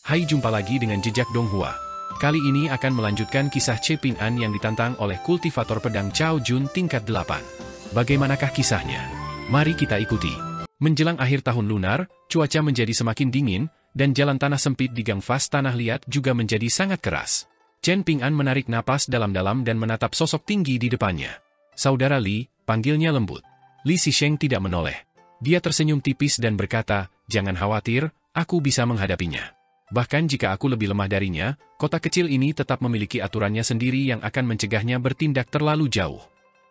Hai, jumpa lagi dengan Jejak Donghua. Kali ini akan melanjutkan kisah Che Ping An yang ditantang oleh kultivator pedang Cao Jun tingkat 8. Bagaimanakah kisahnya? Mari kita ikuti. Menjelang akhir tahun lunar, cuaca menjadi semakin dingin, dan jalan tanah sempit di gang Fas Tanah Liat juga menjadi sangat keras. Chen Ping An menarik napas dalam-dalam dan menatap sosok tinggi di depannya. Saudara Li, panggilnya lembut. Li Xisheng tidak menoleh. Dia tersenyum tipis dan berkata, jangan khawatir, aku bisa menghadapinya. Bahkan jika aku lebih lemah darinya, kota kecil ini tetap memiliki aturannya sendiri yang akan mencegahnya bertindak terlalu jauh.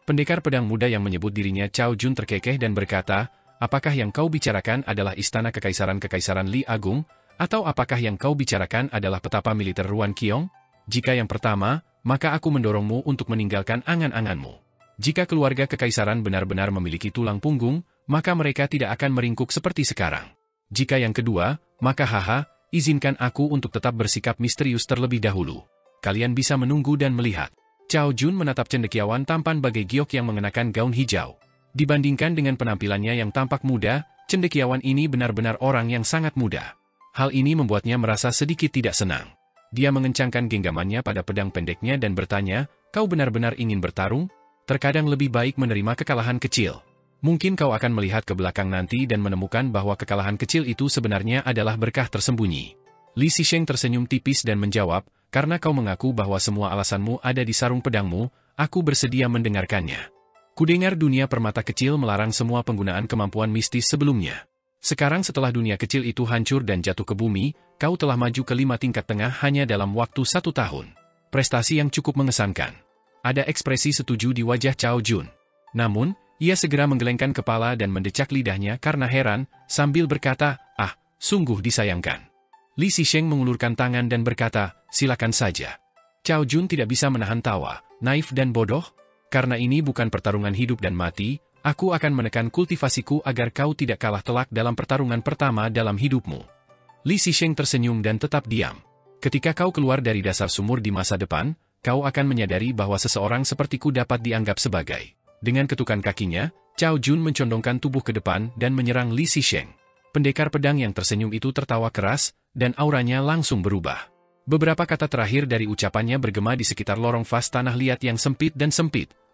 Pendekar pedang muda yang menyebut dirinya Cao Jun terkekeh dan berkata, apakah yang kau bicarakan adalah istana kekaisaran Li Agung, atau apakah yang kau bicarakan adalah petapa militer Ruan Qiong? Jika yang pertama, maka aku mendorongmu untuk meninggalkan angan-anganmu. Jika keluarga kekaisaran benar-benar memiliki tulang punggung, maka mereka tidak akan meringkuk seperti sekarang. Jika yang kedua, maka izinkan aku untuk tetap bersikap misterius terlebih dahulu. Kalian bisa menunggu dan melihat. Cao Jun menatap cendekiawan tampan bagai giok yang mengenakan gaun hijau. Dibandingkan dengan penampilannya yang tampak muda, cendekiawan ini benar-benar orang yang sangat muda. Hal ini membuatnya merasa sedikit tidak senang. Dia mengencangkan genggamannya pada pedang pendeknya dan bertanya, kau benar-benar ingin bertarung? Terkadang lebih baik menerima kekalahan kecil. Mungkin kau akan melihat ke belakang nanti dan menemukan bahwa kekalahan kecil itu sebenarnya adalah berkah tersembunyi. Li Xisheng tersenyum tipis dan menjawab, karena kau mengaku bahwa semua alasanmu ada di sarung pedangmu, aku bersedia mendengarkannya. Kudengar dunia permata kecil melarang semua penggunaan kemampuan mistis sebelumnya. Sekarang setelah dunia kecil itu hancur dan jatuh ke bumi, kau telah maju ke 5 tingkat tengah hanya dalam waktu 1 tahun. Prestasi yang cukup mengesankan. Ada ekspresi setuju di wajah Cao Jun. Namun, ia segera menggelengkan kepala dan mendecak lidahnya karena heran, sambil berkata, sungguh disayangkan. Li Xisheng mengulurkan tangan dan berkata, silakan saja. Cao Jun tidak bisa menahan tawa, naif dan bodoh. Karena ini bukan pertarungan hidup dan mati, aku akan menekan kultivasiku agar kau tidak kalah telak dalam pertarungan pertama dalam hidupmu. Li Xisheng tersenyum dan tetap diam. Ketika kau keluar dari dasar sumur di masa depan, kau akan menyadari bahwa seseorang sepertiku dapat dianggap sebagai. Dengan ketukan kakinya, Cao Jun mencondongkan tubuh ke depan dan menyerang Li Xisheng. Pendekar pedang yang tersenyum itu tertawa keras, dan auranya langsung berubah. Beberapa kata terakhir dari ucapannya bergema di sekitar lorong Fas Tanah Liat yang sempit,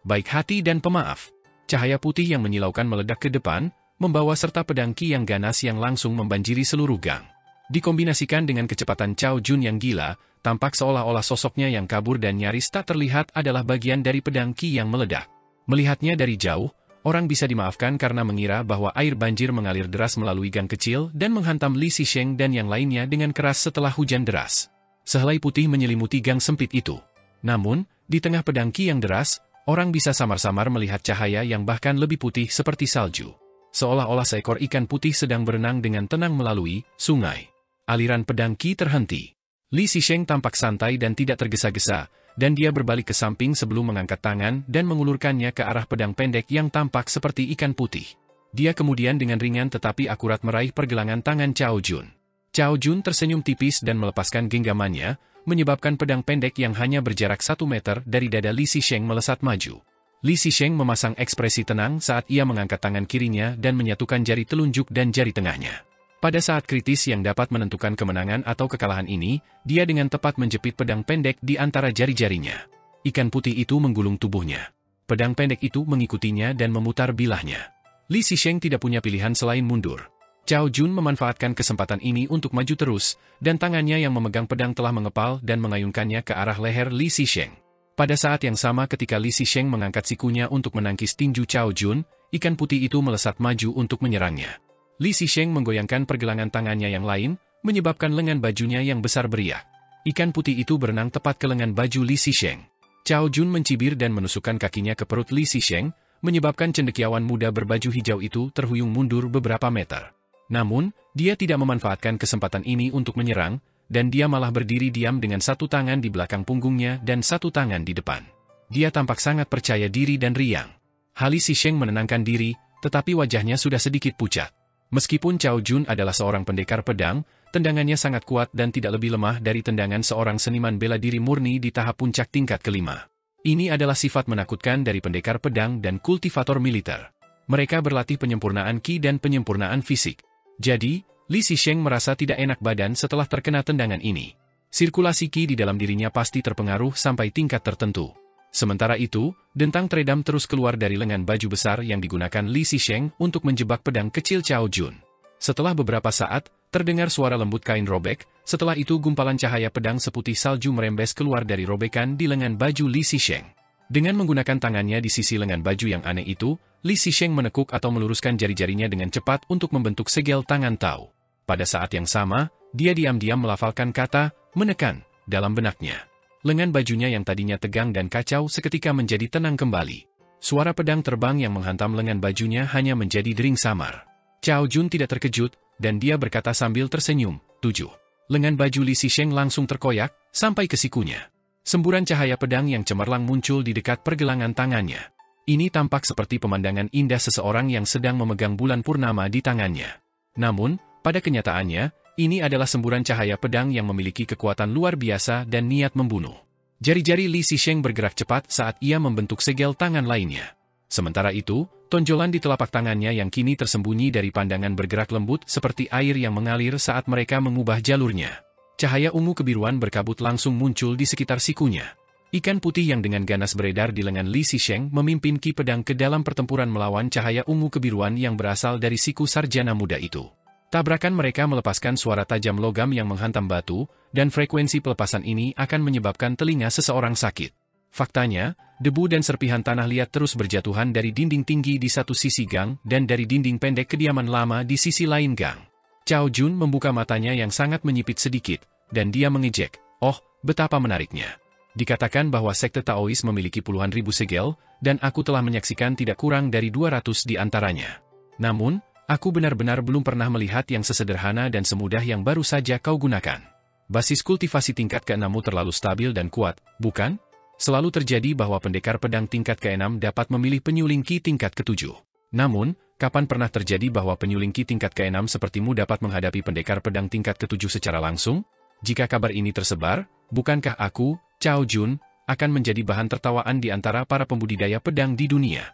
baik hati dan pemaaf. Cahaya putih yang menyilaukan meledak ke depan, membawa serta pedang Qi yang ganas yang langsung membanjiri seluruh gang. Dikombinasikan dengan kecepatan Cao Jun yang gila, tampak seolah-olah sosoknya yang kabur dan nyaris tak terlihat adalah bagian dari pedang Qi yang meledak. Melihatnya dari jauh, orang bisa dimaafkan karena mengira bahwa air banjir mengalir deras melalui gang kecil dan menghantam Li Xisheng dan yang lainnya dengan keras setelah hujan deras. Sehelai putih menyelimuti gang sempit itu. Namun, di tengah pedang Qi yang deras, orang bisa samar-samar melihat cahaya yang bahkan lebih putih seperti salju. Seolah-olah seekor ikan putih sedang berenang dengan tenang melalui sungai. Aliran pedang Qi terhenti. Li Xisheng tampak santai dan tidak tergesa-gesa, dan dia berbalik ke samping sebelum mengangkat tangan dan mengulurkannya ke arah pedang pendek yang tampak seperti ikan putih. Dia kemudian dengan ringan tetapi akurat meraih pergelangan tangan Cao Jun. Cao Jun tersenyum tipis dan melepaskan genggamannya, menyebabkan pedang pendek yang hanya berjarak 1 meter dari dada Li Xisheng melesat maju. Li Xisheng memasang ekspresi tenang saat ia mengangkat tangan kirinya dan menyatukan jari telunjuk dan jari tengahnya. Pada saat kritis yang dapat menentukan kemenangan atau kekalahan ini, dia dengan tepat menjepit pedang pendek di antara jari-jarinya. Ikan putih itu menggulung tubuhnya. Pedang pendek itu mengikutinya dan memutar bilahnya. Li Xisheng tidak punya pilihan selain mundur. Cao Jun memanfaatkan kesempatan ini untuk maju terus, dan tangannya yang memegang pedang telah mengepal dan mengayunkannya ke arah leher Li Xisheng. Pada saat yang sama ketika Li Xisheng mengangkat sikunya untuk menangkis tinju Cao Jun, ikan putih itu melesat maju untuk menyerangnya. Li Xisheng menggoyangkan pergelangan tangannya yang lain, menyebabkan lengan bajunya yang besar beriak. Ikan putih itu berenang tepat ke lengan baju Li Xisheng. Cao Jun mencibir dan menusukkan kakinya ke perut Li Xisheng, menyebabkan cendekiawan muda berbaju hijau itu terhuyung mundur beberapa meter. Namun, dia tidak memanfaatkan kesempatan ini untuk menyerang, dan dia malah berdiri diam dengan 1 tangan di belakang punggungnya dan 1 tangan di depan. Dia tampak sangat percaya diri dan riang. Li Xisheng menenangkan diri, tetapi wajahnya sudah sedikit pucat. Meskipun Cao Jun adalah seorang pendekar pedang, tendangannya sangat kuat dan tidak lebih lemah dari tendangan seorang seniman bela diri murni di tahap puncak tingkat ke-5. Ini adalah sifat menakutkan dari pendekar pedang dan kultivator militer. Mereka berlatih penyempurnaan Qi dan penyempurnaan fisik. Jadi, Li Zisheng merasa tidak enak badan setelah terkena tendangan ini. Sirkulasi Qi di dalam dirinya pasti terpengaruh sampai tingkat tertentu. Sementara itu, dentang teredam terus keluar dari lengan baju besar yang digunakan Li Zisheng untuk menjebak pedang kecil Cao Jun. Setelah beberapa saat, terdengar suara lembut kain robek, setelah itu gumpalan cahaya pedang seputih salju merembes keluar dari robekan di lengan baju Li Zisheng. Dengan menggunakan tangannya di sisi lengan baju yang aneh itu, Li Zisheng menekuk atau meluruskan jari-jarinya dengan cepat untuk membentuk segel tangan Tao. Pada saat yang sama, dia diam-diam melafalkan kata, menekan, dalam benaknya. Lengan bajunya yang tadinya tegang dan kacau seketika menjadi tenang kembali. Suara pedang terbang yang menghantam lengan bajunya hanya menjadi dering samar. Cao Jun tidak terkejut, dan dia berkata sambil tersenyum, 7. Lengan baju Li Zisheng langsung terkoyak, sampai ke sikunya. Semburan cahaya pedang yang cemerlang muncul di dekat pergelangan tangannya. Ini tampak seperti pemandangan indah seseorang yang sedang memegang bulan purnama di tangannya. Namun, pada kenyataannya, ini adalah semburan cahaya pedang yang memiliki kekuatan luar biasa dan niat membunuh. Jari-jari Li Zisheng bergerak cepat saat ia membentuk segel tangan lainnya. Sementara itu, tonjolan di telapak tangannya yang kini tersembunyi dari pandangan bergerak lembut seperti air yang mengalir saat mereka mengubah jalurnya. Cahaya ungu kebiruan berkabut langsung muncul di sekitar sikunya. Ikan putih yang dengan ganas beredar di lengan Li Zisheng memimpin Qi pedang ke dalam pertempuran melawan cahaya ungu kebiruan yang berasal dari siku sarjana muda itu. Tabrakan mereka melepaskan suara tajam logam yang menghantam batu, dan frekuensi pelepasan ini akan menyebabkan telinga seseorang sakit. Faktanya, debu dan serpihan tanah liat terus berjatuhan dari dinding tinggi di satu sisi gang dan dari dinding pendek kediaman lama di sisi lain gang. Cao Jun membuka matanya yang sangat menyipit sedikit, dan dia mengejek, "Oh, betapa menariknya. Dikatakan bahwa sekte Taois memiliki puluhan ribu segel, dan aku telah menyaksikan tidak kurang dari 200 di antaranya. Namun, aku benar-benar belum pernah melihat yang sesederhana dan semudah yang baru saja kau gunakan. Basis kultivasi tingkat ke-6mu terlalu stabil dan kuat, bukan? Selalu terjadi bahwa pendekar pedang tingkat ke-6 dapat memilih penyuling Qi tingkat ke-7. Namun, kapan pernah terjadi bahwa penyuling Qi tingkat ke-6 sepertimu dapat menghadapi pendekar pedang tingkat ke-7 secara langsung? Jika kabar ini tersebar, bukankah aku, Cao Jun, akan menjadi bahan tertawaan di antara para pembudidaya pedang di dunia?"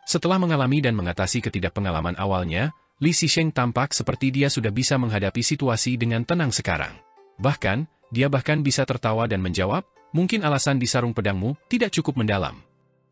Setelah mengalami dan mengatasi ketidakpengalaman awalnya, Li Zisheng tampak seperti dia sudah bisa menghadapi situasi dengan tenang sekarang. Bahkan, dia bisa tertawa dan menjawab, "Mungkin alasan di sarung pedangmu tidak cukup mendalam."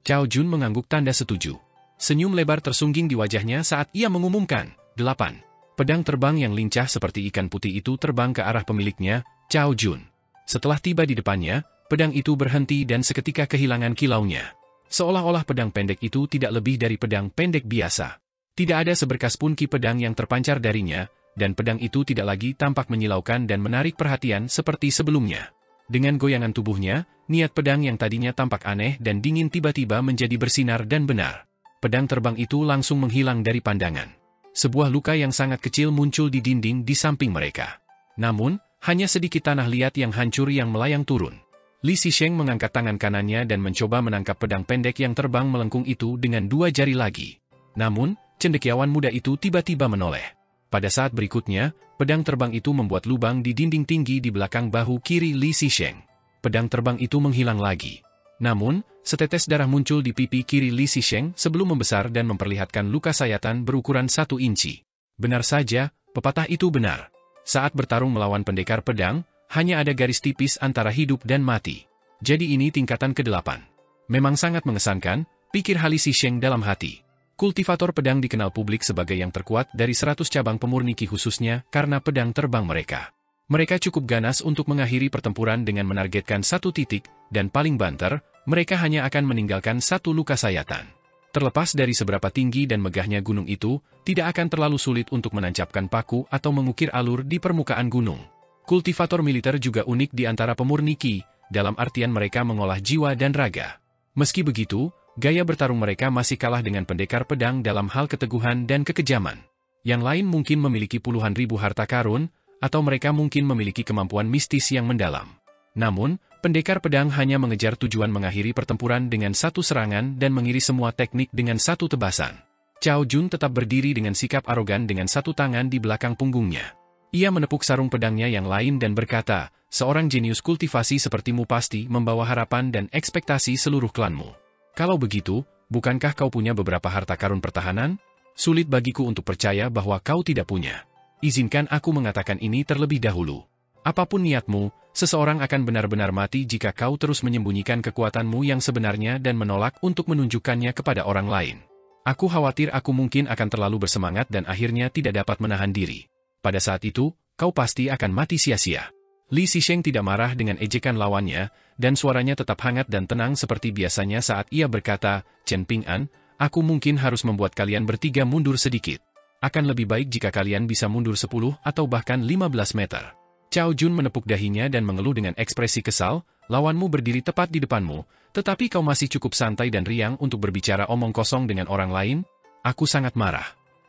Cao Jun mengangguk tanda setuju. Senyum lebar tersungging di wajahnya saat ia mengumumkan, 8. Pedang terbang yang lincah seperti ikan putih itu terbang ke arah pemiliknya, Cao Jun. Setelah tiba di depannya, pedang itu berhenti dan seketika kehilangan kilaunya. Seolah-olah pedang pendek itu tidak lebih dari pedang pendek biasa. Tidak ada seberkas pun Qi pedang yang terpancar darinya, dan pedang itu tidak lagi tampak menyilaukan dan menarik perhatian seperti sebelumnya. Dengan goyangan tubuhnya, niat pedang yang tadinya tampak aneh dan dingin tiba-tiba menjadi bersinar dan benar. Pedang terbang itu langsung menghilang dari pandangan. Sebuah luka yang sangat kecil muncul di dinding di samping mereka. Namun, hanya sedikit tanah liat yang hancur yang melayang turun. Li Zisheng mengangkat tangan kanannya dan mencoba menangkap pedang pendek yang terbang melengkung itu dengan 2 jari lagi. Namun, cendekiawan muda itu tiba-tiba menoleh. Pada saat berikutnya, pedang terbang itu membuat lubang di dinding tinggi di belakang bahu kiri Li Zisheng. Pedang terbang itu menghilang lagi. Namun, setetes darah muncul di pipi kiri Li Zisheng sebelum membesar dan memperlihatkan luka sayatan berukuran 1 inci. Benar saja, pepatah itu benar. Saat bertarung melawan pendekar pedang, hanya ada garis tipis antara hidup dan mati. Jadi ini tingkatan ke-8. Memang sangat mengesankan, pikir Li Zisheng dalam hati. Kultivator pedang dikenal publik sebagai yang terkuat dari 100 cabang pemurni Qi khususnya karena pedang terbang mereka. Mereka cukup ganas untuk mengakhiri pertempuran dengan menargetkan 1 titik, dan paling banter, mereka hanya akan meninggalkan 1 luka sayatan. Terlepas dari seberapa tinggi dan megahnya gunung itu, tidak akan terlalu sulit untuk menancapkan paku atau mengukir alur di permukaan gunung. Kultivator militer juga unik di antara pemurni Qi, dalam artian mereka mengolah jiwa dan raga. Meski begitu, gaya bertarung mereka masih kalah dengan pendekar pedang dalam hal keteguhan dan kekejaman. Yang lain mungkin memiliki puluhan ribu harta karun, atau mereka mungkin memiliki kemampuan mistis yang mendalam. Namun, pendekar pedang hanya mengejar tujuan mengakhiri pertempuran dengan 1 serangan dan mengiris semua teknik dengan 1 tebasan. Cao Jun tetap berdiri dengan sikap arogan dengan 1 tangan di belakang punggungnya. Ia menepuk sarung pedangnya yang lain dan berkata, "Seorang jenius kultivasi sepertimu pasti membawa harapan dan ekspektasi seluruh klanmu. Kalau begitu, bukankah kau punya beberapa harta karun pertahanan? Sulit bagiku untuk percaya bahwa kau tidak punya." Izinkan aku mengatakan ini terlebih dahulu. Apapun niatmu, seseorang akan benar-benar mati jika kau terus menyembunyikan kekuatanmu yang sebenarnya dan menolak untuk menunjukkannya kepada orang lain. Aku khawatir aku mungkin akan terlalu bersemangat dan akhirnya tidak dapat menahan diri. Pada saat itu, kau pasti akan mati sia-sia. Li Zisheng tidak marah dengan ejekan lawannya, dan suaranya tetap hangat dan tenang seperti biasanya saat ia berkata, Chen Ping'an, aku mungkin harus membuat kalian bertiga mundur sedikit. Akan lebih baik jika kalian bisa mundur 10 atau bahkan 15 meter. Cao Jun menepuk dahinya dan mengeluh dengan ekspresi kesal, lawanmu berdiri tepat di depanmu, tetapi kau masih cukup santai dan riang untuk berbicara omong kosong dengan orang lain? Aku sangat marah.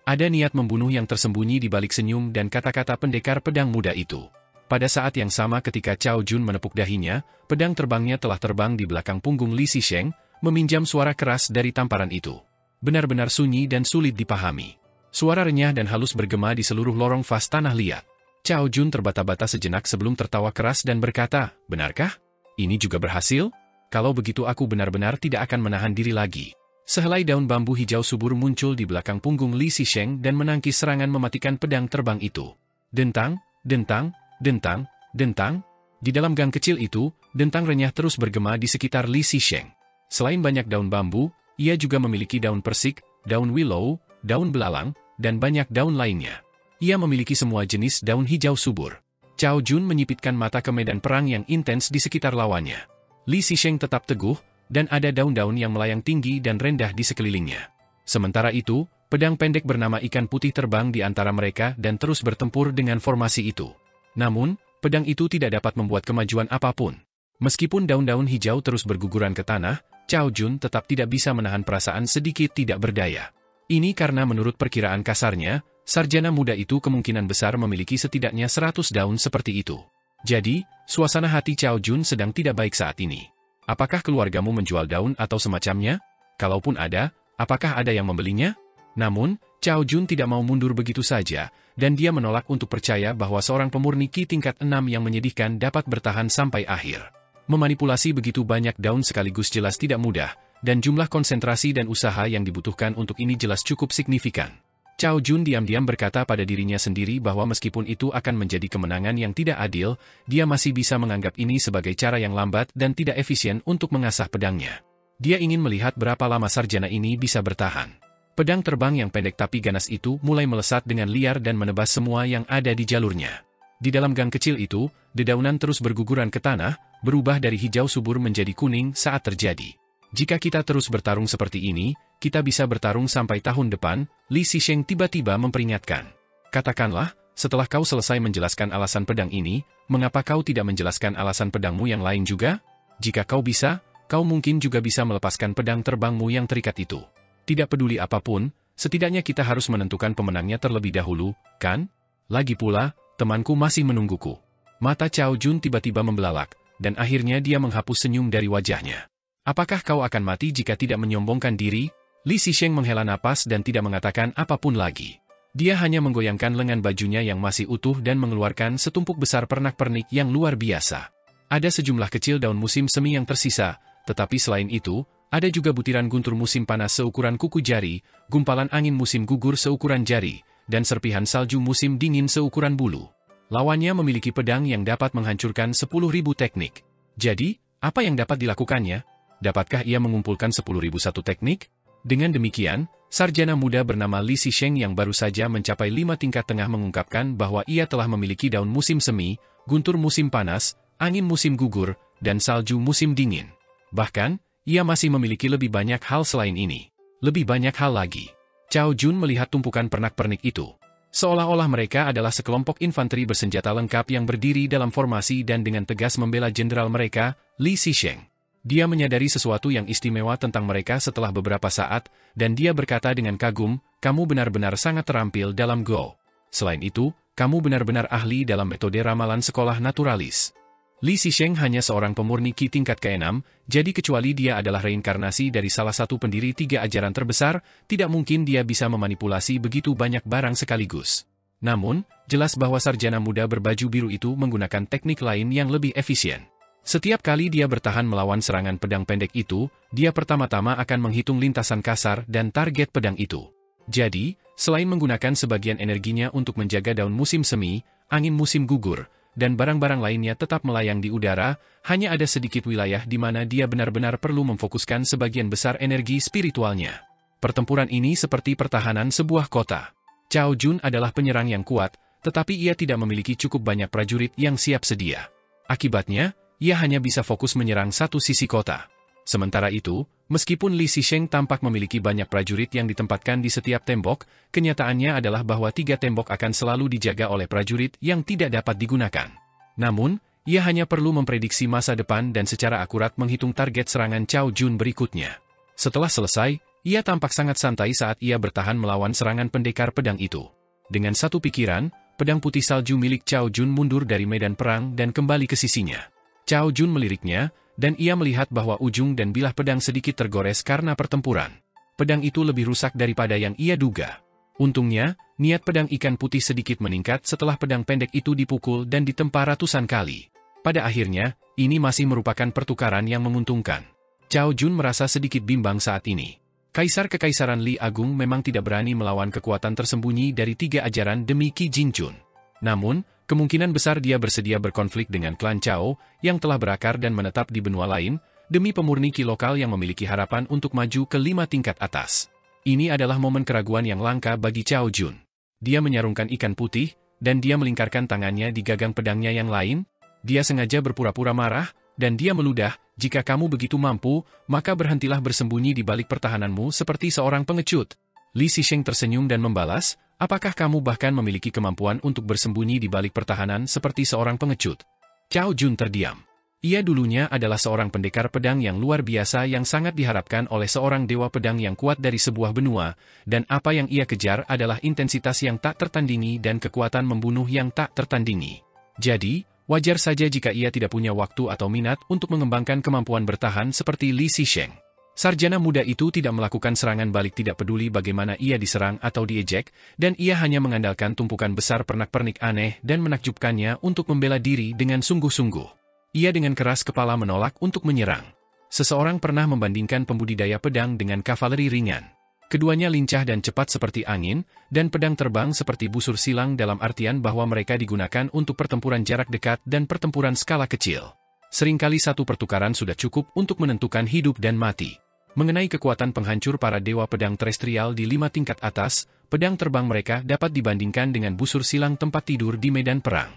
Ada niat membunuh yang tersembunyi di balik senyum dan kata-kata pendekar pedang muda itu. Pada saat yang sama ketika Cao Jun menepuk dahinya, pedang terbangnya telah terbang di belakang punggung Li Zisheng, meminjam suara keras dari tamparan itu. Benar-benar sunyi dan sulit dipahami. Suara renyah dan halus bergema di seluruh lorong vas tanah liat. Cao Jun terbata-bata sejenak sebelum tertawa keras dan berkata, benarkah? Ini juga berhasil? Kalau begitu aku benar-benar tidak akan menahan diri lagi. Sehelai daun bambu hijau subur muncul di belakang punggung Li Zisheng dan menangkis serangan mematikan pedang terbang itu. Dentang, dentang, dentang, dentang. Di dalam gang kecil itu, dentang renyah terus bergema di sekitar Li Zisheng. Selain banyak daun bambu, ia juga memiliki daun persik, daun willow, daun belalang, dan banyak daun lainnya. Ia memiliki semua jenis daun hijau subur. Cao Jun menyipitkan mata ke medan perang yang intens di sekitar lawannya. Li Zisheng tetap teguh, dan ada daun-daun yang melayang tinggi dan rendah di sekelilingnya. Sementara itu, pedang pendek bernama ikan putih terbang di antara mereka dan terus bertempur dengan formasi itu. Namun, pedang itu tidak dapat membuat kemajuan apapun. Meskipun daun-daun hijau terus berguguran ke tanah, Cao Jun tetap tidak bisa menahan perasaan sedikit tidak berdaya. Ini karena menurut perkiraan kasarnya, sarjana muda itu kemungkinan besar memiliki setidaknya 100 daun seperti itu. Jadi, suasana hati Cao Jun sedang tidak baik saat ini. Apakah keluargamu menjual daun atau semacamnya? Kalaupun ada, apakah ada yang membelinya? Namun, Cao Jun tidak mau mundur begitu saja, dan dia menolak untuk percaya bahwa seorang pemurni Qi tingkat 6 yang menyedihkan dapat bertahan sampai akhir. Memanipulasi begitu banyak daun sekaligus jelas tidak mudah, dan jumlah konsentrasi dan usaha yang dibutuhkan untuk ini jelas cukup signifikan. Cao Jun diam-diam berkata pada dirinya sendiri bahwa meskipun itu akan menjadi kemenangan yang tidak adil, dia masih bisa menganggap ini sebagai cara yang lambat dan tidak efisien untuk mengasah pedangnya. Dia ingin melihat berapa lama sarjana ini bisa bertahan. Pedang terbang yang pendek tapi ganas itu mulai melesat dengan liar dan menebas semua yang ada di jalurnya. Di dalam gang kecil itu, dedaunan terus berguguran ke tanah, berubah dari hijau subur menjadi kuning saat terjadi. Jika kita terus bertarung seperti ini, kita bisa bertarung sampai tahun depan, Li Zisheng tiba-tiba memperingatkan. Katakanlah, setelah kau selesai menjelaskan alasan pedang ini, mengapa kau tidak menjelaskan alasan pedangmu yang lain juga? Jika kau bisa, kau mungkin juga bisa melepaskan pedang terbangmu yang terikat itu. Tidak peduli apapun, setidaknya kita harus menentukan pemenangnya terlebih dahulu, kan? Lagi pula, temanku masih menungguku. Mata Cao Jun tiba-tiba membelalak, dan akhirnya dia menghapus senyum dari wajahnya. Apakah kau akan mati jika tidak menyombongkan diri? Li Zisheng menghela napas dan tidak mengatakan apapun lagi. Dia hanya menggoyangkan lengan bajunya yang masih utuh dan mengeluarkan setumpuk besar pernak-pernik yang luar biasa. Ada sejumlah kecil daun musim semi yang tersisa, tetapi selain itu, ada juga butiran guntur musim panas seukuran kuku jari, gumpalan angin musim gugur seukuran jari, dan serpihan salju musim dingin seukuran bulu. Lawannya memiliki pedang yang dapat menghancurkan 10.000 teknik. Jadi, apa yang dapat dilakukannya? Dapatkah ia mengumpulkan 10.001 teknik? Dengan demikian, sarjana muda bernama Li Zisheng yang baru saja mencapai 5 tingkat tengah mengungkapkan bahwa ia telah memiliki daun musim semi, guntur musim panas, angin musim gugur, dan salju musim dingin. Bahkan, ia masih memiliki lebih banyak hal selain ini. Lebih banyak hal lagi. Cao Jun melihat tumpukan pernak-pernik itu. Seolah-olah mereka adalah sekelompok infanteri bersenjata lengkap yang berdiri dalam formasi dan dengan tegas membela jenderal mereka, Li Zisheng. Dia menyadari sesuatu yang istimewa tentang mereka setelah beberapa saat, dan dia berkata dengan kagum, kamu benar-benar sangat terampil dalam Go. Selain itu, kamu benar-benar ahli dalam metode ramalan sekolah naturalis. Li Zisheng hanya seorang pemurni Qi tingkat ke-6, jadi kecuali dia adalah reinkarnasi dari salah satu pendiri 3 ajaran terbesar, tidak mungkin dia bisa memanipulasi begitu banyak barang sekaligus. Namun, jelas bahwa sarjana muda berbaju biru itu menggunakan teknik lain yang lebih efisien. Setiap kali dia bertahan melawan serangan pedang pendek itu, dia pertama-tama akan menghitung lintasan kasar dan target pedang itu. Jadi, Selain menggunakan sebagian energinya untuk menjaga daun musim semi, angin musim gugur, dan barang-barang lainnya tetap melayang di udara, hanya ada sedikit wilayah di mana dia benar-benar perlu memfokuskan sebagian besar energi spiritualnya. Pertempuran ini seperti pertahanan sebuah kota. Cao Jun adalah penyerang yang kuat, tetapi ia tidak memiliki cukup banyak prajurit yang siap sedia. Akibatnya, ia hanya bisa fokus menyerang satu sisi kota. Sementara itu, meskipun Li Zisheng tampak memiliki banyak prajurit yang ditempatkan di setiap tembok, kenyataannya adalah bahwa 3 tembok akan selalu dijaga oleh prajurit yang tidak dapat digunakan. Namun, ia hanya perlu memprediksi masa depan dan secara akurat menghitung target serangan Cao Jun berikutnya. Setelah selesai, ia tampak sangat santai saat ia bertahan melawan serangan pendekar pedang itu. Dengan satu pikiran, pedang putih salju milik Cao Jun mundur dari medan perang dan kembali ke sisinya. Cao Jun meliriknya, dan ia melihat bahwa ujung dan bilah pedang sedikit tergores karena pertempuran. Pedang itu lebih rusak daripada yang ia duga. Untungnya, niat pedang ikan putih sedikit meningkat setelah pedang pendek itu dipukul dan ditempa ratusan kali. Pada akhirnya, ini masih merupakan pertukaran yang menguntungkan. Cao Jun merasa sedikit bimbang saat ini. Kaisar Kekaisaran Li Agung memang tidak berani melawan kekuatan tersembunyi dari 3 ajaran demi Qi Jingjun. Namun, kemungkinan besar dia bersedia berkonflik dengan klan Cao, yang telah berakar dan menetap di benua lain, demi pemurni Qi lokal yang memiliki harapan untuk maju ke 5 tingkat atas. Ini adalah momen keraguan yang langka bagi Cao Jun. Dia menyarungkan ikan putih, dan dia melingkarkan tangannya di gagang pedangnya yang lain. Dia sengaja berpura-pura marah, dan dia meludah, jika kamu begitu mampu, maka berhentilah bersembunyi di balik pertahananmu seperti seorang pengecut. Li Zisheng tersenyum dan membalas, apakah kamu bahkan memiliki kemampuan untuk bersembunyi di balik pertahanan seperti seorang pengecut? Cao Jun terdiam. Ia dulunya adalah seorang pendekar pedang yang luar biasa yang sangat diharapkan oleh seorang dewa pedang yang kuat dari sebuah benua, dan apa yang ia kejar adalah intensitas yang tak tertandingi dan kekuatan membunuh yang tak tertandingi. Jadi, wajar saja jika ia tidak punya waktu atau minat untuk mengembangkan kemampuan bertahan seperti Li Zisheng. Sarjana muda itu tidak melakukan serangan balik tidak peduli bagaimana ia diserang atau diejek, dan ia hanya mengandalkan tumpukan besar pernak-pernik aneh dan menakjubkannya untuk membela diri dengan sungguh-sungguh. Ia dengan keras kepala menolak untuk menyerang. Seseorang pernah membandingkan pembudidaya pedang dengan kavaleri ringan. Keduanya lincah dan cepat seperti angin, dan pedang terbang seperti busur silang dalam artian bahwa mereka digunakan untuk pertempuran jarak dekat dan pertempuran skala kecil. Seringkali satu pertukaran sudah cukup untuk menentukan hidup dan mati. Mengenai kekuatan penghancur para dewa pedang terestrial di 5 tingkat atas, pedang terbang mereka dapat dibandingkan dengan busur silang tempat tidur di medan perang.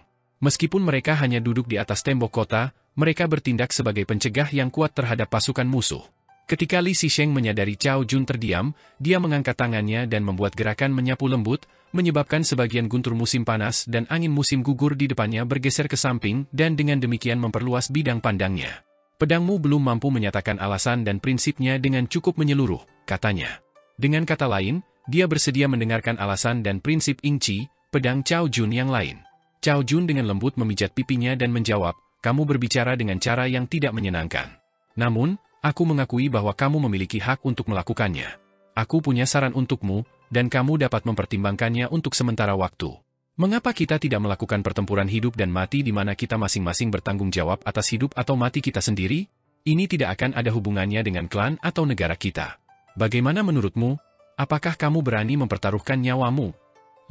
Meskipun mereka hanya duduk di atas tembok kota, mereka bertindak sebagai pencegah yang kuat terhadap pasukan musuh. Ketika Li Zisheng menyadari Cao Jun terdiam, dia mengangkat tangannya dan membuat gerakan menyapu lembut, menyebabkan sebagian guntur musim panas dan angin musim gugur di depannya bergeser ke samping dan dengan demikian memperluas bidang pandangnya. Pedangmu belum mampu menyatakan alasan dan prinsipnya dengan cukup menyeluruh, katanya. Dengan kata lain, dia bersedia mendengarkan alasan dan prinsip Ingqi, pedang Cao Jun yang lain. Cao Jun dengan lembut memijat pipinya dan menjawab, kamu berbicara dengan cara yang tidak menyenangkan. Namun, aku mengakui bahwa kamu memiliki hak untuk melakukannya. Aku punya saran untukmu, dan kamu dapat mempertimbangkannya untuk sementara waktu. Mengapa kita tidak melakukan pertempuran hidup dan mati di mana kita masing-masing bertanggung jawab atas hidup atau mati kita sendiri? Ini tidak akan ada hubungannya dengan klan atau negara kita. Bagaimana menurutmu? Apakah kamu berani mempertaruhkan nyawamu?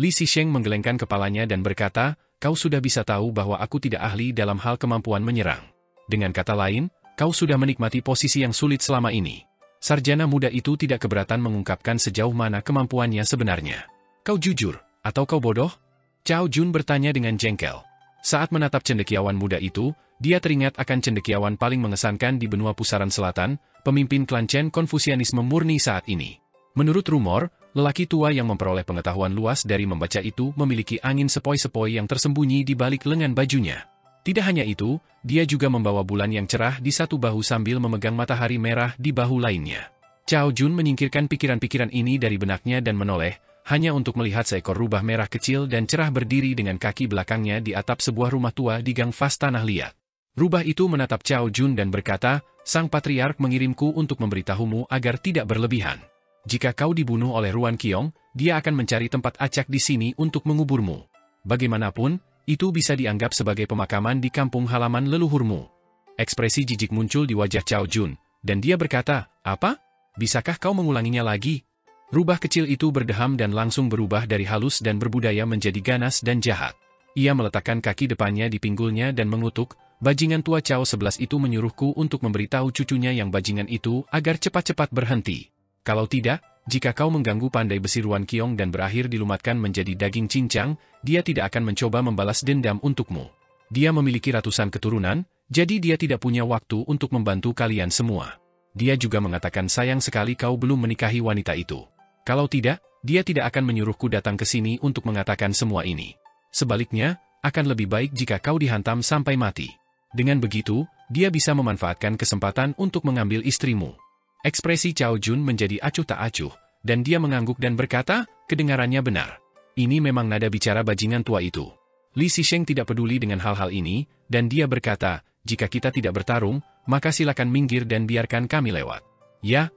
Li Zisheng menggelengkan kepalanya dan berkata, kau sudah bisa tahu bahwa aku tidak ahli dalam hal kemampuan menyerang. Dengan kata lain, kau sudah menikmati posisi yang sulit selama ini. Sarjana muda itu tidak keberatan mengungkapkan sejauh mana kemampuannya sebenarnya. Kau jujur, atau kau bodoh? Cao Jun bertanya dengan jengkel. Saat menatap cendekiawan muda itu, dia teringat akan cendekiawan paling mengesankan di benua pusaran selatan, pemimpin klan Chen Konfusianisme murni saat ini. Menurut rumor, lelaki tua yang memperoleh pengetahuan luas dari membaca itu memiliki angin sepoi-sepoi yang tersembunyi di balik lengan bajunya. Tidak hanya itu, dia juga membawa bulan yang cerah di satu bahu sambil memegang matahari merah di bahu lainnya. Cao Jun menyingkirkan pikiran-pikiran ini dari benaknya dan menoleh, hanya untuk melihat seekor rubah merah kecil dan cerah berdiri dengan kaki belakangnya di atap sebuah rumah tua di gang Fas Tanah Liat. Rubah itu menatap Cao Jun dan berkata, Sang Patriark mengirimku untuk memberitahumu agar tidak berlebihan. Jika kau dibunuh oleh Ruan Qiong, dia akan mencari tempat acak di sini untuk menguburmu. Bagaimanapun, itu bisa dianggap sebagai pemakaman di kampung halaman leluhurmu. Ekspresi jijik muncul di wajah Cao Jun, dan dia berkata, apa? Bisakah kau mengulanginya lagi? Rubah kecil itu berdeham dan langsung berubah dari halus dan berbudaya menjadi ganas dan jahat. Ia meletakkan kaki depannya di pinggulnya dan mengutuk, bajingan tua Cao 11 itu menyuruhku untuk memberitahu cucunya yang bajingan itu agar cepat-cepat berhenti. Kalau tidak, jika kau mengganggu pandai besi Ruan Qiong dan berakhir dilumatkan menjadi daging cincang, dia tidak akan mencoba membalas dendam untukmu. Dia memiliki ratusan keturunan, jadi dia tidak punya waktu untuk membantu kalian semua. Dia juga mengatakan sayang sekali kau belum menikahi wanita itu. Kalau tidak, dia tidak akan menyuruhku datang ke sini untuk mengatakan semua ini. Sebaliknya, akan lebih baik jika kau dihantam sampai mati. Dengan begitu, dia bisa memanfaatkan kesempatan untuk mengambil istrimu. Ekspresi Cao Jun menjadi acuh tak acuh, dan dia mengangguk dan berkata, kedengarannya benar. Ini memang nada bicara bajingan tua itu. Li Zisheng tidak peduli dengan hal-hal ini, dan dia berkata, jika kita tidak bertarung, maka silakan minggir dan biarkan kami lewat. Ya,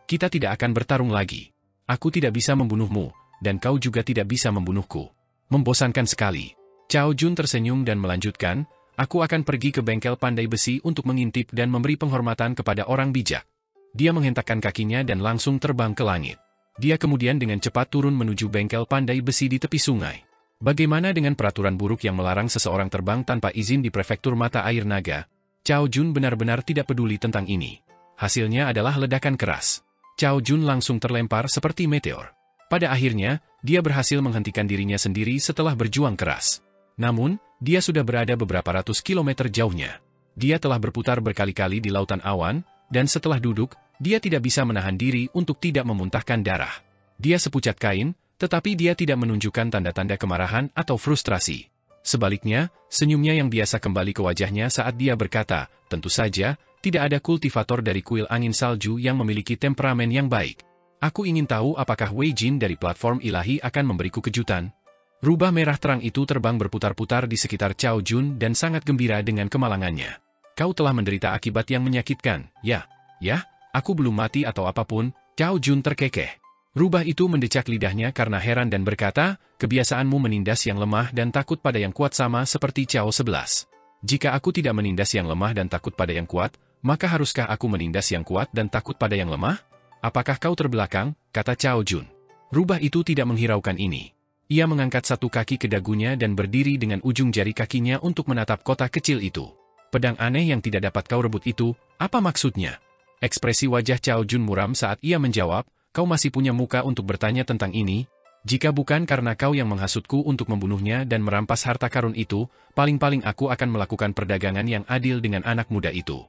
kita tidak akan bertarung lagi. Aku tidak bisa membunuhmu, dan kau juga tidak bisa membunuhku. Membosankan sekali. Cao Jun tersenyum dan melanjutkan, aku akan pergi ke bengkel pandai besi untuk mengintip dan memberi penghormatan kepada orang bijak. Dia menghentakkan kakinya dan langsung terbang ke langit. Dia kemudian dengan cepat turun menuju bengkel pandai besi di tepi sungai. Bagaimana dengan peraturan buruk yang melarang seseorang terbang tanpa izin di prefektur mata air naga? Cao Jun benar-benar tidak peduli tentang ini. Hasilnya adalah ledakan keras. Cao Jun langsung terlempar seperti meteor. Pada akhirnya, dia berhasil menghentikan dirinya sendiri setelah berjuang keras. Namun, dia sudah berada beberapa ratus kilometer jauhnya. Dia telah berputar berkali-kali di lautan awan, dan setelah duduk, dia tidak bisa menahan diri untuk tidak memuntahkan darah. Dia sepucat kain, tetapi dia tidak menunjukkan tanda-tanda kemarahan atau frustrasi. Sebaliknya, senyumnya yang biasa kembali ke wajahnya saat dia berkata, tentu saja, tidak ada kultivator dari kuil angin salju yang memiliki temperamen yang baik. Aku ingin tahu apakah Wei Jin dari platform ilahi akan memberiku kejutan. Rubah merah terang itu terbang berputar-putar di sekitar Cao Jun dan sangat gembira dengan kemalangannya. Kau telah menderita akibat yang menyakitkan, ya, aku belum mati atau apapun, Cao Jun terkekeh. Rubah itu mendecak lidahnya karena heran dan berkata, kebiasaanmu menindas yang lemah dan takut pada yang kuat sama seperti Cao 11. Jika aku tidak menindas yang lemah dan takut pada yang kuat, maka haruskah aku menindas yang kuat dan takut pada yang lemah? Apakah kau terbelakang? Kata Cao Jun. Rubah itu tidak menghiraukan ini. Ia mengangkat satu kaki ke dagunya dan berdiri dengan ujung jari kakinya untuk menatap kotak kecil itu. Pedang aneh yang tidak dapat kau rebut itu, apa maksudnya? Ekspresi wajah Cao Jun muram saat ia menjawab, kau masih punya muka untuk bertanya tentang ini? Jika bukan karena kau yang menghasutku untuk membunuhnya dan merampas harta karun itu, paling-paling aku akan melakukan perdagangan yang adil dengan anak muda itu.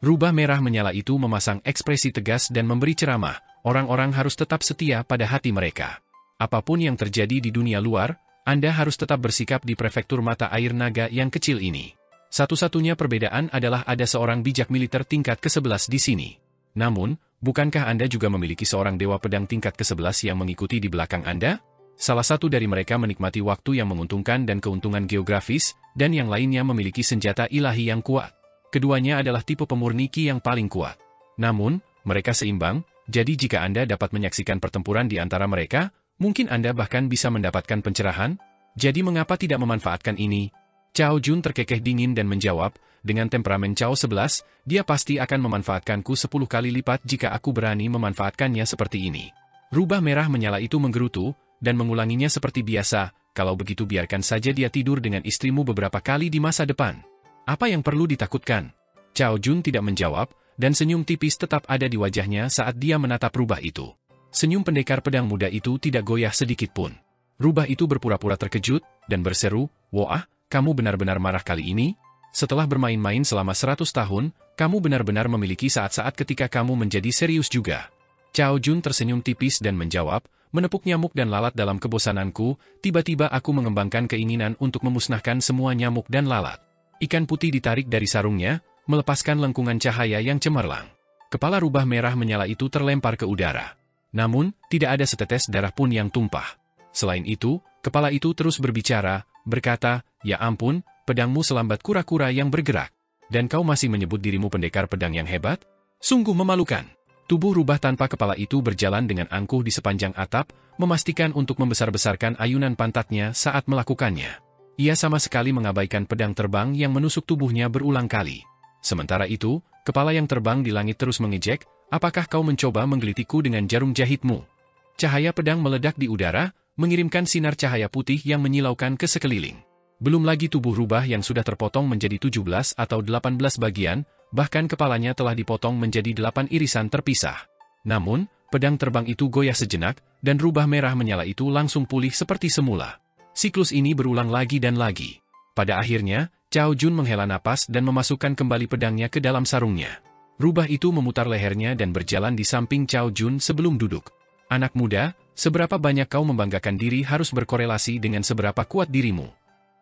Rubah merah menyala itu memasang ekspresi tegas dan memberi ceramah, orang-orang harus tetap setia pada hati mereka. Apapun yang terjadi di dunia luar, Anda harus tetap bersikap di prefektur mata air naga yang kecil ini. Satu-satunya perbedaan adalah ada seorang bijak militer tingkat ke-11 di sini. Namun, bukankah Anda juga memiliki seorang dewa pedang tingkat ke-11 yang mengikuti di belakang Anda? Salah satu dari mereka menikmati waktu yang menguntungkan dan keuntungan geografis, dan yang lainnya memiliki senjata ilahi yang kuat. Keduanya adalah tipe pemurni Qi yang paling kuat. Namun, mereka seimbang, jadi jika Anda dapat menyaksikan pertempuran di antara mereka, mungkin Anda bahkan bisa mendapatkan pencerahan? Jadi mengapa tidak memanfaatkan ini? Cao Jun terkekeh dingin dan menjawab, dengan temperamen Cao 11, dia pasti akan memanfaatkanku 10 kali lipat jika aku berani memanfaatkannya seperti ini. Rubah merah menyala itu menggerutu, dan mengulanginya seperti biasa, kalau begitu biarkan saja dia tidur dengan istrimu beberapa kali di masa depan. Apa yang perlu ditakutkan? Cao Jun tidak menjawab, dan senyum tipis tetap ada di wajahnya saat dia menatap rubah itu. Senyum pendekar pedang muda itu tidak goyah sedikit pun. Rubah itu berpura-pura terkejut, dan berseru, "Wah, kamu benar-benar marah kali ini? Setelah bermain-main selama 100 tahun, kamu benar-benar memiliki saat-saat ketika kamu menjadi serius juga." Cao Jun tersenyum tipis dan menjawab, menepuk nyamuk dan lalat dalam kebosananku, tiba-tiba aku mengembangkan keinginan untuk memusnahkan semua nyamuk dan lalat. Ikan putih ditarik dari sarungnya, melepaskan lengkungan cahaya yang cemerlang. Kepala rubah merah menyala itu terlempar ke udara. Namun, tidak ada setetes darah pun yang tumpah. Selain itu, kepala itu terus berbicara, berkata, "Ya ampun, pedangmu selambat kura-kura yang bergerak. Dan kau masih menyebut dirimu pendekar pedang yang hebat? Sungguh memalukan." Tubuh rubah tanpa kepala itu berjalan dengan angkuh di sepanjang atap, memastikan untuk membesar-besarkan ayunan pantatnya saat melakukannya. Ia sama sekali mengabaikan pedang terbang yang menusuk tubuhnya berulang kali. Sementara itu, kepala yang terbang di langit terus mengejek, "Apakah kau mencoba menggelitiku dengan jarum jahitmu?" Cahaya pedang meledak di udara, mengirimkan sinar cahaya putih yang menyilaukan ke sekeliling. Belum lagi tubuh rubah yang sudah terpotong menjadi 17 atau 18 bagian, bahkan kepalanya telah dipotong menjadi 8 irisan terpisah. Namun, pedang terbang itu goyah sejenak, dan rubah merah menyala itu langsung pulih seperti semula. Siklus ini berulang lagi dan lagi. Pada akhirnya, Cao Jun menghela napas dan memasukkan kembali pedangnya ke dalam sarungnya. Rubah itu memutar lehernya dan berjalan di samping Cao Jun sebelum duduk. Anak muda, seberapa banyak kau membanggakan diri harus berkorelasi dengan seberapa kuat dirimu.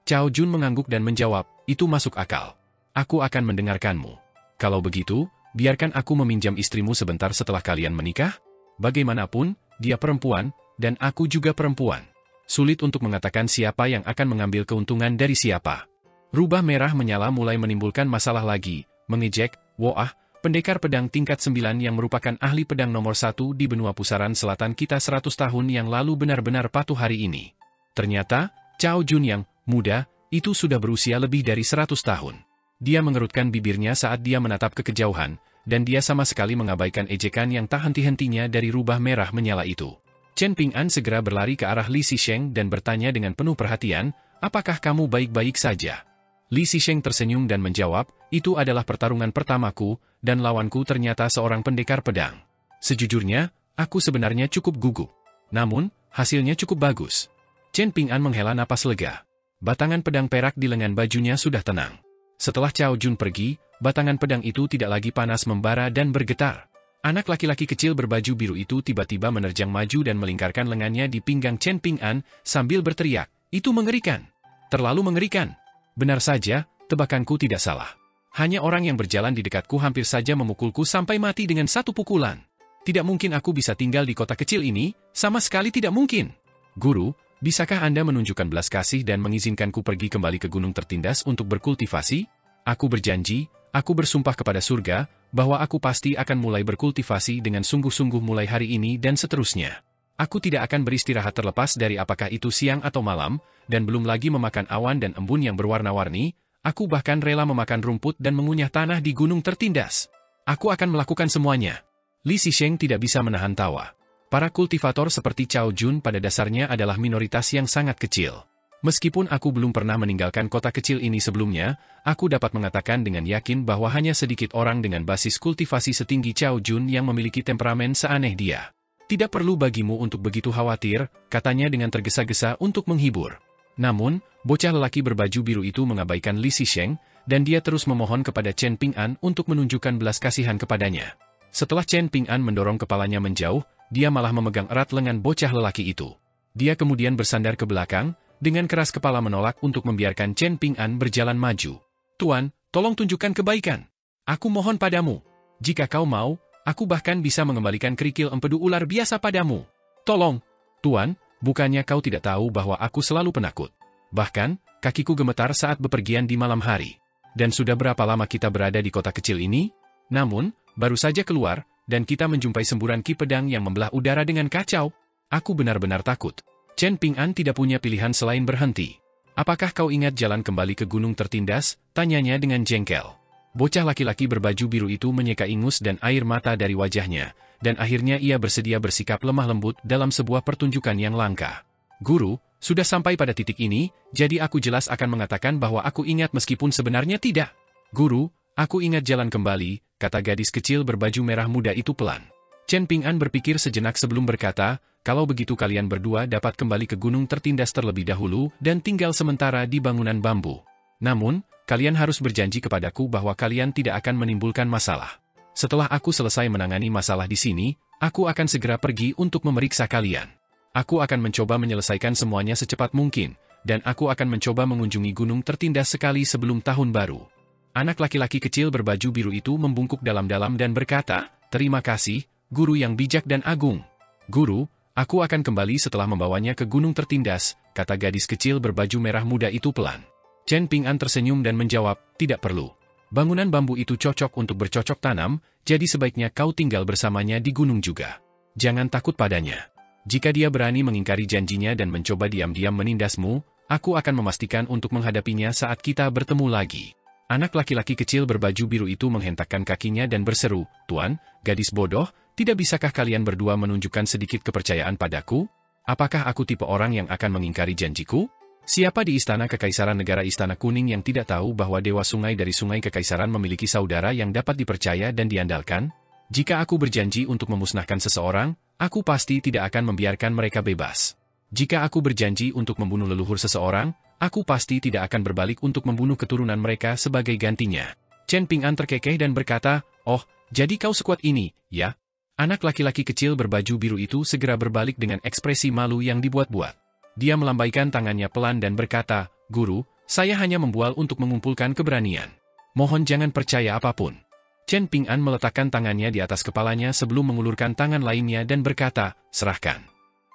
Cao Jun mengangguk dan menjawab, itu masuk akal. Aku akan mendengarkanmu. Kalau begitu, biarkan aku meminjam istrimu sebentar setelah kalian menikah? Bagaimanapun, dia perempuan, dan aku juga perempuan. Sulit untuk mengatakan siapa yang akan mengambil keuntungan dari siapa. Rubah merah menyala mulai menimbulkan masalah lagi, mengejek, "Woah, pendekar pedang tingkat 9 yang merupakan ahli pedang nomor 1 di benua pusaran selatan kita 100 tahun yang lalu benar-benar patuh hari ini." Ternyata, Cao Jun yang muda, itu sudah berusia lebih dari 100 tahun. Dia mengerutkan bibirnya saat dia menatap ke kejauhan, dan dia sama sekali mengabaikan ejekan yang tak henti-hentinya dari rubah merah menyala itu. Chen Ping'an segera berlari ke arah Li Zisheng dan bertanya dengan penuh perhatian, "Apakah kamu baik-baik saja?" Li Zisheng tersenyum dan menjawab, "Itu adalah pertarungan pertamaku, dan lawanku ternyata seorang pendekar pedang. Sejujurnya, aku sebenarnya cukup gugup. Namun, hasilnya cukup bagus." Chen Ping'an menghela napas lega. Batangan pedang perak di lengan bajunya sudah tenang. Setelah Cao Jun pergi, batangan pedang itu tidak lagi panas membara dan bergetar. Anak laki-laki kecil berbaju biru itu tiba-tiba menerjang maju dan melingkarkan lengannya di pinggang Chen Ping'an sambil berteriak, "Itu mengerikan! Terlalu mengerikan!" Benar saja, tebakanku tidak salah. Hanya orang yang berjalan di dekatku hampir saja memukulku sampai mati dengan satu pukulan. Tidak mungkin aku bisa tinggal di kota kecil ini, sama sekali tidak mungkin. Guru, bisakah Anda menunjukkan belas kasih dan mengizinkanku pergi kembali ke Gunung Tertindas untuk berkultivasi? Aku berjanji, aku bersumpah kepada surga, bahwa aku pasti akan mulai berkultivasi dengan sungguh-sungguh mulai hari ini dan seterusnya. Aku tidak akan beristirahat terlepas dari apakah itu siang atau malam, dan belum lagi memakan awan dan embun yang berwarna-warni, aku bahkan rela memakan rumput dan mengunyah tanah di Gunung Tertindas. Aku akan melakukan semuanya. Li Zisheng tidak bisa menahan tawa. Para kultivator seperti Cao Jun pada dasarnya adalah minoritas yang sangat kecil. Meskipun aku belum pernah meninggalkan kota kecil ini sebelumnya, aku dapat mengatakan dengan yakin bahwa hanya sedikit orang dengan basis kultivasi setinggi Cao Jun yang memiliki temperamen seaneh dia. Tidak perlu bagimu untuk begitu khawatir, katanya dengan tergesa-gesa untuk menghibur. Namun, bocah lelaki berbaju biru itu mengabaikan Li Zisheng, dan dia terus memohon kepada Chen Ping'an untuk menunjukkan belas kasihan kepadanya. Setelah Chen Ping'an mendorong kepalanya menjauh, dia malah memegang erat lengan bocah lelaki itu. Dia kemudian bersandar ke belakang, dengan keras kepala menolak untuk membiarkan Chen Ping'an berjalan maju. "Tuan, tolong tunjukkan kebaikan. Aku mohon padamu. Jika kau mau, aku bahkan bisa mengembalikan kerikil empedu ular biasa padamu. Tolong." "Tuan, bukannya kau tidak tahu bahwa aku selalu penakut? Bahkan, kakiku gemetar saat bepergian di malam hari. Dan sudah berapa lama kita berada di kota kecil ini? Namun, baru saja keluar, dan kita menjumpai semburan ki pedang yang membelah udara dengan kacau. Aku benar-benar takut." Chen Ping'an tidak punya pilihan selain berhenti. "Apakah kau ingat jalan kembali ke Gunung Tertindas?" tanyanya dengan jengkel. Bocah laki-laki berbaju biru itu menyeka ingus dan air mata dari wajahnya, dan akhirnya ia bersedia bersikap lemah lembut dalam sebuah pertunjukan yang langka. "Guru, sudah sampai pada titik ini, jadi aku jelas akan mengatakan bahwa aku ingat meskipun sebenarnya tidak." "Guru, aku ingat jalan kembali," kata gadis kecil berbaju merah muda itu pelan. Chen Ping'an berpikir sejenak sebelum berkata, "Kalau begitu kalian berdua dapat kembali ke Gunung Tertindas terlebih dahulu dan tinggal sementara di bangunan bambu. Namun, kalian harus berjanji kepadaku bahwa kalian tidak akan menimbulkan masalah. Setelah aku selesai menangani masalah di sini, aku akan segera pergi untuk memeriksa kalian. Aku akan mencoba menyelesaikan semuanya secepat mungkin, dan aku akan mencoba mengunjungi Gunung Tertindas sekali sebelum tahun baru." Anak laki-laki kecil berbaju biru itu membungkuk dalam-dalam dan berkata, "Terima kasih, guru yang bijak dan agung." "Guru, aku akan kembali setelah membawanya ke Gunung Tertindas," kata gadis kecil berbaju merah muda itu pelan. Chen Ping'an tersenyum dan menjawab, "Tidak perlu. Bangunan bambu itu cocok untuk bercocok tanam, jadi sebaiknya kau tinggal bersamanya di gunung juga. Jangan takut padanya. Jika dia berani mengingkari janjinya dan mencoba diam-diam menindasmu, aku akan memastikan untuk menghadapinya saat kita bertemu lagi." Anak laki-laki kecil berbaju biru itu menghentakkan kakinya dan berseru, "Tuan, gadis bodoh, Tidak bisakah kalian berdua menunjukkan sedikit kepercayaan padaku? Apakah aku tipe orang yang akan mengingkari janjiku? Siapa di Istana Kekaisaran Negara Istana Kuning yang tidak tahu bahwa Dewa Sungai dari Sungai Kekaisaran memiliki saudara yang dapat dipercaya dan diandalkan? Jika aku berjanji untuk memusnahkan seseorang, aku pasti tidak akan membiarkan mereka bebas. Jika aku berjanji untuk membunuh leluhur seseorang, aku pasti tidak akan berbalik untuk membunuh keturunan mereka sebagai gantinya. Chen Ping'an terkekeh dan berkata, "Oh, jadi kau sekuat ini, ya?" Anak laki-laki kecil berbaju biru itu segera berbalik dengan ekspresi malu yang dibuat-buat. Dia melambaikan tangannya pelan dan berkata, "Guru, saya hanya membual untuk mengumpulkan keberanian. Mohon jangan percaya apapun." Chen Ping'an meletakkan tangannya di atas kepalanya sebelum mengulurkan tangan lainnya dan berkata, "Serahkan."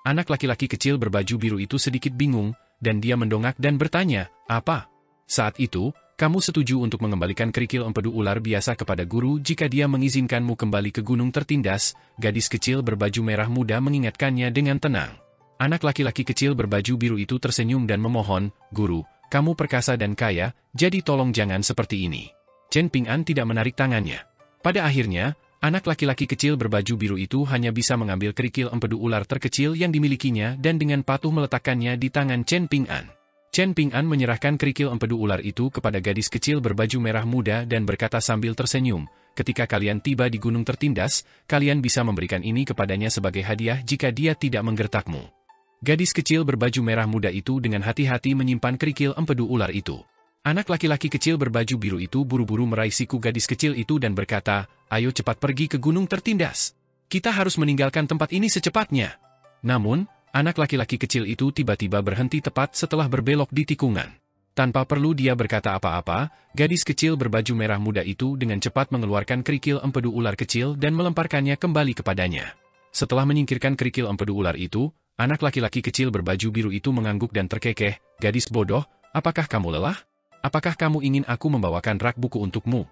Anak laki-laki kecil berbaju biru itu sedikit bingung, dan dia mendongak dan bertanya, "Apa?" Saat itu, kamu setuju untuk mengembalikan kerikil empedu ular biasa kepada guru jika dia mengizinkanmu kembali ke Gunung Tertindas? Gadis kecil berbaju merah muda mengingatkannya dengan tenang. Anak laki-laki kecil berbaju biru itu tersenyum dan memohon, "Guru, kamu perkasa dan kaya, jadi tolong jangan seperti ini." Chen Ping'an tidak menarik tangannya. Pada akhirnya, anak laki-laki kecil berbaju biru itu hanya bisa mengambil kerikil empedu ular terkecil yang dimilikinya dan dengan patuh meletakkannya di tangan Chen Ping'an. Chen Ping'an menyerahkan kerikil empedu ular itu kepada gadis kecil berbaju merah muda dan berkata sambil tersenyum, "Ketika kalian tiba di Gunung Tertindas, kalian bisa memberikan ini kepadanya sebagai hadiah jika dia tidak menggertakmu." Gadis kecil berbaju merah muda itu dengan hati-hati menyimpan kerikil empedu ular itu. Anak laki-laki kecil berbaju biru itu buru-buru meraih siku gadis kecil itu dan berkata, "Ayo cepat pergi ke Gunung Tertindas. Kita harus meninggalkan tempat ini secepatnya." Namun, anak laki-laki kecil itu tiba-tiba berhenti tepat setelah berbelok di tikungan. Tanpa perlu dia berkata apa-apa, gadis kecil berbaju merah muda itu dengan cepat mengeluarkan kerikil empedu ular kecil dan melemparkannya kembali kepadanya. Setelah menyingkirkan kerikil empedu ular itu, anak laki-laki kecil berbaju biru itu mengangguk dan terkekeh, "Gadis bodoh, apakah kamu lelah? Apakah kamu ingin aku membawakan rak buku untukmu?"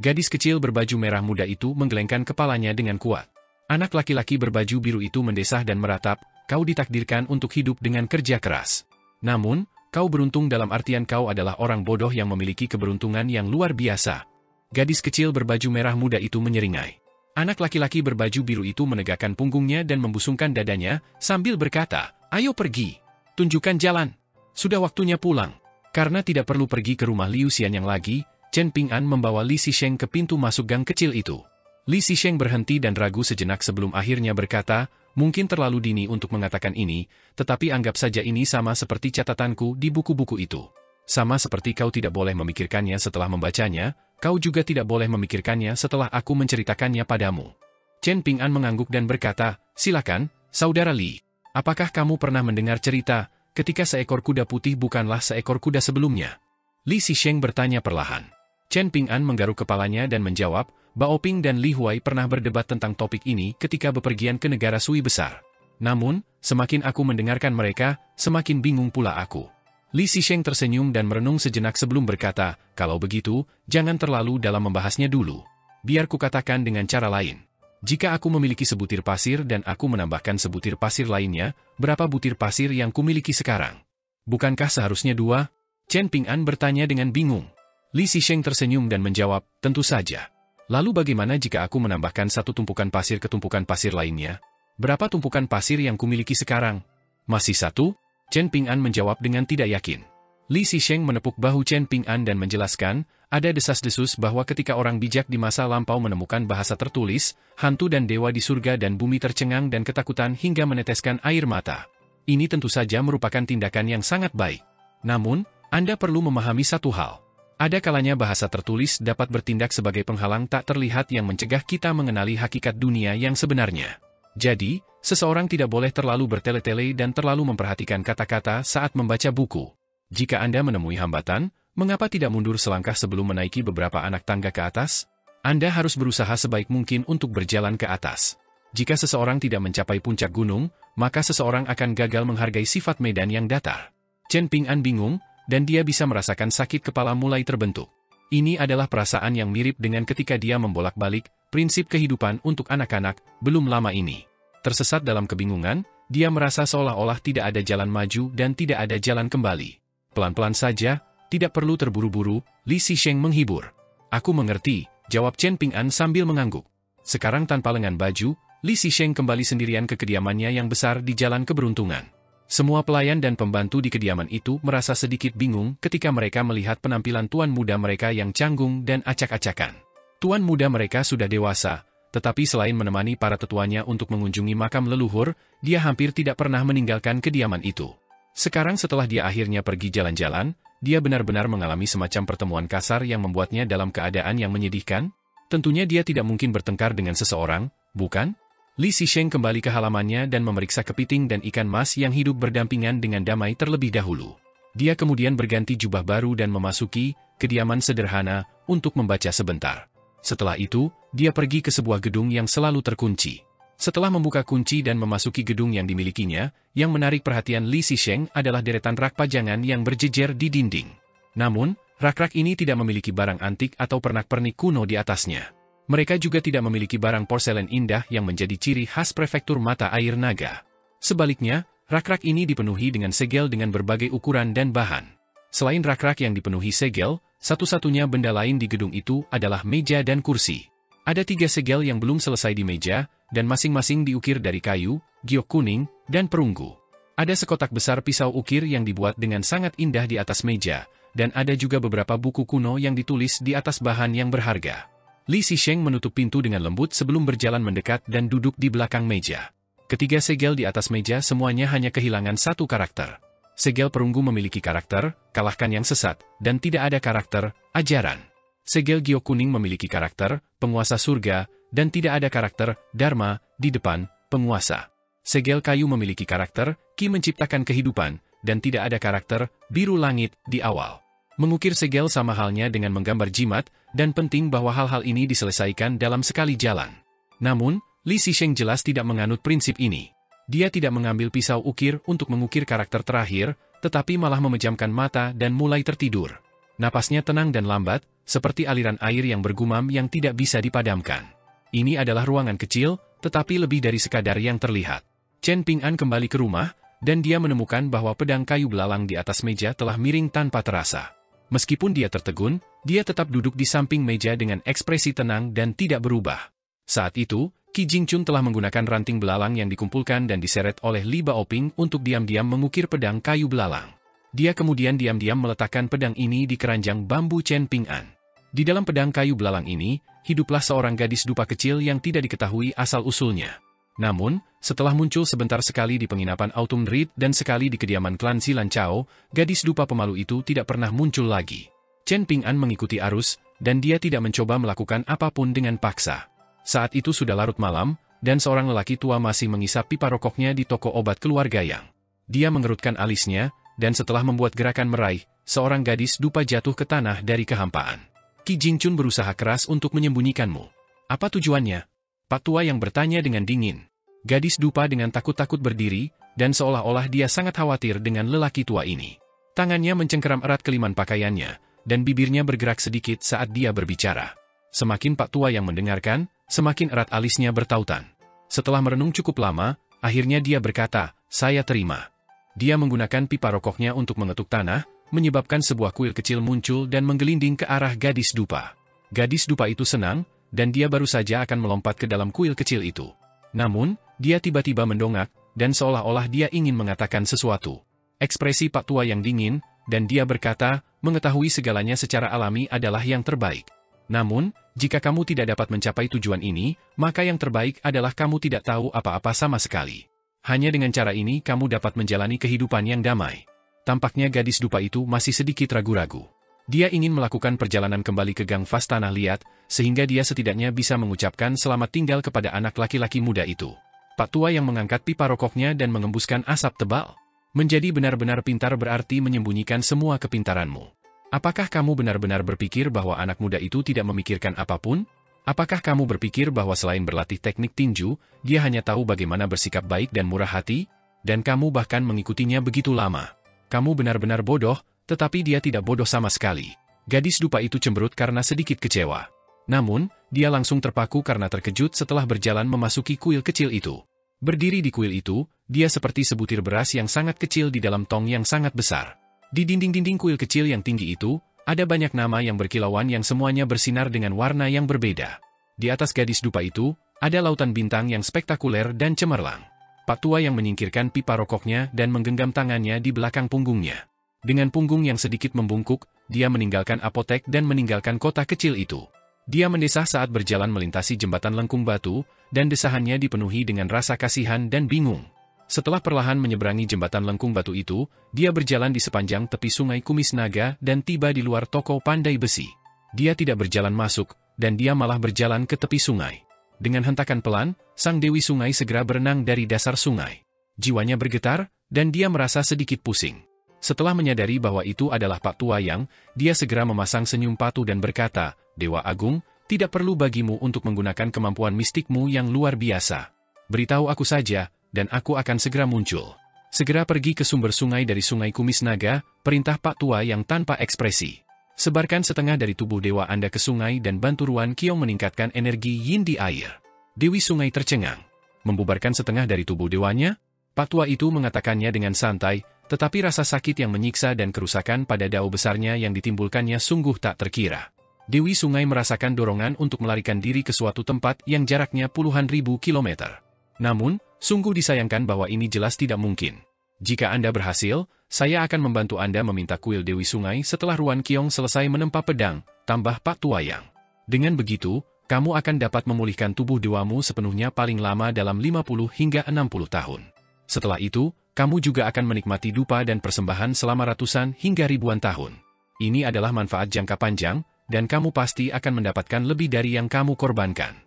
Gadis kecil berbaju merah muda itu menggelengkan kepalanya dengan kuat. Anak laki-laki berbaju biru itu mendesah dan meratap, "Kau ditakdirkan untuk hidup dengan kerja keras. Namun, kau beruntung dalam artian kau adalah orang bodoh yang memiliki keberuntungan yang luar biasa." Gadis kecil berbaju merah muda itu menyeringai. Anak laki-laki berbaju biru itu menegakkan punggungnya dan membusungkan dadanya, sambil berkata, "Ayo pergi. Tunjukkan jalan. Sudah waktunya pulang." Karena tidak perlu pergi ke rumah Liu Xianyang lagi, Chen Ping'an membawa Li Xisheng ke pintu masuk gang kecil itu. Li Xisheng berhenti dan ragu sejenak sebelum akhirnya berkata, "Mungkin terlalu dini untuk mengatakan ini, tetapi anggap saja ini sama seperti catatanku di buku-buku itu. Sama seperti kau tidak boleh memikirkannya setelah membacanya, kau juga tidak boleh memikirkannya setelah aku menceritakannya padamu." Chen Ping'an mengangguk dan berkata, "Silakan, Saudara Li. Apakah kamu pernah mendengar cerita ketika seekor kuda putih bukanlah seekor kuda sebelumnya?" Li Xisheng bertanya perlahan. Chen Ping'an menggaruk kepalanya dan menjawab, "Baoping dan Li Huai pernah berdebat tentang topik ini ketika bepergian ke negara Sui besar. Namun, semakin aku mendengarkan mereka, semakin bingung pula aku." Li Xisheng tersenyum dan merenung sejenak sebelum berkata, "Kalau begitu, jangan terlalu dalam membahasnya dulu. Biar kukatakan dengan cara lain. Jika aku memiliki sebutir pasir dan aku menambahkan sebutir pasir lainnya, berapa butir pasir yang kumiliki sekarang? Bukankah seharusnya 2? Chen Ping'an bertanya dengan bingung. Li Xisheng tersenyum dan menjawab, "Tentu saja. Lalu bagaimana jika aku menambahkan satu tumpukan pasir ke tumpukan pasir lainnya? Berapa tumpukan pasir yang kumiliki sekarang? Masih 1? Chen Ping'an menjawab dengan tidak yakin. Li Xisheng menepuk bahu Chen Ping'an dan menjelaskan, ada desas-desus bahwa ketika orang bijak di masa lampau menemukan bahasa tertulis, hantu dan dewa di surga dan bumi tercengang dan ketakutan hingga meneteskan air mata. Ini tentu saja merupakan tindakan yang sangat baik. Namun, Anda perlu memahami satu hal. Ada kalanya bahasa tertulis dapat bertindak sebagai penghalang tak terlihat yang mencegah kita mengenali hakikat dunia yang sebenarnya. Jadi, seseorang tidak boleh terlalu bertele-tele dan terlalu memperhatikan kata-kata saat membaca buku. Jika Anda menemui hambatan, mengapa tidak mundur selangkah sebelum menaiki beberapa anak tangga ke atas? Anda harus berusaha sebaik mungkin untuk berjalan ke atas. Jika seseorang tidak mencapai puncak gunung, maka seseorang akan gagal menghargai sifat medan yang datar." Chen Ping'an bingung, dan dia bisa merasakan sakit kepala mulai terbentuk. Ini adalah perasaan yang mirip dengan ketika dia membolak-balik prinsip kehidupan untuk anak-anak belum lama ini. Tersesat dalam kebingungan, dia merasa seolah-olah tidak ada jalan maju dan tidak ada jalan kembali. "Pelan-pelan saja, tidak perlu terburu-buru," Li Xisheng menghibur. "Aku mengerti," jawab Chen Ping'an sambil mengangguk. "Sekarang tanpa lengan baju, Li Zisheng kembali sendirian ke kediamannya yang besar di Jalan Keberuntungan. Semua pelayan dan pembantu di kediaman itu merasa sedikit bingung ketika mereka melihat penampilan tuan muda mereka yang canggung dan acak-acakan. Tuan muda mereka sudah dewasa, tetapi selain menemani para tetuanya untuk mengunjungi makam leluhur, dia hampir tidak pernah meninggalkan kediaman itu. Sekarang setelah dia akhirnya pergi jalan-jalan, dia benar-benar mengalami semacam pertemuan kasar yang membuatnya dalam keadaan yang menyedihkan. Tentunya dia tidak mungkin bertengkar dengan seseorang, bukan? Li Zisheng kembali ke halamannya dan memeriksa kepiting dan ikan mas yang hidup berdampingan dengan damai terlebih dahulu. Dia kemudian berganti jubah baru dan memasuki kediaman sederhana untuk membaca sebentar. Setelah itu, dia pergi ke sebuah gedung yang selalu terkunci. Setelah membuka kunci dan memasuki gedung yang dimilikinya, yang menarik perhatian Li Zisheng adalah deretan rak pajangan yang berjejer di dinding. Namun, rak-rak ini tidak memiliki barang antik atau pernak-pernik kuno di atasnya. Mereka juga tidak memiliki barang porselen indah yang menjadi ciri khas prefektur mata air naga. Sebaliknya, rak-rak ini dipenuhi dengan segel dengan berbagai ukuran dan bahan. Selain rak-rak yang dipenuhi segel, satu-satunya benda lain di gedung itu adalah meja dan kursi. Ada 3 segel yang belum selesai di meja, dan masing-masing diukir dari kayu, giok kuning, dan perunggu. Ada sekotak besar pisau ukir yang dibuat dengan sangat indah di atas meja, dan ada juga beberapa buku kuno yang ditulis di atas bahan yang berharga. Li Zisheng menutup pintu dengan lembut sebelum berjalan mendekat dan duduk di belakang meja. Ketiga segel di atas meja semuanya hanya kehilangan satu karakter. Segel perunggu memiliki karakter, kalahkan yang sesat, dan tidak ada karakter, ajaran. Segel giok kuning memiliki karakter, penguasa surga, dan tidak ada karakter, dharma, di depan, penguasa. Segel kayu memiliki karakter, ki menciptakan kehidupan, dan tidak ada karakter, biru langit, di awal. Mengukir segel sama halnya dengan menggambar jimat, dan penting bahwa hal-hal ini diselesaikan dalam sekali jalan. Namun, Li Zisheng jelas tidak menganut prinsip ini. Dia tidak mengambil pisau ukir untuk mengukir karakter terakhir, tetapi malah memejamkan mata dan mulai tertidur. Napasnya tenang dan lambat, seperti aliran air yang bergumam yang tidak bisa dipadamkan. Ini adalah ruangan kecil, tetapi lebih dari sekadar yang terlihat. Chen Ping'an kembali ke rumah, dan dia menemukan bahwa pedang kayu belalang di atas meja telah miring tanpa terasa. Meskipun dia tertegun, dia tetap duduk di samping meja dengan ekspresi tenang dan tidak berubah. Saat itu, Qi Jingchun telah menggunakan ranting belalang yang dikumpulkan dan diseret oleh Li Baoping untuk diam-diam mengukir pedang kayu belalang. Dia kemudian diam-diam meletakkan pedang ini di keranjang bambu Chen Ping'an. Di dalam pedang kayu belalang ini, hiduplah seorang gadis dupa kecil yang tidak diketahui asal-usulnya. Namun, setelah muncul sebentar sekali di penginapan Autumn Reed dan sekali di kediaman klan Zilan Chao, gadis dupa pemalu itu tidak pernah muncul lagi. Chen Ping'an mengikuti arus, dan dia tidak mencoba melakukan apapun dengan paksa. Saat itu sudah larut malam, dan seorang lelaki tua masih mengisap pipa rokoknya di toko obat keluarga Yang. Dia mengerutkan alisnya, dan setelah membuat gerakan meraih, seorang gadis dupa jatuh ke tanah dari kehampaan. Qi Jingchun berusaha keras untuk menyembunyikanmu. Apa tujuannya? Pak tua yang bertanya dengan dingin. Gadis dupa dengan takut-takut berdiri, dan seolah-olah dia sangat khawatir dengan lelaki tua ini. Tangannya mencengkeram erat keliman pakaiannya, dan bibirnya bergerak sedikit saat dia berbicara. Semakin Pak tua yang mendengarkan, semakin erat alisnya bertautan. Setelah merenung cukup lama, akhirnya dia berkata, "Saya terima." Dia menggunakan pipa rokoknya untuk mengetuk tanah, menyebabkan sebuah kuil kecil muncul dan menggelinding ke arah gadis dupa. Gadis dupa itu senang, dan dia baru saja akan melompat ke dalam kuil kecil itu. Namun, dia tiba-tiba mendongak, dan seolah-olah dia ingin mengatakan sesuatu. Ekspresi Pak tua yang dingin, dan dia berkata, mengetahui segalanya secara alami adalah yang terbaik. Namun, jika kamu tidak dapat mencapai tujuan ini, maka yang terbaik adalah kamu tidak tahu apa-apa sama sekali. Hanya dengan cara ini kamu dapat menjalani kehidupan yang damai. Tampaknya gadis dupa itu masih sedikit ragu-ragu. Dia ingin melakukan perjalanan kembali ke Gang Fas Tanah Liat, sehingga dia setidaknya bisa mengucapkan selamat tinggal kepada anak laki-laki muda itu. Pak tua yang mengangkat pipa rokoknya dan mengembuskan asap tebal. Menjadi benar-benar pintar berarti menyembunyikan semua kepintaranmu. Apakah kamu benar-benar berpikir bahwa anak muda itu tidak memikirkan apapun? Apakah kamu berpikir bahwa selain berlatih teknik tinju, dia hanya tahu bagaimana bersikap baik dan murah hati? Dan kamu bahkan mengikutinya begitu lama. Kamu benar-benar bodoh, tetapi dia tidak bodoh sama sekali. Gadis dupa itu cemberut karena sedikit kecewa. Namun, dia langsung terpaku karena terkejut setelah berjalan memasuki kuil kecil itu. Berdiri di kuil itu, dia seperti sebutir beras yang sangat kecil di dalam tong yang sangat besar. Di dinding-dinding kuil kecil yang tinggi itu, ada banyak nama yang berkilauan yang semuanya bersinar dengan warna yang berbeda. Di atas gadis dupa itu, Ada lautan bintang yang spektakuler dan cemerlang. Pak tua yang menyingkirkan pipa rokoknya dan menggenggam tangannya di belakang punggungnya. Dengan punggung yang sedikit membungkuk, dia meninggalkan apotek dan meninggalkan kota kecil itu. Dia mendesah saat berjalan melintasi jembatan lengkung batu, dan desahannya dipenuhi dengan rasa kasihan dan bingung. Setelah perlahan menyeberangi jembatan lengkung batu itu, dia berjalan di sepanjang tepi sungai Kumis Naga dan tiba di luar toko pandai besi. Dia tidak berjalan masuk, dan dia malah berjalan ke tepi sungai. Dengan hentakan pelan, sang Dewi Sungai segera berenang dari dasar sungai. Jiwanya bergetar, dan dia merasa sedikit pusing. Setelah menyadari bahwa itu adalah Pak Tua Yang, dia segera memasang senyum patuh dan berkata, "Dewa Agung, tidak perlu bagimu untuk menggunakan kemampuan mistikmu yang luar biasa. Beritahu aku saja, dan aku akan segera muncul." Segera pergi ke sumber sungai dari sungai Kumis Naga, perintah Pak Tua Yang tanpa ekspresi. Sebarkan setengah dari tubuh dewa Anda ke sungai dan bantu Ruan Qiong meningkatkan energi yin di air. Dewi Sungai tercengang. Membubarkan setengah dari tubuh dewanya? Pak Tua itu mengatakannya dengan santai, tetapi rasa sakit yang menyiksa dan kerusakan pada dao besarnya yang ditimbulkannya sungguh tak terkira. Dewi Sungai merasakan dorongan untuk melarikan diri ke suatu tempat yang jaraknya puluhan ribu kilometer. Namun, sungguh disayangkan bahwa ini jelas tidak mungkin. Jika Anda berhasil, saya akan membantu Anda meminta kuil Dewi Sungai setelah Ruan Qiong selesai menempa pedang, tambah Pak Tua Yang. Dengan begitu, kamu akan dapat memulihkan tubuh dewamu sepenuhnya paling lama dalam 50 hingga 60 tahun. Setelah itu, kamu juga akan menikmati dupa dan persembahan selama ratusan hingga ribuan tahun. Ini adalah manfaat jangka panjang, dan kamu pasti akan mendapatkan lebih dari yang kamu korbankan.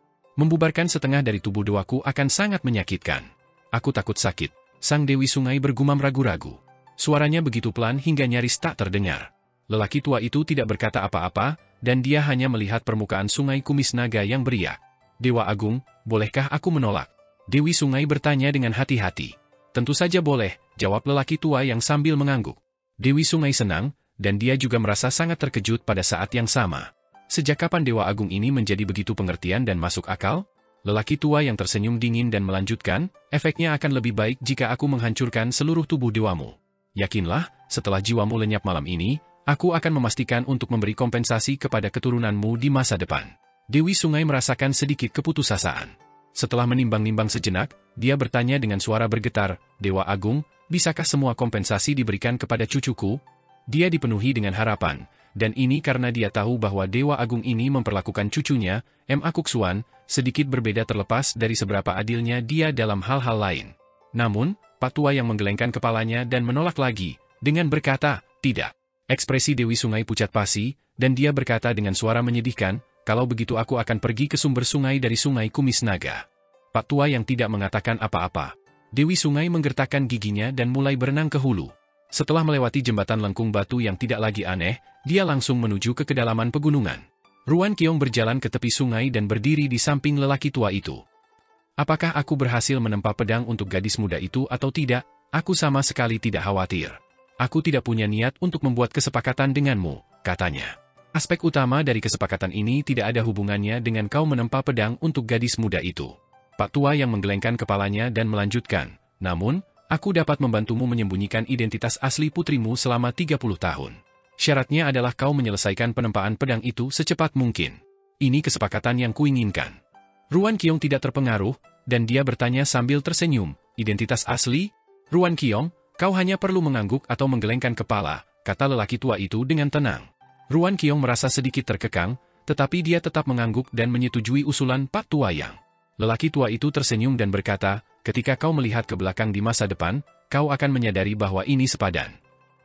Membubarkan setengah dari tubuh dewaku akan sangat menyakitkan. Aku takut sakit. Sang Dewi Sungai bergumam ragu-ragu. Suaranya begitu pelan hingga nyaris tak terdengar. Lelaki tua itu tidak berkata apa-apa, dan dia hanya melihat permukaan sungai Kumis Naga yang beriak. "Dewa Agung, bolehkah aku menolak?" Dewi Sungai bertanya dengan hati-hati. "Tentu saja boleh," jawab lelaki tua yang sambil mengangguk. Dewi Sungai senang, dan dia juga merasa sangat terkejut pada saat yang sama. Sejak kapan Dewa Agung ini menjadi begitu pengertian dan masuk akal? Lelaki tua yang tersenyum dingin dan melanjutkan, "Efeknya akan lebih baik jika aku menghancurkan seluruh tubuh dewamu. Yakinlah, setelah jiwamu lenyap malam ini, aku akan memastikan untuk memberi kompensasi kepada keturunanmu di masa depan." Dewi Sungai merasakan sedikit keputusasaan. Setelah menimbang-nimbang sejenak, dia bertanya dengan suara bergetar, "Dewa Agung, bisakah semua kompensasi diberikan kepada cucuku?" Dia dipenuhi dengan harapan, dan ini karena dia tahu bahwa Dewa Agung ini memperlakukan cucunya, M.A. Kuksuan, sedikit berbeda terlepas dari seberapa adilnya dia dalam hal-hal lain. Namun, Pak Tua yang menggelengkan kepalanya dan menolak lagi, dengan berkata, "Tidak." Ekspresi Dewi Sungai pucat pasi, dan dia berkata dengan suara menyedihkan, "Kalau begitu aku akan pergi ke sumber sungai dari sungai Kumis Naga." Pak Tua yang tidak mengatakan apa-apa. Dewi Sungai menggertakkan giginya dan mulai berenang ke hulu. Setelah melewati jembatan lengkung batu yang tidak lagi aneh, dia langsung menuju ke kedalaman pegunungan. Ruan Qiong berjalan ke tepi sungai dan berdiri di samping lelaki tua itu. "Apakah aku berhasil menempa pedang untuk gadis muda itu atau tidak? Aku sama sekali tidak khawatir. Aku tidak punya niat untuk membuat kesepakatan denganmu," katanya. "Aspek utama dari kesepakatan ini tidak ada hubungannya dengan kau menempa pedang untuk gadis muda itu." Pak Tua yang menggelengkan kepalanya dan melanjutkan, "Namun, aku dapat membantumu menyembunyikan identitas asli putrimu selama 30 tahun. Syaratnya adalah kau menyelesaikan penempaan pedang itu secepat mungkin. Ini kesepakatan yang kuinginkan." Ruan Qiong tidak terpengaruh, dan dia bertanya sambil tersenyum, "Identitas asli? Ruan Qiong, kau hanya perlu mengangguk atau menggelengkan kepala," kata lelaki tua itu dengan tenang. Ruan Qiong merasa sedikit terkekang, tetapi dia tetap mengangguk dan menyetujui usulan Pak Tua Yang. Lelaki tua itu tersenyum dan berkata, "Ketika kau melihat ke belakang di masa depan, kau akan menyadari bahwa ini sepadan."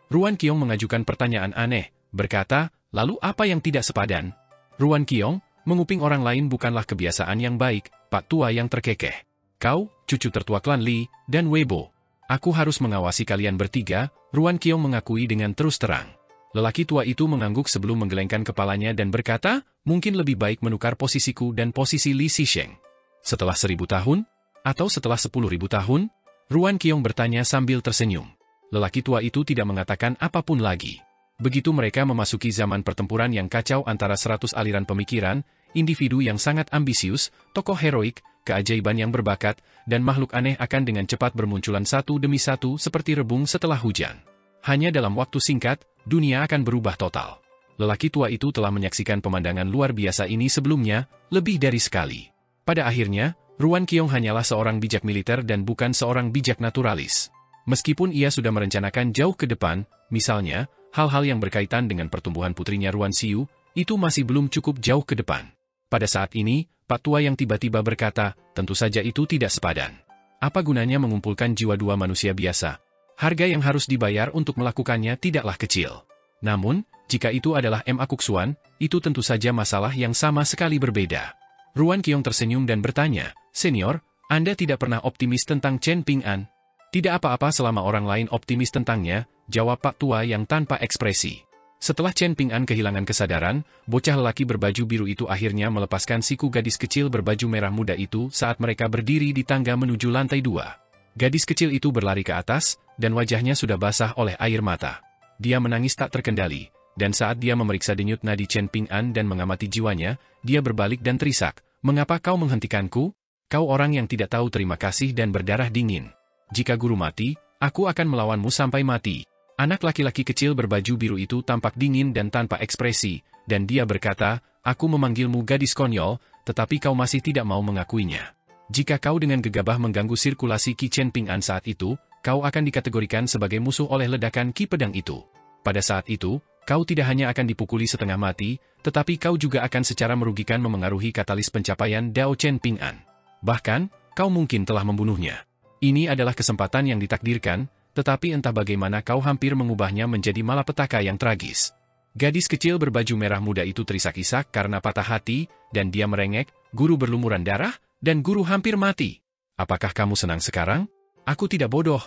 Ruan Qiong mengajukan pertanyaan aneh, berkata, "Lalu apa yang tidak sepadan?" "Ruan Qiong, menguping orang lain bukanlah kebiasaan yang baik," Pak Tua yang terkekeh. "Kau, cucu tertua klan Li, dan Weibo. Aku harus mengawasi kalian bertiga," Ruan Qiong mengakui dengan terus terang. Lelaki tua itu mengangguk sebelum menggelengkan kepalanya dan berkata, "Mungkin lebih baik menukar posisiku dan posisi Li Xisheng. Setelah 1000 tahun? Atau setelah 10.000 tahun?" Ruan Qiong bertanya sambil tersenyum. Lelaki tua itu tidak mengatakan apapun lagi. Begitu mereka memasuki zaman pertempuran yang kacau antara 100 aliran pemikiran, individu yang sangat ambisius, tokoh heroik, keajaiban yang berbakat, dan makhluk aneh akan dengan cepat bermunculan satu demi satu seperti rebung setelah hujan. Hanya dalam waktu singkat, dunia akan berubah total. Lelaki tua itu telah menyaksikan pemandangan luar biasa ini sebelumnya, lebih dari sekali. Pada akhirnya, Ruan Qiong hanyalah seorang bijak militer dan bukan seorang bijak naturalis. Meskipun ia sudah merencanakan jauh ke depan, misalnya, hal-hal yang berkaitan dengan pertumbuhan putrinya Ruan Xiu, itu masih belum cukup jauh ke depan. Pada saat ini, Pak Tua yang tiba-tiba berkata, tentu saja itu tidak sepadan. Apa gunanya mengumpulkan jiwa dua manusia biasa? Harga yang harus dibayar untuk melakukannya tidaklah kecil. Namun, jika itu adalah Ma Kuksuan, itu tentu saja masalah yang sama sekali berbeda. Ruan Qiong tersenyum dan bertanya, Senior, Anda tidak pernah optimis tentang Chen Ping'an? Tidak apa-apa selama orang lain optimis tentangnya, jawab Pak Tua yang tanpa ekspresi. Setelah Chen Ping'an kehilangan kesadaran, bocah lelaki berbaju biru itu akhirnya melepaskan siku gadis kecil berbaju merah muda itu saat mereka berdiri di tangga menuju lantai 2. Gadis kecil itu berlari ke atas, dan wajahnya sudah basah oleh air mata. Dia menangis tak terkendali, dan saat dia memeriksa denyut nadi Chen Ping'an dan mengamati jiwanya, dia berbalik dan terisak, "Mengapa kau menghentikanku? Kau orang yang tidak tahu terima kasih dan berdarah dingin. Jika guru mati, aku akan melawanmu sampai mati." Anak laki-laki kecil berbaju biru itu tampak dingin dan tanpa ekspresi, dan dia berkata, "Aku memanggilmu gadis konyol, tetapi kau masih tidak mau mengakuinya. Jika kau dengan gegabah mengganggu sirkulasi Qi Chen Ping'an saat itu, kau akan dikategorikan sebagai musuh oleh ledakan Qi pedang itu. Pada saat itu, kau tidak hanya akan dipukuli setengah mati, tetapi kau juga akan secara merugikan memengaruhi katalis pencapaian Dao Chen Ping'an. Bahkan, kau mungkin telah membunuhnya. Ini adalah kesempatan yang ditakdirkan, tetapi entah bagaimana kau hampir mengubahnya menjadi malapetaka yang tragis." Gadis kecil berbaju merah muda itu terisak-isak karena patah hati, dan dia merengek, "Guru berlumuran darah, dan guru hampir mati. Apakah kamu senang sekarang? Aku tidak bodoh.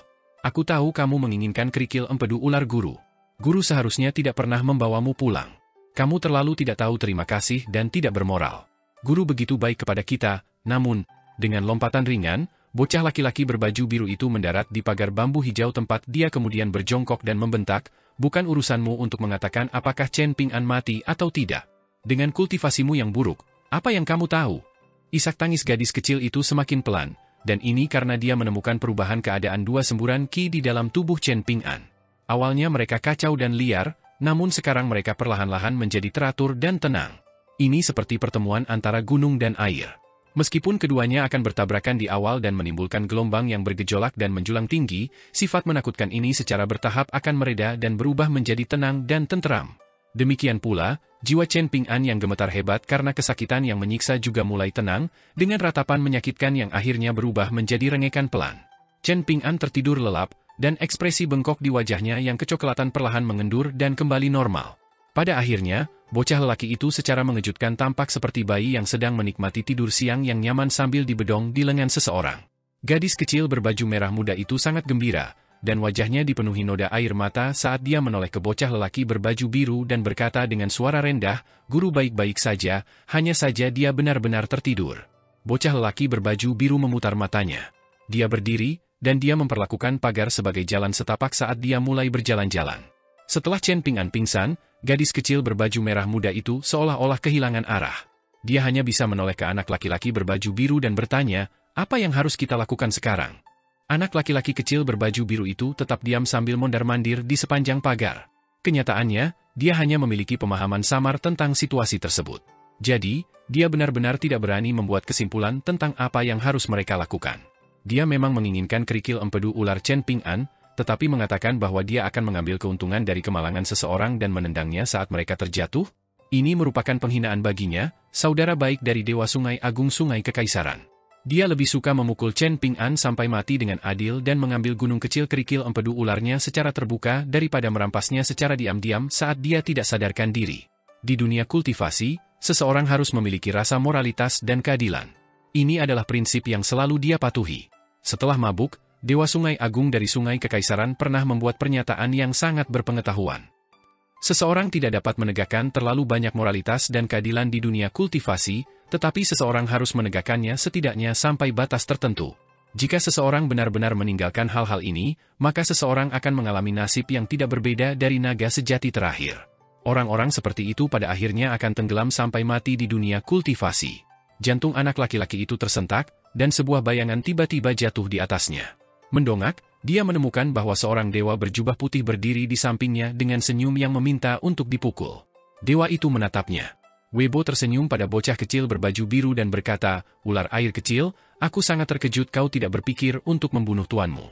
Aku tahu kamu menginginkan kerikil empedu ular guru. Guru seharusnya tidak pernah membawamu pulang. Kamu terlalu tidak tahu terima kasih dan tidak bermoral. Guru begitu baik kepada kita, namun..." Dengan lompatan ringan, bocah laki-laki berbaju biru itu mendarat di pagar bambu hijau tempat dia kemudian berjongkok dan membentak, "Bukan urusanmu untuk mengatakan apakah Chen Ping'an mati atau tidak. Dengan kultivasimu yang buruk, apa yang kamu tahu?" Isak tangis gadis kecil itu semakin pelan, dan ini karena dia menemukan perubahan keadaan dua semburan Qi di dalam tubuh Chen Ping'an. Awalnya mereka kacau dan liar, namun sekarang mereka perlahan-lahan menjadi teratur dan tenang. Ini seperti pertemuan antara gunung dan air. Meskipun keduanya akan bertabrakan di awal dan menimbulkan gelombang yang bergejolak dan menjulang tinggi, sifat menakutkan ini secara bertahap akan mereda dan berubah menjadi tenang dan tenteram. Demikian pula, jiwa Chen Ping'an yang gemetar hebat karena kesakitan yang menyiksa juga mulai tenang, dengan ratapan menyakitkan yang akhirnya berubah menjadi rengekan pelan. Chen Ping'an tertidur lelap, dan ekspresi bengkok di wajahnya yang kecoklatan perlahan mengendur dan kembali normal. Pada akhirnya, bocah lelaki itu secara mengejutkan tampak seperti bayi yang sedang menikmati tidur siang yang nyaman sambil dibedong di lengan seseorang. Gadis kecil berbaju merah muda itu sangat gembira, dan wajahnya dipenuhi noda air mata saat dia menoleh ke bocah lelaki berbaju biru dan berkata dengan suara rendah, "Guru baik-baik saja, hanya saja dia benar-benar tertidur." Bocah lelaki berbaju biru memutar matanya. Dia berdiri, dan dia memperlakukan pagar sebagai jalan setapak saat dia mulai berjalan-jalan. Setelah Chen Ping'an pingsan, gadis kecil berbaju merah muda itu seolah-olah kehilangan arah. Dia hanya bisa menoleh ke anak laki-laki berbaju biru dan bertanya, "Apa yang harus kita lakukan sekarang?" Anak laki-laki kecil berbaju biru itu tetap diam sambil mondar-mandir di sepanjang pagar. Kenyataannya, dia hanya memiliki pemahaman samar tentang situasi tersebut. Jadi, dia benar-benar tidak berani membuat kesimpulan tentang apa yang harus mereka lakukan. Dia memang menginginkan kerikil empedu ular Chen Ping'an, tetapi mengatakan bahwa dia akan mengambil keuntungan dari kemalangan seseorang dan menendangnya saat mereka terjatuh? Ini merupakan penghinaan baginya, saudara baik dari Dewa Sungai Agung Sungai Kekaisaran. Dia lebih suka memukul Chen Ping'an sampai mati dengan adil dan mengambil gunung kecil kerikil empedu ularnya secara terbuka daripada merampasnya secara diam-diam saat dia tidak sadarkan diri. Di dunia kultivasi, seseorang harus memiliki rasa moralitas dan keadilan. Ini adalah prinsip yang selalu dia patuhi. Setelah mabuk, Dewa Sungai Agung dari Sungai Kekaisaran pernah membuat pernyataan yang sangat berpengetahuan. Seseorang tidak dapat menegakkan terlalu banyak moralitas dan keadilan di dunia kultivasi, tetapi seseorang harus menegakkannya setidaknya sampai batas tertentu. Jika seseorang benar-benar meninggalkan hal-hal ini, maka seseorang akan mengalami nasib yang tidak berbeda dari naga sejati terakhir. Orang-orang seperti itu pada akhirnya akan tenggelam sampai mati di dunia kultivasi. Jantung anak laki-laki itu tersentak, dan sebuah bayangan tiba-tiba jatuh di atasnya. Mendongak, dia menemukan bahwa seorang dewa berjubah putih berdiri di sampingnya dengan senyum yang meminta untuk dipukul. Dewa itu menatapnya. Weibo tersenyum pada bocah kecil berbaju biru dan berkata, "Ular air kecil, aku sangat terkejut kau tidak berpikir untuk membunuh tuanmu."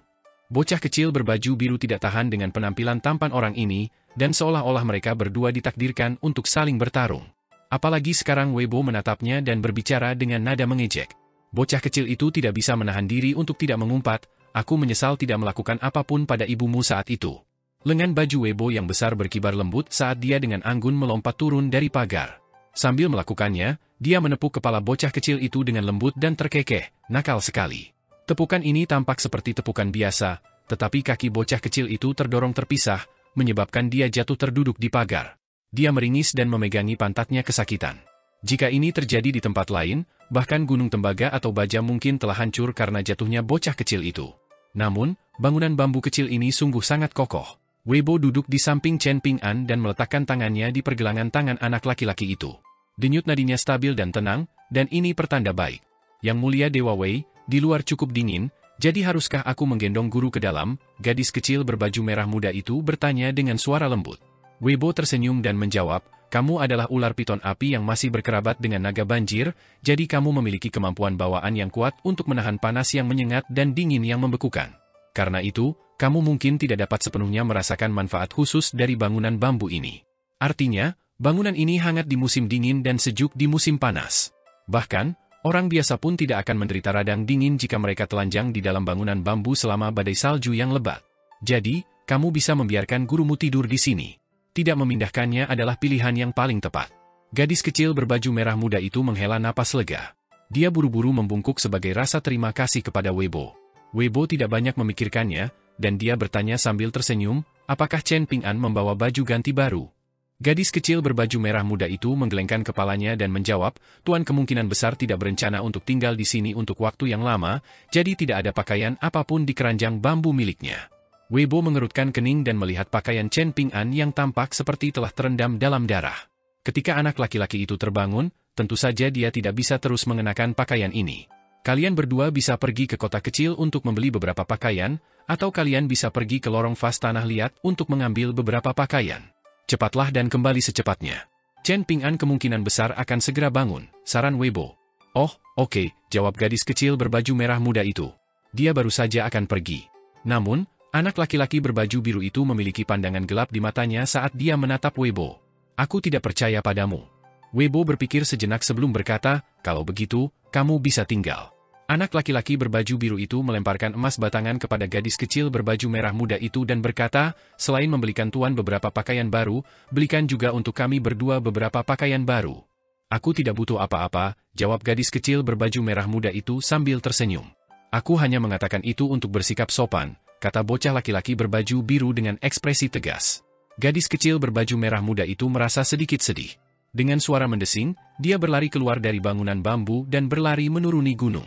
Bocah kecil berbaju biru tidak tahan dengan penampilan tampan orang ini, dan seolah-olah mereka berdua ditakdirkan untuk saling bertarung. Apalagi sekarang Weibo menatapnya dan berbicara dengan nada mengejek. Bocah kecil itu tidak bisa menahan diri untuk tidak mengumpat, "Aku menyesal tidak melakukan apapun pada ibumu saat itu." Lengan baju Weibo yang besar berkibar lembut saat dia dengan anggun melompat turun dari pagar. Sambil melakukannya, dia menepuk kepala bocah kecil itu dengan lembut dan terkekeh, nakal sekali. Tepukan ini tampak seperti tepukan biasa, tetapi kaki bocah kecil itu terdorong terpisah, menyebabkan dia jatuh terduduk di pagar. Dia meringis dan memegangi pantatnya kesakitan. Jika ini terjadi di tempat lain, bahkan gunung tembaga atau baja mungkin telah hancur karena jatuhnya bocah kecil itu. Namun, bangunan bambu kecil ini sungguh sangat kokoh. Weibo duduk di samping Chen Ping'an dan meletakkan tangannya di pergelangan tangan anak laki-laki itu. Denyut nadinya stabil dan tenang, dan ini pertanda baik. Yang mulia Dewa Wei, di luar cukup dingin, jadi haruskah aku menggendong guru ke dalam? Gadis kecil berbaju merah muda itu bertanya dengan suara lembut. Weibo tersenyum dan menjawab, "Kamu adalah ular piton api yang masih berkerabat dengan naga banjir, jadi kamu memiliki kemampuan bawaan yang kuat untuk menahan panas yang menyengat dan dingin yang membekukan. Karena itu, kamu mungkin tidak dapat sepenuhnya merasakan manfaat khusus dari bangunan bambu ini. Artinya, bangunan ini hangat di musim dingin dan sejuk di musim panas. Bahkan, orang biasa pun tidak akan menderita radang dingin jika mereka telanjang di dalam bangunan bambu selama badai salju yang lebat. Jadi, kamu bisa membiarkan gurumu tidur di sini. Tidak memindahkannya adalah pilihan yang paling tepat." Gadis kecil berbaju merah muda itu menghela napas lega. Dia buru-buru membungkuk sebagai rasa terima kasih kepada Weibo. Weibo tidak banyak memikirkannya, dan dia bertanya sambil tersenyum, "Apakah Chen Ping'an membawa baju ganti baru?" Gadis kecil berbaju merah muda itu menggelengkan kepalanya dan menjawab, "Tuan kemungkinan besar tidak berencana untuk tinggal di sini untuk waktu yang lama, jadi tidak ada pakaian apapun di keranjang bambu miliknya." Weibo mengerutkan kening dan melihat pakaian Chen Ping'an yang tampak seperti telah terendam dalam darah. Ketika anak laki-laki itu terbangun, tentu saja dia tidak bisa terus mengenakan pakaian ini. "Kalian berdua bisa pergi ke kota kecil untuk membeli beberapa pakaian, atau kalian bisa pergi ke lorong vas tanah liat untuk mengambil beberapa pakaian. Cepatlah dan kembali secepatnya. Chen Ping'an kemungkinan besar akan segera bangun," saran Weibo. "Oh, oke," jawab gadis kecil berbaju merah muda itu. Dia baru saja akan pergi. Namun, anak laki-laki berbaju biru itu memiliki pandangan gelap di matanya saat dia menatap Weibo. "Aku tidak percaya padamu." Weibo berpikir sejenak sebelum berkata, "Kalau begitu, kamu bisa tinggal." Anak laki-laki berbaju biru itu melemparkan emas batangan kepada gadis kecil berbaju merah muda itu dan berkata, "Selain membelikan tuan beberapa pakaian baru, belikan juga untuk kami berdua beberapa pakaian baru." "Aku tidak butuh apa-apa," jawab gadis kecil berbaju merah muda itu sambil tersenyum. "Aku hanya mengatakan itu untuk bersikap sopan," kata bocah laki-laki berbaju biru dengan ekspresi tegas. Gadis kecil berbaju merah muda itu merasa sedikit sedih. Dengan suara mendesing, dia berlari keluar dari bangunan bambu dan berlari menuruni gunung.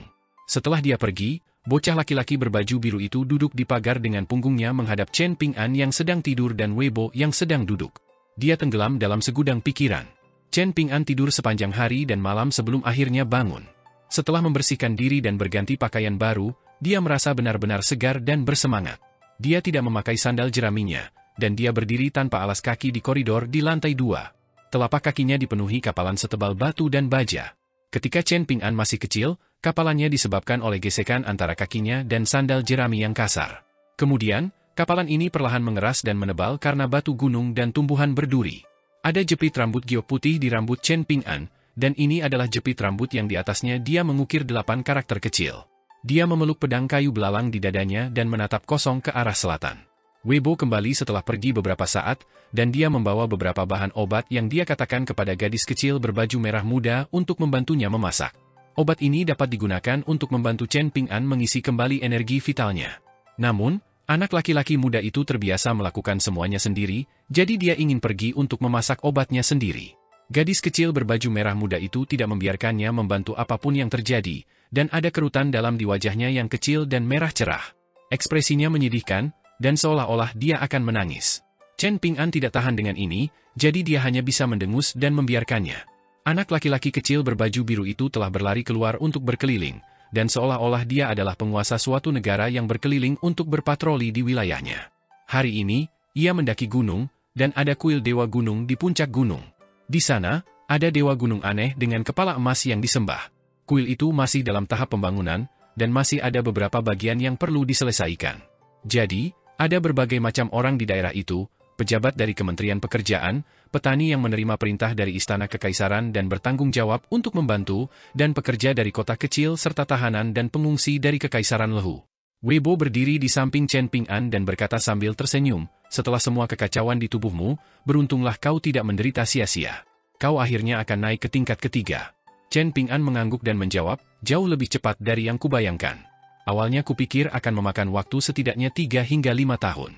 Setelah dia pergi, bocah laki-laki berbaju biru itu duduk di pagar dengan punggungnya menghadap Chen Ping'an yang sedang tidur dan Weibo yang sedang duduk. Dia tenggelam dalam segudang pikiran. Chen Ping'an tidur sepanjang hari dan malam sebelum akhirnya bangun. Setelah membersihkan diri dan berganti pakaian baru, dia merasa benar-benar segar dan bersemangat. Dia tidak memakai sandal jeraminya, dan dia berdiri tanpa alas kaki di koridor di lantai 2. Telapak kakinya dipenuhi kapalan setebal batu dan baja. Ketika Chen Ping'an masih kecil, kapalannya disebabkan oleh gesekan antara kakinya dan sandal jerami yang kasar. Kemudian, kapalan ini perlahan mengeras dan menebal karena batu gunung dan tumbuhan berduri. Ada jepit rambut giok putih di rambut Chen Ping'an, dan ini adalah jepit rambut yang di atasnya dia mengukir 8 karakter kecil. Dia memeluk pedang kayu belalang di dadanya dan menatap kosong ke arah selatan. Weibo kembali setelah pergi beberapa saat, dan dia membawa beberapa bahan obat yang dia katakan kepada gadis kecil berbaju merah muda untuk membantunya memasak. Obat ini dapat digunakan untuk membantu Chen Ping'an mengisi kembali energi vitalnya. Namun, anak laki-laki muda itu terbiasa melakukan semuanya sendiri, jadi dia ingin pergi untuk memasak obatnya sendiri. Gadis kecil berbaju merah muda itu tidak membiarkannya membantu apapun yang terjadi, dan ada kerutan dalam di wajahnya yang kecil dan merah cerah. Ekspresinya menyedihkan, dan seolah-olah dia akan menangis. Chen Ping'an tidak tahan dengan ini, jadi dia hanya bisa mendengus dan membiarkannya. Anak laki-laki kecil berbaju biru itu telah berlari keluar untuk berkeliling, dan seolah-olah dia adalah penguasa suatu negara yang berkeliling untuk berpatroli di wilayahnya. Hari ini, ia mendaki gunung, dan ada kuil dewa gunung di puncak gunung. Di sana, ada dewa gunung aneh dengan kepala emas yang disembah. Kuil itu masih dalam tahap pembangunan, dan masih ada beberapa bagian yang perlu diselesaikan. Jadi, ada berbagai macam orang di daerah itu, pejabat dari Kementerian Pekerjaan, petani yang menerima perintah dari Istana Kekaisaran dan bertanggung jawab untuk membantu, dan pekerja dari kota kecil serta tahanan dan pengungsi dari Kekaisaran Lehu. Weibo berdiri di samping Chen Ping'an dan berkata sambil tersenyum, setelah semua kekacauan di tubuhmu, beruntunglah kau tidak menderita sia-sia. Kau akhirnya akan naik ke tingkat ketiga. Chen Ping'an mengangguk dan menjawab, jauh lebih cepat dari yang kubayangkan. Awalnya kupikir akan memakan waktu setidaknya 3 hingga 5 tahun.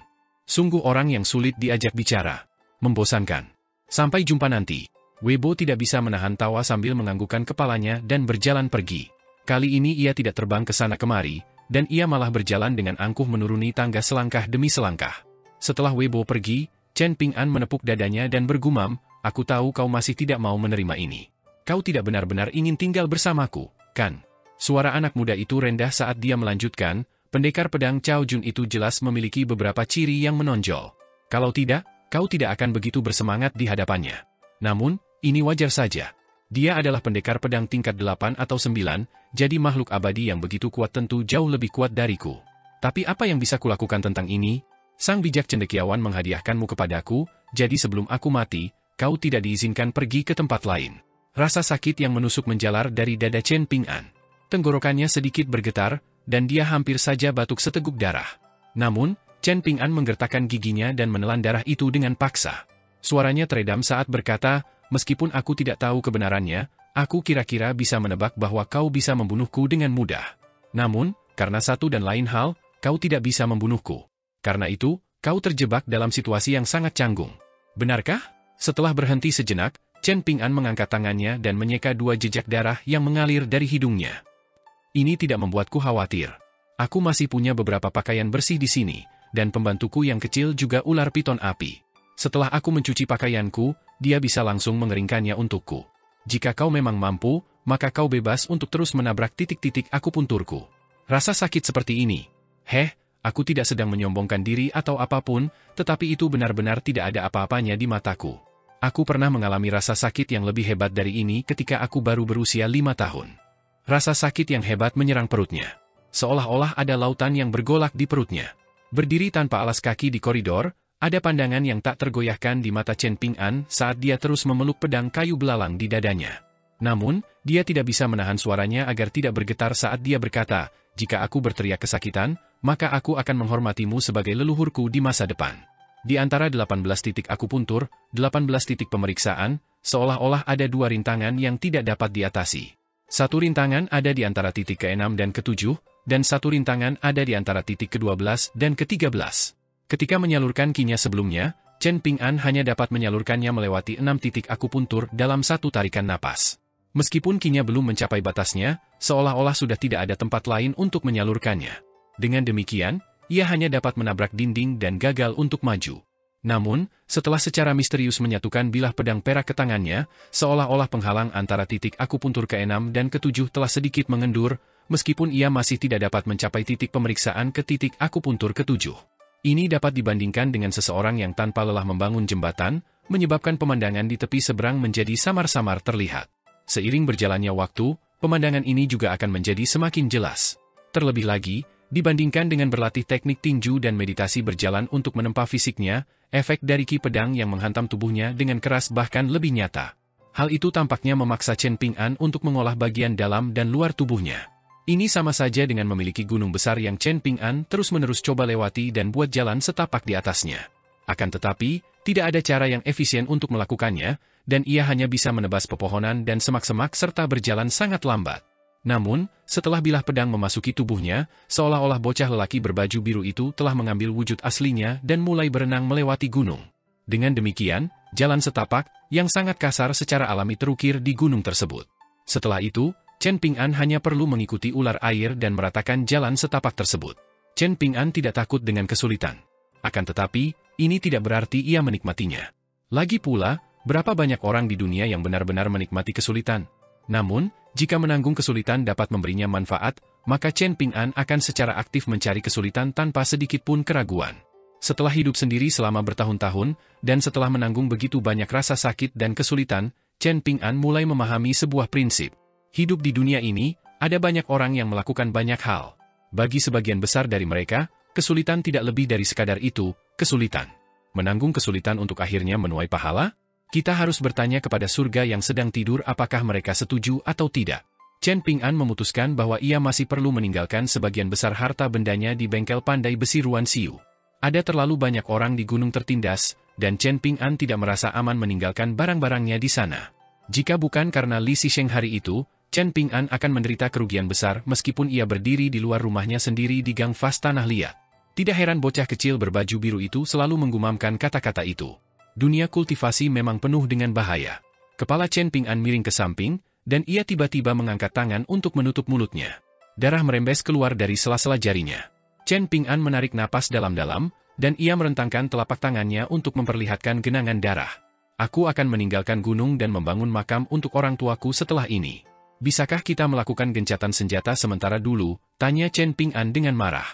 Sungguh orang yang sulit diajak bicara. Membosankan. Sampai jumpa nanti. Weibo tidak bisa menahan tawa sambil menganggukkan kepalanya dan berjalan pergi. Kali ini ia tidak terbang ke sana kemari, dan ia malah berjalan dengan angkuh menuruni tangga selangkah demi selangkah. Setelah Weibo pergi, Chen Ping'an menepuk dadanya dan bergumam, aku tahu kau masih tidak mau menerima ini. Kau tidak benar-benar ingin tinggal bersamaku, kan? Suara anak muda itu rendah saat dia melanjutkan, pendekar pedang Cao Jun itu jelas memiliki beberapa ciri yang menonjol. Kalau tidak, kau tidak akan begitu bersemangat di hadapannya. Namun, ini wajar saja. Dia adalah pendekar pedang tingkat 8 atau 9, jadi makhluk abadi yang begitu kuat tentu jauh lebih kuat dariku. Tapi apa yang bisa kulakukan tentang ini? Sang bijak cendekiawan menghadiahkanmu kepadaku, jadi sebelum aku mati, kau tidak diizinkan pergi ke tempat lain. Rasa sakit yang menusuk menjalar dari dada Chen Ping'an. Tenggorokannya sedikit bergetar, dan dia hampir saja batuk seteguk darah. Namun, Chen Ping'an menggertakkan giginya dan menelan darah itu dengan paksa. Suaranya teredam saat berkata, meskipun aku tidak tahu kebenarannya, aku kira-kira bisa menebak bahwa kau bisa membunuhku dengan mudah. Namun, karena satu dan lain hal, kau tidak bisa membunuhku. Karena itu, kau terjebak dalam situasi yang sangat canggung. Benarkah? Setelah berhenti sejenak, Chen Ping'an mengangkat tangannya dan menyeka 2 jejak darah yang mengalir dari hidungnya. Ini tidak membuatku khawatir. Aku masih punya beberapa pakaian bersih di sini, dan pembantuku yang kecil juga ular piton api. Setelah aku mencuci pakaianku, dia bisa langsung mengeringkannya untukku. Jika kau memang mampu, maka kau bebas untuk terus menabrak titik-titik akupunturku. Rasa sakit seperti ini. Aku tidak sedang menyombongkan diri atau apapun, tetapi itu benar-benar tidak ada apa-apanya di mataku. Aku pernah mengalami rasa sakit yang lebih hebat dari ini ketika aku baru berusia 5 tahun. Rasa sakit yang hebat menyerang perutnya. Seolah-olah ada lautan yang bergolak di perutnya. Berdiri tanpa alas kaki di koridor, ada pandangan yang tak tergoyahkan di mata Chen Ping'an saat dia terus memeluk pedang kayu belalang di dadanya. Namun, dia tidak bisa menahan suaranya agar tidak bergetar saat dia berkata, jika aku berteriak kesakitan, maka aku akan menghormatimu sebagai leluhurku di masa depan. Di antara 18 titik akupuntur, 18 titik pemeriksaan, seolah-olah ada 2 rintangan yang tidak dapat diatasi. Satu rintangan ada di antara titik ke-6 dan ke-7, dan satu rintangan ada di antara titik ke-12 dan ke-13. Ketika menyalurkan kinya sebelumnya, Chen Ping'an hanya dapat menyalurkannya melewati 6 titik akupuntur dalam satu tarikan napas. Meskipun kinya belum mencapai batasnya, seolah-olah sudah tidak ada tempat lain untuk menyalurkannya. Dengan demikian, ia hanya dapat menabrak dinding dan gagal untuk maju. Namun, setelah secara misterius menyatukan bilah pedang perak ke tangannya, seolah-olah penghalang antara titik akupuntur ke-6 dan ke-7 telah sedikit mengendur, meskipun ia masih tidak dapat mencapai titik pemeriksaan ke titik akupuntur ke-7. Ini dapat dibandingkan dengan seseorang yang tanpa lelah membangun jembatan, menyebabkan pemandangan di tepi seberang menjadi samar-samar terlihat. Seiring berjalannya waktu, pemandangan ini juga akan menjadi semakin jelas. Terlebih lagi, dibandingkan dengan berlatih teknik tinju dan meditasi berjalan untuk menempa fisiknya, efek dari ki pedang yang menghantam tubuhnya dengan keras bahkan lebih nyata. Hal itu tampaknya memaksa Chen Ping'an untuk mengolah bagian dalam dan luar tubuhnya. Ini sama saja dengan memiliki gunung besar yang Chen Ping'an terus-menerus coba lewati dan buat jalan setapak di atasnya. Akan tetapi, tidak ada cara yang efisien untuk melakukannya, dan ia hanya bisa menebas pepohonan dan semak-semak serta berjalan sangat lambat. Namun, setelah bilah pedang memasuki tubuhnya, seolah-olah bocah lelaki berbaju biru itu telah mengambil wujud aslinya dan mulai berenang melewati gunung. Dengan demikian, jalan setapak, yang sangat kasar secara alami terukir di gunung tersebut. Setelah itu, Chen Ping'an hanya perlu mengikuti ular air dan meratakan jalan setapak tersebut. Chen Ping'an tidak takut dengan kesulitan. Akan tetapi, ini tidak berarti ia menikmatinya. Lagi pula, berapa banyak orang di dunia yang benar-benar menikmati kesulitan? Namun, jika menanggung kesulitan dapat memberinya manfaat, maka Chen Ping'an akan secara aktif mencari kesulitan tanpa sedikit pun keraguan. Setelah hidup sendiri selama bertahun-tahun, dan setelah menanggung begitu banyak rasa sakit dan kesulitan, Chen Ping'an mulai memahami sebuah prinsip. Hidup di dunia ini, ada banyak orang yang melakukan banyak hal. Bagi sebagian besar dari mereka, kesulitan tidak lebih dari sekadar itu, kesulitan. Menanggung kesulitan untuk akhirnya menuai pahala? Kita harus bertanya kepada surga yang sedang tidur apakah mereka setuju atau tidak. Chen Ping'an memutuskan bahwa ia masih perlu meninggalkan sebagian besar harta bendanya di bengkel pandai besi Ruan Xiu. Ada terlalu banyak orang di gunung tertindas, dan Chen Ping'an tidak merasa aman meninggalkan barang-barangnya di sana. Jika bukan karena Li Xisheng hari itu, Chen Ping'an akan menderita kerugian besar meskipun ia berdiri di luar rumahnya sendiri di gang Fas Tanah Liat. Tidak heran bocah kecil berbaju biru itu selalu menggumamkan kata-kata itu. Dunia kultivasi memang penuh dengan bahaya. Kepala Chen Ping'an miring ke samping, dan ia tiba-tiba mengangkat tangan untuk menutup mulutnya. Darah merembes keluar dari sela-sela jarinya. Chen Ping'an menarik napas dalam-dalam, dan ia merentangkan telapak tangannya untuk memperlihatkan genangan darah. Aku akan meninggalkan gunung dan membangun makam untuk orang tuaku setelah ini. Bisakah kita melakukan gencatan senjata sementara dulu? Tanya Chen Ping'an dengan marah.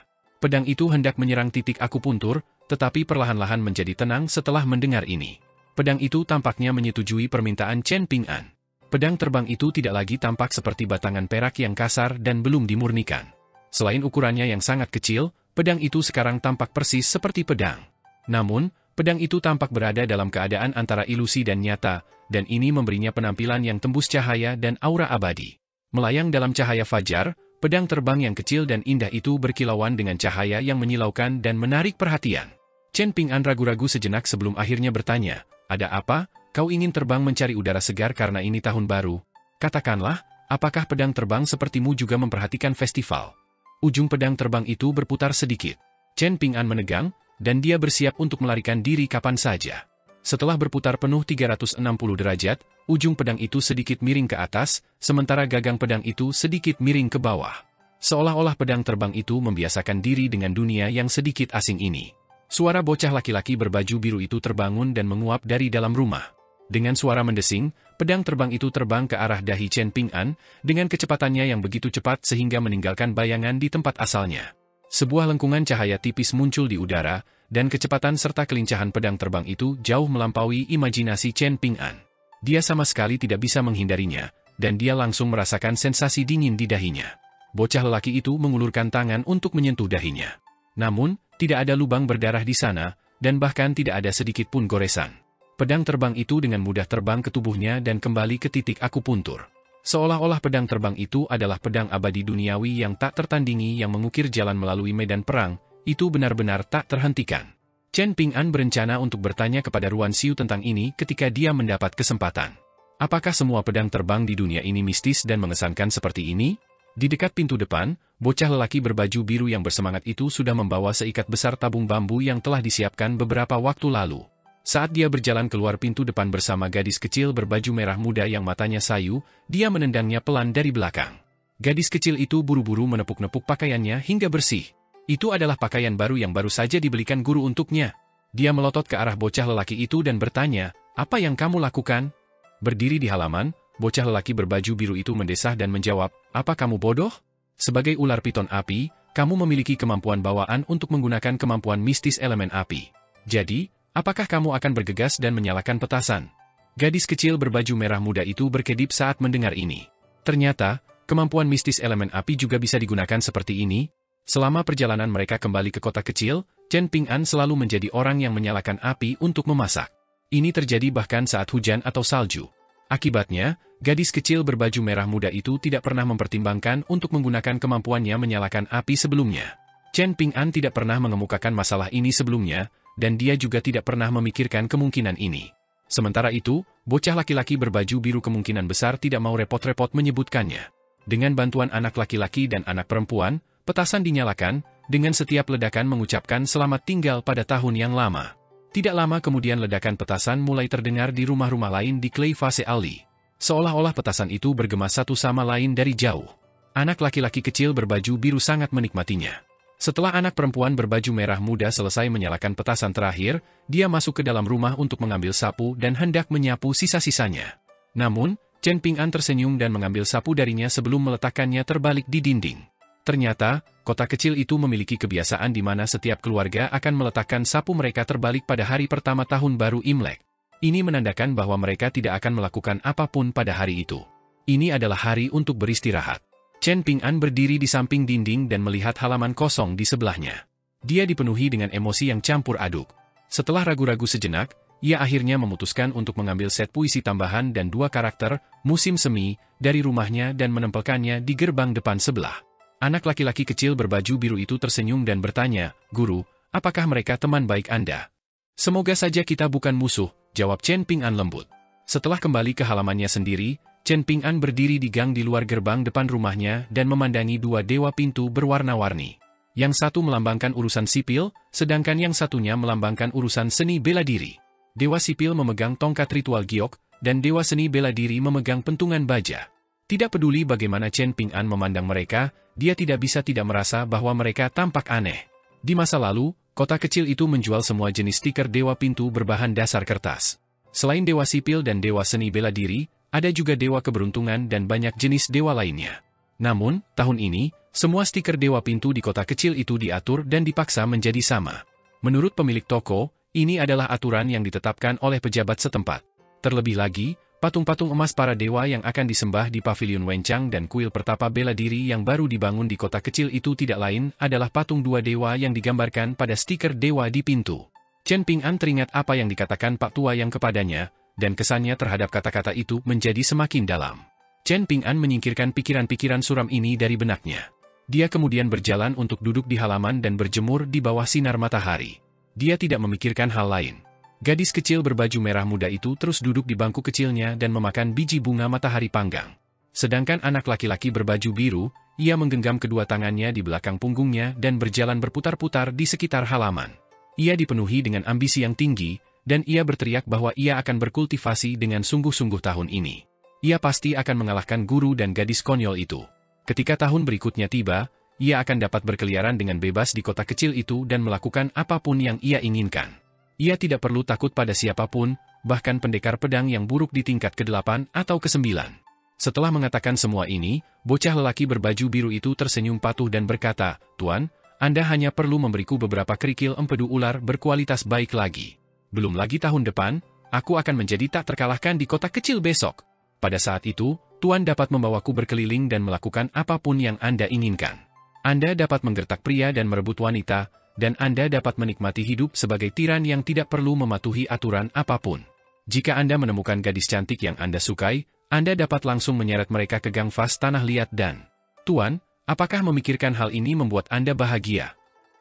Pedang itu hendak menyerang titik akupuntur, tetapi perlahan-lahan menjadi tenang setelah mendengar ini. Pedang itu tampaknya menyetujui permintaan Chen Ping'an. Pedang terbang itu tidak lagi tampak seperti batangan perak yang kasar dan belum dimurnikan. Selain ukurannya yang sangat kecil, pedang itu sekarang tampak persis seperti pedang. Namun, pedang itu tampak berada dalam keadaan antara ilusi dan nyata, dan ini memberinya penampilan yang tembus cahaya dan aura abadi. Melayang dalam cahaya fajar, pedang terbang yang kecil dan indah itu berkilauan dengan cahaya yang menyilaukan dan menarik perhatian. Chen Ping'an ragu-ragu sejenak sebelum akhirnya bertanya, "Ada apa? Kau ingin terbang mencari udara segar karena ini tahun baru? Katakanlah, apakah pedang terbang sepertimu juga memperhatikan festival?" Ujung pedang terbang itu berputar sedikit. Chen Ping'an menegang, dan dia bersiap untuk melarikan diri kapan saja. Setelah berputar penuh 360 derajat, ujung pedang itu sedikit miring ke atas, sementara gagang pedang itu sedikit miring ke bawah. Seolah-olah pedang terbang itu membiasakan diri dengan dunia yang sedikit asing ini. Suara bocah laki-laki berbaju biru itu terbangun dan menguap dari dalam rumah. Dengan suara mendesing, pedang terbang itu terbang ke arah dahi Chen Ping'an, dengan kecepatannya yang begitu cepat sehingga meninggalkan bayangan di tempat asalnya. Sebuah lengkungan cahaya tipis muncul di udara, dan kecepatan serta kelincahan pedang terbang itu jauh melampaui imajinasi Chen Ping'an. Dia sama sekali tidak bisa menghindarinya, dan dia langsung merasakan sensasi dingin di dahinya. Bocah lelaki itu mengulurkan tangan untuk menyentuh dahinya. Namun, tidak ada lubang berdarah di sana, dan bahkan tidak ada sedikit pun goresan. Pedang terbang itu dengan mudah terbang ke tubuhnya dan kembali ke titik akupuntur. Seolah-olah pedang terbang itu adalah pedang abadi duniawi yang tak tertandingi yang mengukir jalan melalui medan perang, itu benar-benar tak terhentikan. Chen Ping'an berencana untuk bertanya kepada Ruan Xiu tentang ini ketika dia mendapat kesempatan. Apakah semua pedang terbang di dunia ini mistis dan mengesankan seperti ini? Di dekat pintu depan, bocah lelaki berbaju biru yang bersemangat itu sudah membawa seikat besar tabung bambu yang telah disiapkan beberapa waktu lalu. Saat dia berjalan keluar pintu depan bersama gadis kecil berbaju merah muda yang matanya sayu, dia menendangnya pelan dari belakang. Gadis kecil itu buru-buru menepuk-nepuk pakaiannya hingga bersih. Itu adalah pakaian baru yang baru saja dibelikan guru untuknya. Dia melotot ke arah bocah lelaki itu dan bertanya, "Apa yang kamu lakukan?" Berdiri di halaman, bocah lelaki berbaju biru itu mendesah dan menjawab, "Apa kamu bodoh? Sebagai ular piton api, kamu memiliki kemampuan bawaan untuk menggunakan kemampuan mistis elemen api. Jadi, apakah kamu akan bergegas dan menyalakan petasan?" Gadis kecil berbaju merah muda itu berkedip saat mendengar ini. Ternyata, kemampuan mistis elemen api juga bisa digunakan seperti ini. Selama perjalanan mereka kembali ke kota kecil, Chen Ping'an selalu menjadi orang yang menyalakan api untuk memasak. Ini terjadi bahkan saat hujan atau salju. Akibatnya, gadis kecil berbaju merah muda itu tidak pernah mempertimbangkan untuk menggunakan kemampuannya menyalakan api sebelumnya. Chen Ping'an tidak pernah mengemukakan masalah ini sebelumnya, dan dia juga tidak pernah memikirkan kemungkinan ini. Sementara itu, bocah laki-laki berbaju biru kemungkinan besar tidak mau repot-repot menyebutkannya. Dengan bantuan anak laki-laki dan anak perempuan, petasan dinyalakan, dengan setiap ledakan mengucapkan selamat tinggal pada tahun yang lama. Tidak lama kemudian ledakan petasan mulai terdengar di rumah-rumah lain di Clay Fase Ali. Seolah-olah petasan itu bergema satu sama lain dari jauh. Anak laki-laki kecil berbaju biru sangat menikmatinya. Setelah anak perempuan berbaju merah muda selesai menyalakan petasan terakhir, dia masuk ke dalam rumah untuk mengambil sapu dan hendak menyapu sisa-sisanya. Namun, Chen Ping'an tersenyum dan mengambil sapu darinya sebelum meletakkannya terbalik di dinding. Ternyata, kota kecil itu memiliki kebiasaan di mana setiap keluarga akan meletakkan sapu mereka terbalik pada hari pertama tahun baru Imlek. Ini menandakan bahwa mereka tidak akan melakukan apapun pada hari itu. Ini adalah hari untuk beristirahat. Chen Ping'an berdiri di samping dinding dan melihat halaman kosong di sebelahnya. Dia dipenuhi dengan emosi yang campur aduk. Setelah ragu-ragu sejenak, ia akhirnya memutuskan untuk mengambil set puisi tambahan dan 2 karakter, musim semi, dari rumahnya dan menempelkannya di gerbang depan sebelah. Anak laki-laki kecil berbaju biru itu tersenyum dan bertanya, "Guru, apakah mereka teman baik Anda?" "Semoga saja kita bukan musuh," jawab Chen Ping'an lembut. Setelah kembali ke halamannya sendiri, Chen Ping'an berdiri di gang di luar gerbang depan rumahnya dan memandangi 2 dewa pintu berwarna-warni. Yang satu melambangkan urusan sipil, sedangkan yang satunya melambangkan urusan seni bela diri. Dewa sipil memegang tongkat ritual giok, dan dewa seni bela diri memegang pentungan baja. Tidak peduli bagaimana Chen Ping'an memandang mereka, dia tidak bisa tidak merasa bahwa mereka tampak aneh. Di masa lalu, kota kecil itu menjual semua jenis stiker dewa pintu berbahan dasar kertas. Selain dewa sipil dan dewa seni bela diri, ada juga dewa keberuntungan dan banyak jenis dewa lainnya. Namun, tahun ini, semua stiker dewa pintu di kota kecil itu diatur dan dipaksa menjadi sama. Menurut pemilik toko, ini adalah aturan yang ditetapkan oleh pejabat setempat. Terlebih lagi, patung-patung emas para dewa yang akan disembah di Pavilion Wenchang dan kuil pertapa bela diri yang baru dibangun di kota kecil itu tidak lain adalah patung 2 dewa yang digambarkan pada stiker dewa di pintu. Chen Ping'an teringat apa yang dikatakan Pak Tua yang kepadanya, dan kesannya terhadap kata-kata itu menjadi semakin dalam. Chen Ping'an menyingkirkan pikiran-pikiran suram ini dari benaknya. Dia kemudian berjalan untuk duduk di halaman dan berjemur di bawah sinar matahari. Dia tidak memikirkan hal lain. Gadis kecil berbaju merah muda itu terus duduk di bangku kecilnya dan memakan biji bunga matahari panggang. Sedangkan anak laki-laki berbaju biru, ia menggenggam kedua tangannya di belakang punggungnya dan berjalan berputar-putar di sekitar halaman. Ia dipenuhi dengan ambisi yang tinggi, dan ia berteriak bahwa ia akan berkultivasi dengan sungguh-sungguh tahun ini. Ia pasti akan mengalahkan guru dan gadis konyol itu. Ketika tahun berikutnya tiba, ia akan dapat berkeliaran dengan bebas di kota kecil itu dan melakukan apapun yang ia inginkan. Ia tidak perlu takut pada siapapun, bahkan pendekar pedang yang buruk di tingkat ke-8 atau ke-9. Setelah mengatakan semua ini, bocah lelaki berbaju biru itu tersenyum patuh dan berkata, "Tuan, Anda hanya perlu memberiku beberapa kerikil empedu ular berkualitas baik lagi. Belum lagi tahun depan, aku akan menjadi tak terkalahkan di kota kecil besok. Pada saat itu, Tuan dapat membawaku berkeliling dan melakukan apapun yang Anda inginkan. Anda dapat menggertak pria dan merebut wanita, dan Anda dapat menikmati hidup sebagai tiran yang tidak perlu mematuhi aturan apapun. Jika Anda menemukan gadis cantik yang Anda sukai, Anda dapat langsung menyeret mereka ke gang vas tanah liat dan... Tuan, apakah memikirkan hal ini membuat Anda bahagia?"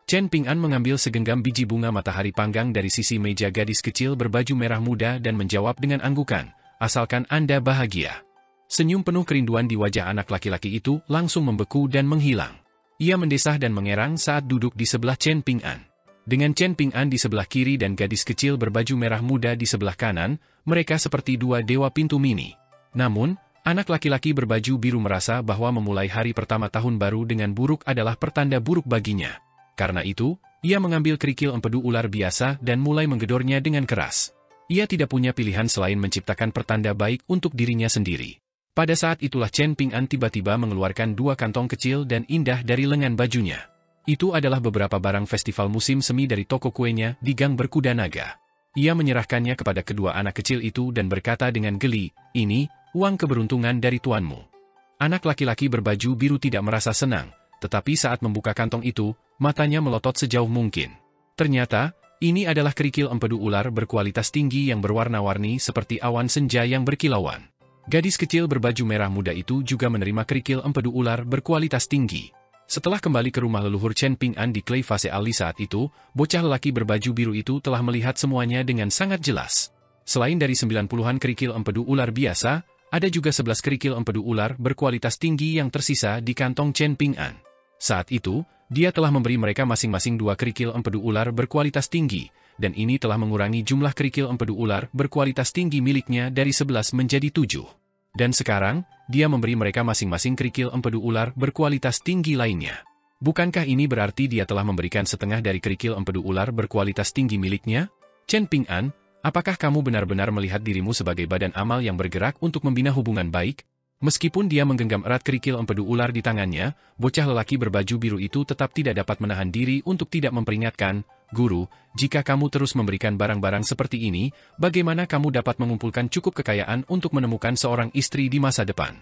Chen Ping'an mengambil segenggam biji bunga matahari panggang dari sisi meja gadis kecil berbaju merah muda dan menjawab dengan anggukan, "Asalkan Anda bahagia." Senyum penuh kerinduan di wajah anak laki-laki itu langsung membeku dan menghilang. Ia mendesah dan mengerang saat duduk di sebelah Chen Ping'an. Dengan Chen Ping'an di sebelah kiri dan gadis kecil berbaju merah muda di sebelah kanan, mereka seperti 2 dewa pintu mini. Namun, anak laki-laki berbaju biru merasa bahwa memulai hari pertama tahun baru dengan buruk adalah pertanda buruk baginya. Karena itu, ia mengambil kerikil empedu ular biasa dan mulai menggedornya dengan keras. Ia tidak punya pilihan selain menciptakan pertanda baik untuk dirinya sendiri. Pada saat itulah Chen Ping'an tiba-tiba mengeluarkan 2 kantong kecil dan indah dari lengan bajunya. Itu adalah beberapa barang festival musim semi dari toko kuenya di Gang Berkuda Naga. Ia menyerahkannya kepada kedua anak kecil itu dan berkata dengan geli, "Ini, uang keberuntungan dari tuanmu." Anak laki-laki berbaju biru tidak merasa senang, tetapi saat membuka kantong itu, matanya melotot sejauh mungkin. Ternyata, ini adalah kerikil empedu ular berkualitas tinggi yang berwarna-warni seperti awan senja yang berkilauan. Gadis kecil berbaju merah muda itu juga menerima kerikil empedu ular berkualitas tinggi. Setelah kembali ke rumah leluhur Chen Ping'an di Clay Vase Ali saat itu, bocah lelaki berbaju biru itu telah melihat semuanya dengan sangat jelas. Selain dari 90-an kerikil empedu ular biasa, ada juga 11 kerikil empedu ular berkualitas tinggi yang tersisa di kantong Chen Ping'an. Saat itu, dia telah memberi mereka masing-masing 2 kerikil empedu ular berkualitas tinggi, dan ini telah mengurangi jumlah kerikil empedu ular berkualitas tinggi miliknya dari 11 menjadi 7. Dan sekarang, dia memberi mereka masing-masing kerikil empedu ular berkualitas tinggi lainnya. Bukankah ini berarti dia telah memberikan setengah dari kerikil empedu ular berkualitas tinggi miliknya? Chen Ping'an, apakah kamu benar-benar melihat dirimu sebagai badan amal yang bergerak untuk membina hubungan baik? Meskipun dia menggenggam erat kerikil empedu ular di tangannya, bocah lelaki berbaju biru itu tetap tidak dapat menahan diri untuk tidak memperingatkan, "Guru, jika kamu terus memberikan barang-barang seperti ini, bagaimana kamu dapat mengumpulkan cukup kekayaan untuk menemukan seorang istri di masa depan?"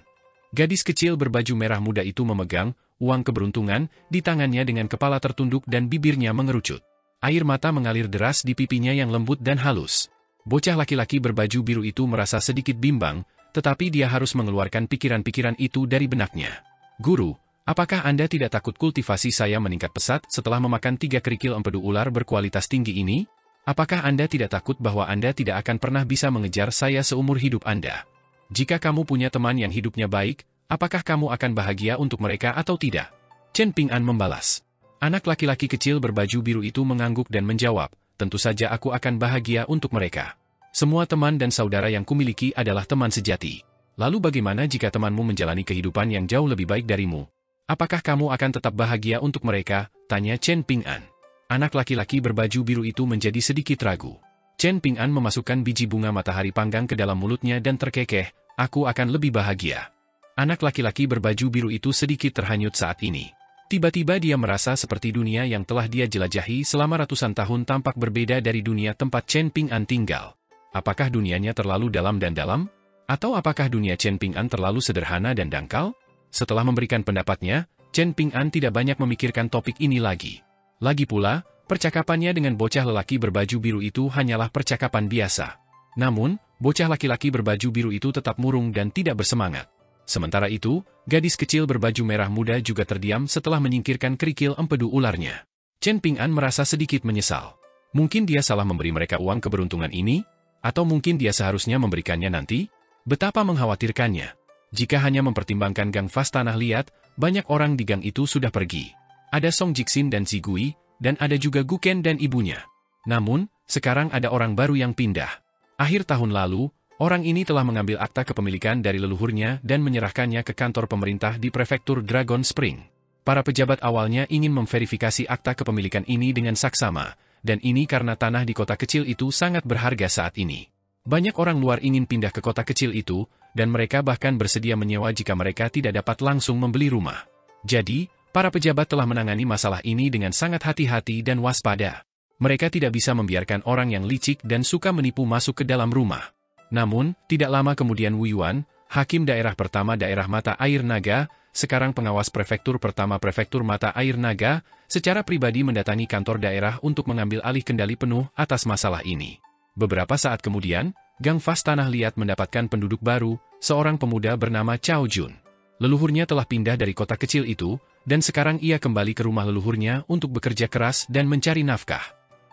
Gadis kecil berbaju merah muda itu memegang uang keberuntungan di tangannya dengan kepala tertunduk dan bibirnya mengerucut. Air mata mengalir deras di pipinya yang lembut dan halus. Bocah laki-laki berbaju biru itu merasa sedikit bimbang, tetapi dia harus mengeluarkan pikiran-pikiran itu dari benaknya. "Guru, apakah Anda tidak takut kultivasi saya meningkat pesat setelah memakan 3 kerikil empedu ular berkualitas tinggi ini? Apakah Anda tidak takut bahwa Anda tidak akan pernah bisa mengejar saya seumur hidup Anda? Jika kamu punya teman yang hidupnya baik, apakah kamu akan bahagia untuk mereka atau tidak?" Chen Ping'an membalas. Anak laki-laki kecil berbaju biru itu mengangguk dan menjawab, "Tentu saja aku akan bahagia untuk mereka. Semua teman dan saudara yang kumiliki adalah teman sejati. Lalu bagaimana jika temanmu menjalani kehidupan yang jauh lebih baik darimu? Apakah kamu akan tetap bahagia untuk mereka?" tanya Chen Ping'an. Anak laki-laki berbaju biru itu menjadi sedikit ragu. Chen Ping'an memasukkan biji bunga matahari panggang ke dalam mulutnya dan terkekeh, "Aku akan lebih bahagia." Anak laki-laki berbaju biru itu sedikit terhanyut saat ini. Tiba-tiba dia merasa seperti dunia yang telah dia jelajahi selama ratusan tahun tampak berbeda dari dunia tempat Chen Ping'an tinggal. Apakah dunianya terlalu dalam dan dalam? Atau apakah dunia Chen Ping'an terlalu sederhana dan dangkal? Setelah memberikan pendapatnya, Chen Ping'an tidak banyak memikirkan topik ini lagi. Lagi pula, percakapannya dengan bocah lelaki berbaju biru itu hanyalah percakapan biasa. Namun, bocah laki-laki berbaju biru itu tetap murung dan tidak bersemangat. Sementara itu, gadis kecil berbaju merah muda juga terdiam setelah menyingkirkan kerikil empedu ularnya. Chen Ping'an merasa sedikit menyesal. Mungkin dia salah memberi mereka uang keberuntungan ini? Atau mungkin dia seharusnya memberikannya nanti? Betapa mengkhawatirkannya. Jika hanya mempertimbangkan gang Fas Tanah Liat, banyak orang di gang itu sudah pergi. Ada Song Jixin dan Si Gui, dan ada juga Guken dan ibunya. Namun, sekarang ada orang baru yang pindah. Akhir tahun lalu, orang ini telah mengambil akta kepemilikan dari leluhurnya dan menyerahkannya ke kantor pemerintah di prefektur Dragon Spring. Para pejabat awalnya ingin memverifikasi akta kepemilikan ini dengan saksama, dan ini karena tanah di kota kecil itu sangat berharga saat ini. Banyak orang luar ingin pindah ke kota kecil itu, dan mereka bahkan bersedia menyewa jika mereka tidak dapat langsung membeli rumah. Jadi, para pejabat telah menangani masalah ini dengan sangat hati-hati dan waspada. Mereka tidak bisa membiarkan orang yang licik dan suka menipu masuk ke dalam rumah. Namun, tidak lama kemudian Wu Yuan, Hakim Daerah Pertama Daerah Mata Air Naga, sekarang pengawas prefektur pertama prefektur Mata Air Naga, secara pribadi mendatangi kantor daerah untuk mengambil alih kendali penuh atas masalah ini. Beberapa saat kemudian, gang Fas Tanah Liat mendapatkan penduduk baru, seorang pemuda bernama Cao Jun. Leluhurnya telah pindah dari kota kecil itu, dan sekarang ia kembali ke rumah leluhurnya untuk bekerja keras dan mencari nafkah.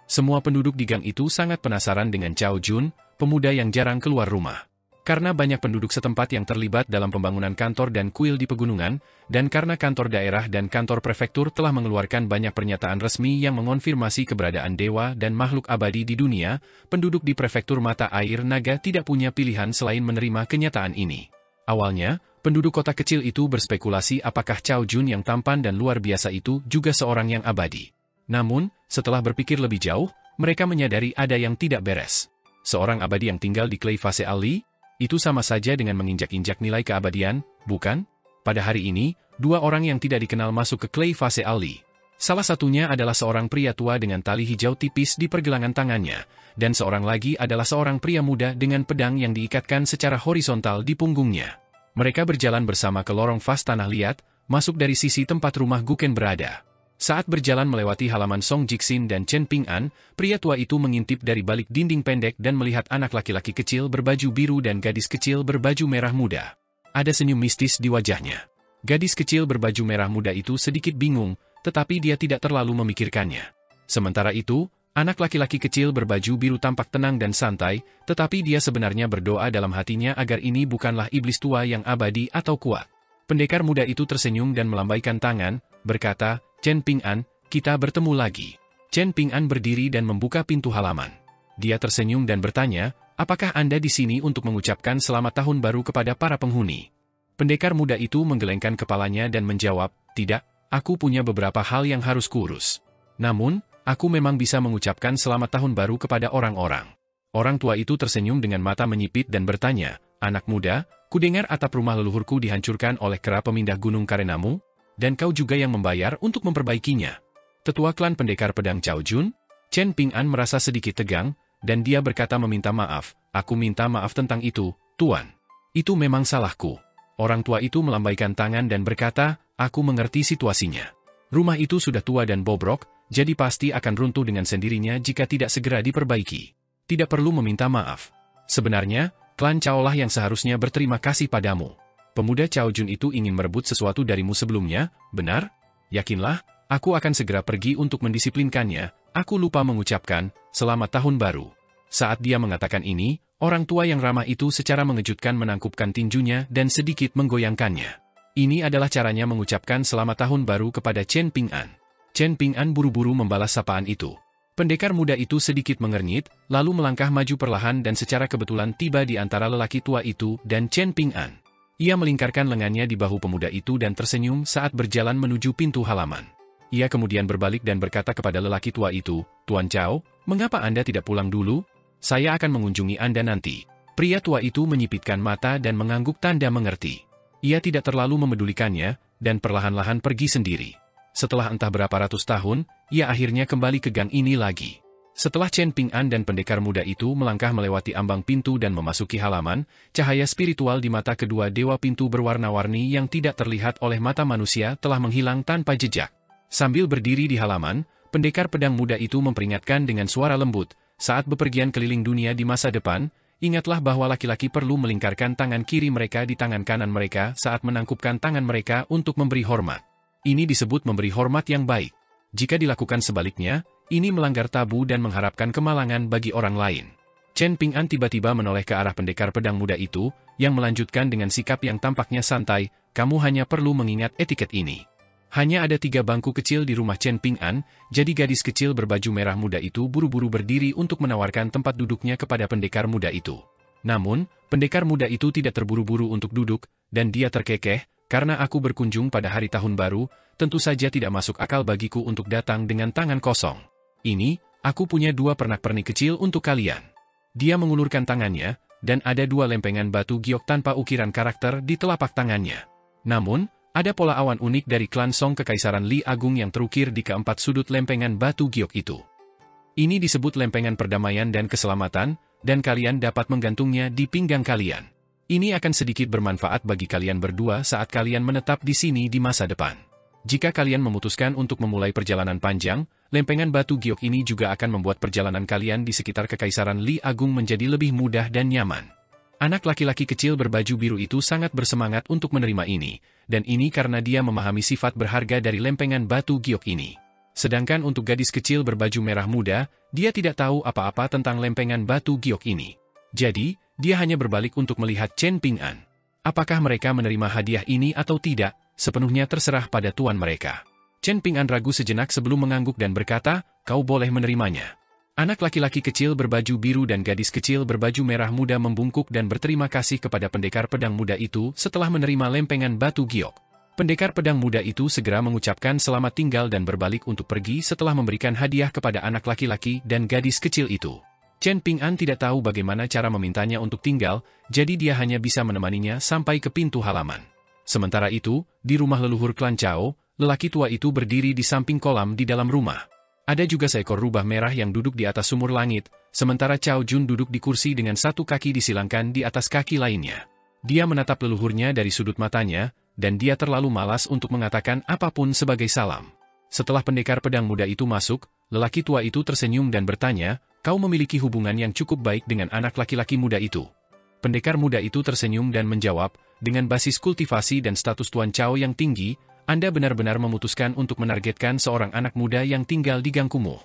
Semua penduduk di gang itu sangat penasaran dengan Cao Jun, pemuda yang jarang keluar rumah. Karena banyak penduduk setempat yang terlibat dalam pembangunan kantor dan kuil di pegunungan, dan karena kantor daerah dan kantor prefektur telah mengeluarkan banyak pernyataan resmi yang mengonfirmasi keberadaan dewa dan makhluk abadi di dunia, penduduk di prefektur Mata Air Naga tidak punya pilihan selain menerima kenyataan ini. Awalnya, penduduk kota kecil itu berspekulasi apakah Cao Jun yang tampan dan luar biasa itu juga seorang yang abadi. Namun, setelah berpikir lebih jauh, mereka menyadari ada yang tidak beres. Seorang abadi yang tinggal di Clay Fase Ali? Itu sama saja dengan menginjak-injak nilai keabadian, bukan? Pada hari ini, 2 orang yang tidak dikenal masuk ke Clay Fase Ali. Salah satunya adalah seorang pria tua dengan tali hijau tipis di pergelangan tangannya, dan seorang lagi adalah seorang pria muda dengan pedang yang diikatkan secara horizontal di punggungnya. Mereka berjalan bersama ke lorong Fas Tanah Liat, masuk dari sisi tempat rumah Guken berada. Saat berjalan melewati halaman Song Jixin dan Chen Ping'an, pria tua itu mengintip dari balik dinding pendek dan melihat anak laki-laki kecil berbaju biru dan gadis kecil berbaju merah muda. Ada senyum mistis di wajahnya. Gadis kecil berbaju merah muda itu sedikit bingung, tetapi dia tidak terlalu memikirkannya. Sementara itu, anak laki-laki kecil berbaju biru tampak tenang dan santai, tetapi dia sebenarnya berdoa dalam hatinya agar ini bukanlah iblis tua yang abadi atau kuat. Pendekar muda itu tersenyum dan melambaikan tangan, berkata, "Chen Ping'an, kita bertemu lagi." Chen Ping'an berdiri dan membuka pintu halaman. Dia tersenyum dan bertanya, "Apakah Anda di sini untuk mengucapkan selamat tahun baru kepada para penghuni?" Pendekar muda itu menggelengkan kepalanya dan menjawab, "Tidak, aku punya beberapa hal yang harus kuurus. Namun, aku memang bisa mengucapkan selamat tahun baru kepada orang-orang." Orang tua itu tersenyum dengan mata menyipit dan bertanya, Anak muda, kudengar atap rumah leluhurku dihancurkan oleh kera pemindah gunung karenamu, dan kau juga yang membayar untuk memperbaikinya. Tetua klan pendekar pedang Cao Jun, Chen Ping'an merasa sedikit tegang, dan dia berkata meminta maaf. Aku minta maaf tentang itu, Tuan. Itu memang salahku. Orang tua itu melambaikan tangan dan berkata, aku mengerti situasinya. Rumah itu sudah tua dan bobrok, jadi pasti akan runtuh dengan sendirinya jika tidak segera diperbaiki. Tidak perlu meminta maaf. Sebenarnya, klan Cao lah yang seharusnya berterima kasih padamu. Pemuda Cao Jun itu ingin merebut sesuatu darimu sebelumnya, benar? Yakinlah, aku akan segera pergi untuk mendisiplinkannya. Aku lupa mengucapkan, selamat tahun baru. Saat dia mengatakan ini, orang tua yang ramah itu secara mengejutkan menangkupkan tinjunya dan sedikit menggoyangkannya. Ini adalah caranya mengucapkan selamat tahun baru kepada Chen Ping'an. Chen Ping'an buru-buru membalas sapaan itu. Pendekar muda itu sedikit mengernyit, lalu melangkah maju perlahan dan secara kebetulan tiba di antara lelaki tua itu dan Chen Ping'an. Ia melingkarkan lengannya di bahu pemuda itu dan tersenyum saat berjalan menuju pintu halaman. Ia kemudian berbalik dan berkata kepada lelaki tua itu, Tuan Cao, mengapa Anda tidak pulang dulu? Saya akan mengunjungi Anda nanti. Pria tua itu menyipitkan mata dan mengangguk tanda mengerti. Ia tidak terlalu memedulikannya, dan perlahan-lahan pergi sendiri. Setelah entah berapa ratus tahun, ia akhirnya kembali ke gang ini lagi. Setelah Chen Ping'an dan pendekar muda itu melangkah melewati ambang pintu dan memasuki halaman, cahaya spiritual di mata kedua dewa pintu berwarna-warni yang tidak terlihat oleh mata manusia telah menghilang tanpa jejak. Sambil berdiri di halaman, pendekar pedang muda itu memperingatkan dengan suara lembut, saat bepergian keliling dunia di masa depan, ingatlah bahwa laki-laki perlu melingkarkan tangan kiri mereka di tangan kanan mereka saat menangkupkan tangan mereka untuk memberi hormat. Ini disebut memberi hormat yang baik. Jika dilakukan sebaliknya, ini melanggar tabu dan mengharapkan kemalangan bagi orang lain. Chen Ping'an tiba-tiba menoleh ke arah pendekar pedang muda itu, yang melanjutkan dengan sikap yang tampaknya santai, kamu hanya perlu mengingat etiket ini. Hanya ada 3 bangku kecil di rumah Chen Ping'an, jadi gadis kecil berbaju merah muda itu buru-buru berdiri untuk menawarkan tempat duduknya kepada pendekar muda itu. Namun, pendekar muda itu tidak terburu-buru untuk duduk, dan dia terkekeh, karena aku berkunjung pada hari tahun baru, tentu saja tidak masuk akal bagiku untuk datang dengan tangan kosong. Ini, aku punya 2 pernak-pernik kecil untuk kalian. Dia mengulurkan tangannya, dan ada 2 lempengan batu giok tanpa ukiran karakter di telapak tangannya. Namun, ada pola awan unik dari klan Song Kekaisaran Li Agung yang terukir di keempat sudut lempengan batu giok itu. Ini disebut lempengan perdamaian dan keselamatan, dan kalian dapat menggantungnya di pinggang kalian. Ini akan sedikit bermanfaat bagi kalian berdua saat kalian menetap di sini di masa depan. Jika kalian memutuskan untuk memulai perjalanan panjang, lempengan batu giok ini juga akan membuat perjalanan kalian di sekitar Kekaisaran Li Agung menjadi lebih mudah dan nyaman. Anak laki-laki kecil berbaju biru itu sangat bersemangat untuk menerima ini, dan ini karena dia memahami sifat berharga dari lempengan batu giok ini. Sedangkan untuk gadis kecil berbaju merah muda, dia tidak tahu apa-apa tentang lempengan batu giok ini. Jadi, dia hanya berbalik untuk melihat Chen Ping'an. Apakah mereka menerima hadiah ini atau tidak, sepenuhnya terserah pada tuan mereka. Chen Ping'an ragu sejenak sebelum mengangguk dan berkata, kau boleh menerimanya. Anak laki-laki kecil berbaju biru dan gadis kecil berbaju merah muda membungkuk dan berterima kasih kepada pendekar pedang muda itu setelah menerima lempengan batu giok. Pendekar pedang muda itu segera mengucapkan selamat tinggal dan berbalik untuk pergi setelah memberikan hadiah kepada anak laki-laki dan gadis kecil itu. Chen Ping'an tidak tahu bagaimana cara memintanya untuk tinggal, jadi dia hanya bisa menemaninya sampai ke pintu halaman. Sementara itu, di rumah leluhur klan Cao, lelaki tua itu berdiri di samping kolam di dalam rumah. Ada juga seekor rubah merah yang duduk di atas sumur langit, sementara Cao Jun duduk di kursi dengan satu kaki disilangkan di atas kaki lainnya. Dia menatap leluhurnya dari sudut matanya, dan dia terlalu malas untuk mengatakan apapun sebagai salam. Setelah pendekar pedang muda itu masuk, lelaki tua itu tersenyum dan bertanya, kau memiliki hubungan yang cukup baik dengan anak laki-laki muda itu. Pendekar muda itu tersenyum dan menjawab, dengan basis kultivasi dan status Tuan Cao yang tinggi, Anda benar-benar memutuskan untuk menargetkan seorang anak muda yang tinggal di gang kumuh.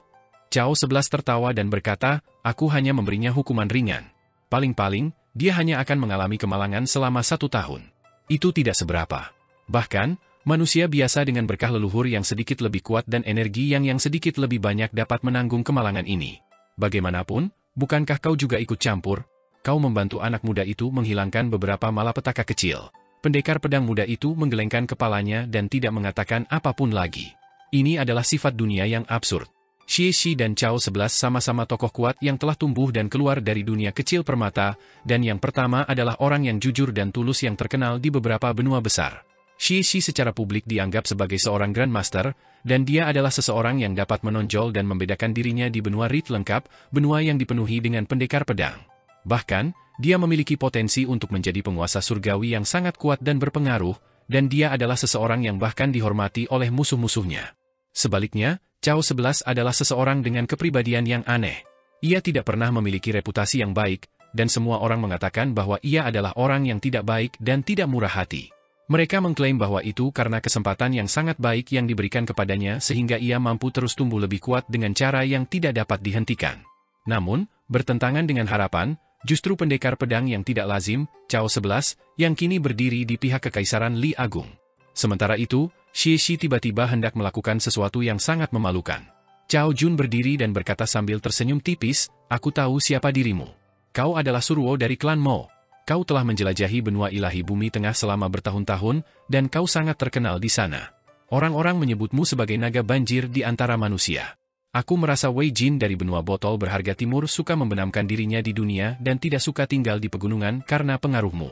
Cao 11 tertawa dan berkata, aku hanya memberinya hukuman ringan. Paling-paling, dia hanya akan mengalami kemalangan selama 1 tahun. Itu tidak seberapa. Bahkan, manusia biasa dengan berkah leluhur yang sedikit lebih kuat dan energi yang sedikit lebih banyak dapat menanggung kemalangan ini. Bagaimanapun, bukankah kau juga ikut campur? Kau membantu anak muda itu menghilangkan beberapa malapetaka kecil. Pendekar pedang muda itu menggelengkan kepalanya dan tidak mengatakan apapun lagi. Ini adalah sifat dunia yang absurd. Xie Shi dan Cao 11 sama-sama tokoh kuat yang telah tumbuh dan keluar dari dunia kecil permata, dan yang pertama adalah orang yang jujur dan tulus yang terkenal di beberapa benua besar. Xie Shi secara publik dianggap sebagai seorang Grandmaster, dan dia adalah seseorang yang dapat menonjol dan membedakan dirinya di benua Rift lengkap, benua yang dipenuhi dengan pendekar pedang. Bahkan, dia memiliki potensi untuk menjadi penguasa surgawi yang sangat kuat dan berpengaruh, dan dia adalah seseorang yang bahkan dihormati oleh musuh-musuhnya. Sebaliknya, Cao 11 adalah seseorang dengan kepribadian yang aneh. Ia tidak pernah memiliki reputasi yang baik, dan semua orang mengatakan bahwa ia adalah orang yang tidak baik dan tidak murah hati. Mereka mengklaim bahwa itu karena kesempatan yang sangat baik yang diberikan kepadanya sehingga ia mampu terus tumbuh lebih kuat dengan cara yang tidak dapat dihentikan. Namun, bertentangan dengan harapan, justru pendekar pedang yang tidak lazim, Cao 11, yang kini berdiri di pihak Kekaisaran Li Agung. Sementara itu, Xie Shi tiba-tiba hendak melakukan sesuatu yang sangat memalukan. Cao Jun berdiri dan berkata sambil tersenyum tipis, "Aku tahu siapa dirimu. Kau adalah Suruo dari klan Mo. Kau telah menjelajahi benua ilahi bumi tengah selama bertahun-tahun, dan kau sangat terkenal di sana. Orang-orang menyebutmu sebagai naga banjir di antara manusia. Aku merasa Wei Jin dari benua botol berharga timur suka membenamkan dirinya di dunia dan tidak suka tinggal di pegunungan karena pengaruhmu.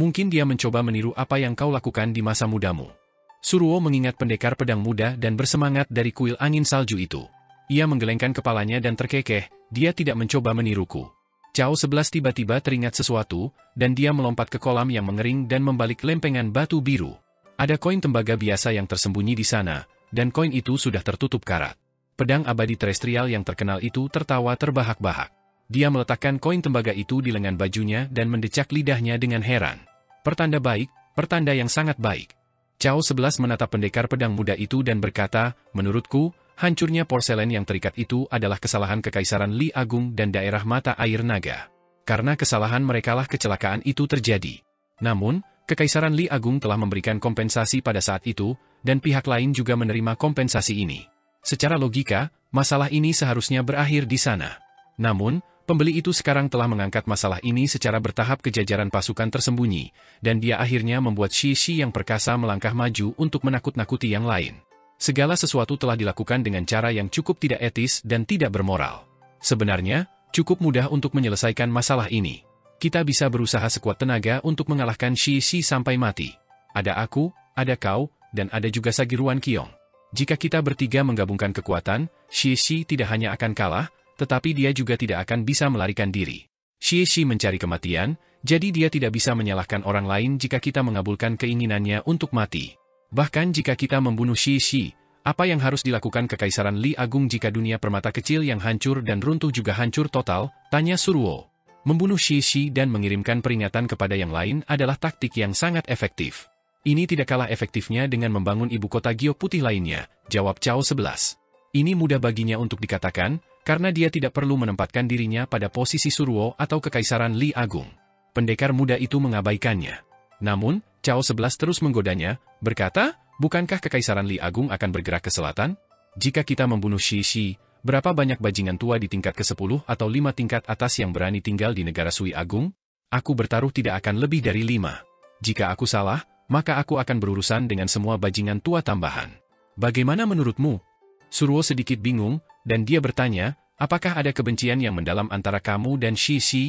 Mungkin dia mencoba meniru apa yang kau lakukan di masa mudamu." Suruo mengingat pendekar pedang muda dan bersemangat dari kuil angin salju itu. Ia menggelengkan kepalanya dan terkekeh, dia tidak mencoba meniruku. Cao 11 tiba-tiba teringat sesuatu, dan dia melompat ke kolam yang mengering dan membalik lempengan batu biru. Ada koin tembaga biasa yang tersembunyi di sana, dan koin itu sudah tertutup karat. Pedang abadi terestrial yang terkenal itu tertawa terbahak-bahak. Dia meletakkan koin tembaga itu di lengan bajunya dan mendecak lidahnya dengan heran. Pertanda baik, pertanda yang sangat baik. Cao 11 menatap pendekar pedang muda itu dan berkata, "Menurutku, hancurnya porselen yang terikat itu adalah kesalahan Kekaisaran Li Agung dan daerah mata air naga. Karena kesalahan merekalah kecelakaan itu terjadi. Namun, Kekaisaran Li Agung telah memberikan kompensasi pada saat itu, dan pihak lain juga menerima kompensasi ini. Secara logika, masalah ini seharusnya berakhir di sana. Namun, pembeli itu sekarang telah mengangkat masalah ini secara bertahap ke jajaran pasukan tersembunyi, dan dia akhirnya membuat Xie Shi yang perkasa melangkah maju untuk menakut-nakuti yang lain. Segala sesuatu telah dilakukan dengan cara yang cukup tidak etis dan tidak bermoral. Sebenarnya, cukup mudah untuk menyelesaikan masalah ini. Kita bisa berusaha sekuat tenaga untuk mengalahkan Xie Shi sampai mati. Ada aku, ada kau, dan ada juga Sagiruan Qiong. Jika kita bertiga menggabungkan kekuatan, Xie Shi tidak hanya akan kalah, tetapi dia juga tidak akan bisa melarikan diri. Xie Shi mencari kematian, jadi dia tidak bisa menyalahkan orang lain jika kita mengabulkan keinginannya untuk mati. Bahkan jika kita membunuh Xie Shi, apa yang harus dilakukan Kekaisaran Li Agung jika dunia permata kecil yang hancur dan runtuh juga hancur total? Tanya Suruo. Membunuh Xie Shi dan mengirimkan peringatan kepada yang lain adalah taktik yang sangat efektif. Ini tidak kalah efektifnya dengan membangun ibu kota giok putih lainnya, jawab Cao 11. Ini mudah baginya untuk dikatakan, karena dia tidak perlu menempatkan dirinya pada posisi Suruo atau Kekaisaran Li Agung. Pendekar muda itu mengabaikannya. Namun, Cao 11 terus menggodanya, berkata, "Bukankah Kekaisaran Li Agung akan bergerak ke selatan? Jika kita membunuh Xie Shi, berapa banyak bajingan tua di tingkat ke-10 atau 5 tingkat atas yang berani tinggal di negara Sui Agung? Aku bertaruh tidak akan lebih dari 5. Jika aku salah, maka aku akan berurusan dengan semua bajingan tua tambahan. Bagaimana menurutmu?" Suruo sedikit bingung, dan dia bertanya, "Apakah ada kebencian yang mendalam antara kamu dan Xie Shi?"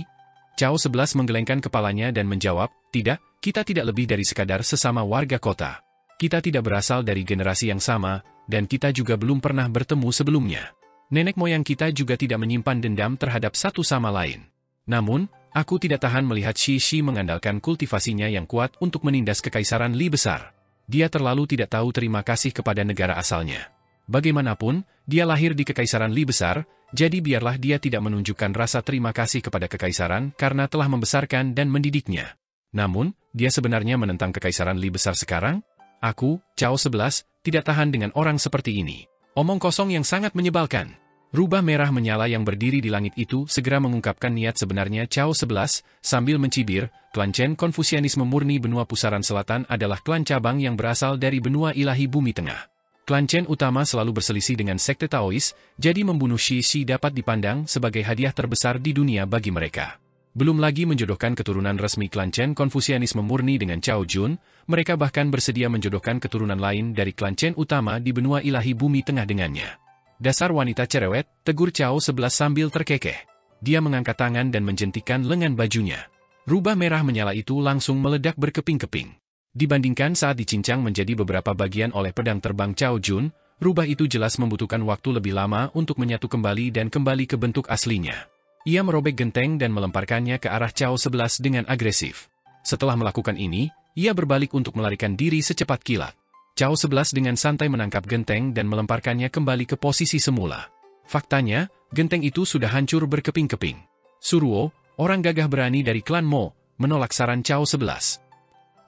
Cao 11 menggelengkan kepalanya dan menjawab, "Tidak, kita tidak lebih dari sekadar sesama warga kota. Kita tidak berasal dari generasi yang sama, dan kita juga belum pernah bertemu sebelumnya. Nenek moyang kita juga tidak menyimpan dendam terhadap satu sama lain. Namun, aku tidak tahan melihat Xie Shi mengandalkan kultivasinya yang kuat untuk menindas Kekaisaran Li besar. Dia terlalu tidak tahu terima kasih kepada negara asalnya. Bagaimanapun, dia lahir di Kekaisaran Li besar, jadi biarlah dia tidak menunjukkan rasa terima kasih kepada Kekaisaran karena telah membesarkan dan mendidiknya. Namun, dia sebenarnya menentang Kekaisaran Li besar sekarang? Aku, Cao 11, tidak tahan dengan orang seperti ini. Omong kosong yang sangat menyebalkan." Rubah merah menyala yang berdiri di langit itu segera mengungkapkan niat sebenarnya Cao 11, sambil mencibir, "Klan Chen Konfusianisme murni benua pusaran selatan adalah klan cabang yang berasal dari benua ilahi bumi tengah. Klan Chen utama selalu berselisih dengan sekte Taois, jadi membunuh Xie Shi dapat dipandang sebagai hadiah terbesar di dunia bagi mereka. Belum lagi menjodohkan keturunan resmi klan Chen Konfusianisme murni dengan Cao Jun, mereka bahkan bersedia menjodohkan keturunan lain dari klan Chen utama di benua ilahi bumi tengah dengannya. Dasar wanita cerewet, tegur Cao 11 sambil terkekeh. Dia mengangkat tangan dan menjentikan lengan bajunya. Rubah merah menyala itu langsung meledak berkeping-keping. Dibandingkan saat dicincang menjadi beberapa bagian oleh pedang terbang Cao Jun, rubah itu jelas membutuhkan waktu lebih lama untuk menyatu kembali dan kembali ke bentuk aslinya. Ia merobek genteng dan melemparkannya ke arah Cao 11 dengan agresif. Setelah melakukan ini, ia berbalik untuk melarikan diri secepat kilat. Cao 11 dengan santai menangkap genteng dan melemparkannya kembali ke posisi semula. Faktanya, genteng itu sudah hancur berkeping-keping. Suruo, orang gagah berani dari klan Mo, menolak saran Cao 11.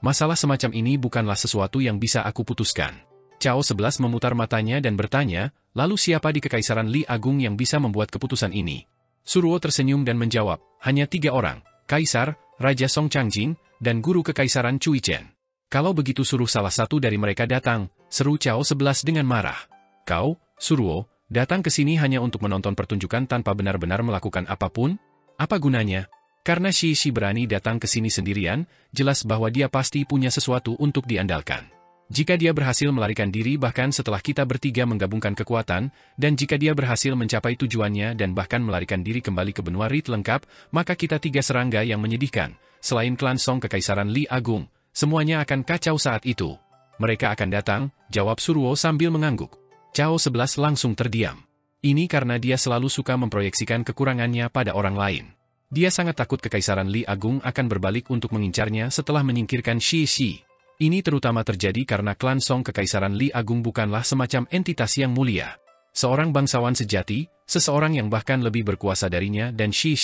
Masalah semacam ini bukanlah sesuatu yang bisa aku putuskan. Cao 11 memutar matanya dan bertanya, lalu siapa di Kekaisaran Li Agung yang bisa membuat keputusan ini? Suruo tersenyum dan menjawab, hanya 3 orang, Kaisar, Raja Song Changjing, dan Guru Kekaisaran Cui Chen. Kalau begitu suruh salah satu dari mereka datang, seru Cao 11 dengan marah. Kau, Suruo, datang ke sini hanya untuk menonton pertunjukan tanpa benar-benar melakukan apapun? Apa gunanya? Karena Shi berani datang ke sini sendirian, jelas bahwa dia pasti punya sesuatu untuk diandalkan. Jika dia berhasil melarikan diri bahkan setelah kita bertiga menggabungkan kekuatan, dan jika dia berhasil mencapai tujuannya dan bahkan melarikan diri kembali ke benua Rit lengkap, maka kita 3 serangga yang menyedihkan. Selain klan Song Kekaisaran Li Agung, semuanya akan kacau saat itu. Mereka akan datang, jawab Suruo sambil mengangguk. Cao 11 langsung terdiam. Ini karena dia selalu suka memproyeksikan kekurangannya pada orang lain. Dia sangat takut Kekaisaran Li Agung akan berbalik untuk mengincarnya setelah menyingkirkan Shi. Ini terutama terjadi karena klan Song Kekaisaran Li Agung bukanlah semacam entitas yang mulia. Seorang bangsawan sejati, seseorang yang bahkan lebih berkuasa darinya dan Shi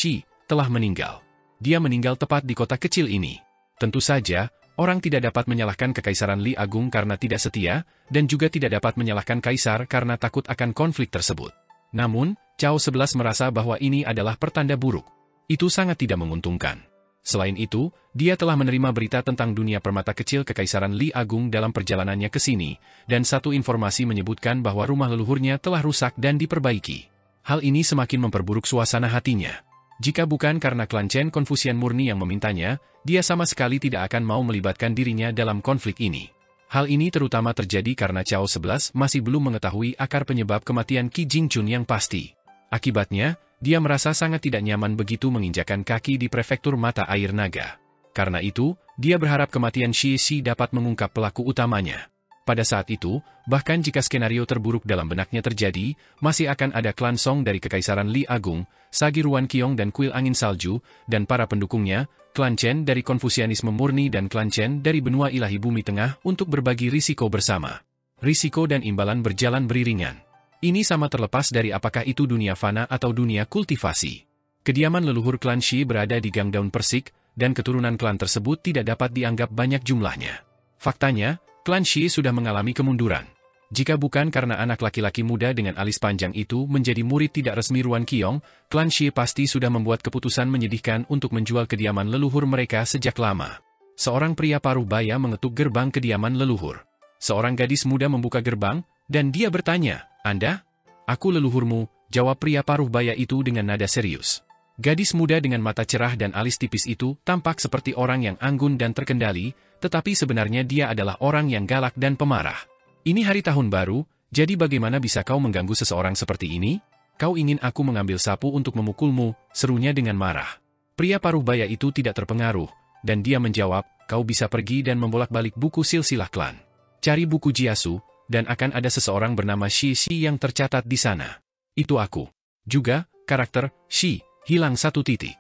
telah meninggal. Dia meninggal tepat di kota kecil ini. Tentu saja, orang tidak dapat menyalahkan Kekaisaran Li Agung karena tidak setia, dan juga tidak dapat menyalahkan Kaisar karena takut akan konflik tersebut. Namun, Cao 11 merasa bahwa ini adalah pertanda buruk. Itu sangat tidak menguntungkan. Selain itu, dia telah menerima berita tentang dunia permata kecil Kekaisaran Li Agung dalam perjalanannya ke sini, dan satu informasi menyebutkan bahwa rumah leluhurnya telah rusak dan diperbaiki. Hal ini semakin memperburuk suasana hatinya. Jika bukan karena klan Chen Confucian murni yang memintanya, dia sama sekali tidak akan mau melibatkan dirinya dalam konflik ini. Hal ini terutama terjadi karena Cao 11 masih belum mengetahui akar penyebab kematian Qi Jingchun yang pasti. Akibatnya, dia merasa sangat tidak nyaman begitu menginjakan kaki di prefektur mata air naga. Karena itu, dia berharap kematian Shi dapat mengungkap pelaku utamanya. Pada saat itu, bahkan jika skenario terburuk dalam benaknya terjadi, masih akan ada klan Song dari Kekaisaran Li Agung, Sagi Ruan Qiong dan Kuil Angin Salju, dan para pendukungnya, klan Chen dari Konfusianisme murni dan klan Chen dari benua ilahi bumi tengah untuk berbagi risiko bersama. Risiko dan imbalan berjalan beriringan. Ini sama terlepas dari apakah itu dunia fana atau dunia kultivasi. Kediaman leluhur klan Shi berada di Gang Daun Persik, dan keturunan klan tersebut tidak dapat dianggap banyak jumlahnya. Faktanya, klan Shi sudah mengalami kemunduran. Jika bukan karena anak laki-laki muda dengan alis panjang itu menjadi murid tidak resmi Ruan Qiong, klan Shi pasti sudah membuat keputusan menyedihkan untuk menjual kediaman leluhur mereka sejak lama. Seorang pria paruh baya mengetuk gerbang kediaman leluhur. Seorang gadis muda membuka gerbang, dan dia bertanya, "Anda?" "Aku leluhurmu," jawab pria paruh baya itu dengan nada serius. Gadis muda dengan mata cerah dan alis tipis itu tampak seperti orang yang anggun dan terkendali, tetapi sebenarnya dia adalah orang yang galak dan pemarah. "Ini hari tahun baru, jadi bagaimana bisa kau mengganggu seseorang seperti ini? Kau ingin aku mengambil sapu untuk memukulmu," serunya dengan marah. Pria paruh baya itu tidak terpengaruh, dan dia menjawab, "Kau bisa pergi dan membolak-balik buku silsilah klan. Cari buku Jiasu, dan akan ada seseorang bernama Shi yang tercatat di sana. Itu aku." Juga, karakter Shi hilang 1 titik.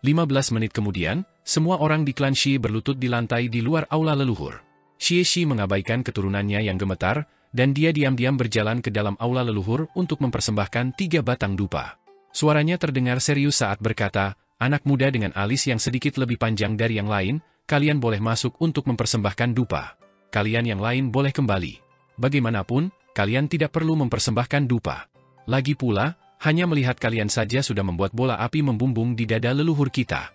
15 menit kemudian, semua orang di klan Shi berlutut di lantai di luar aula leluhur. Shi mengabaikan keturunannya yang gemetar, dan dia diam-diam berjalan ke dalam aula leluhur untuk mempersembahkan 3 batang dupa. Suaranya terdengar serius saat berkata, "Anak muda dengan alis yang sedikit lebih panjang dari yang lain, kalian boleh masuk untuk mempersembahkan dupa. Kalian yang lain boleh kembali. Bagaimanapun, kalian tidak perlu mempersembahkan dupa. Lagi pula, hanya melihat kalian saja sudah membuat bola api membumbung di dada leluhur kita."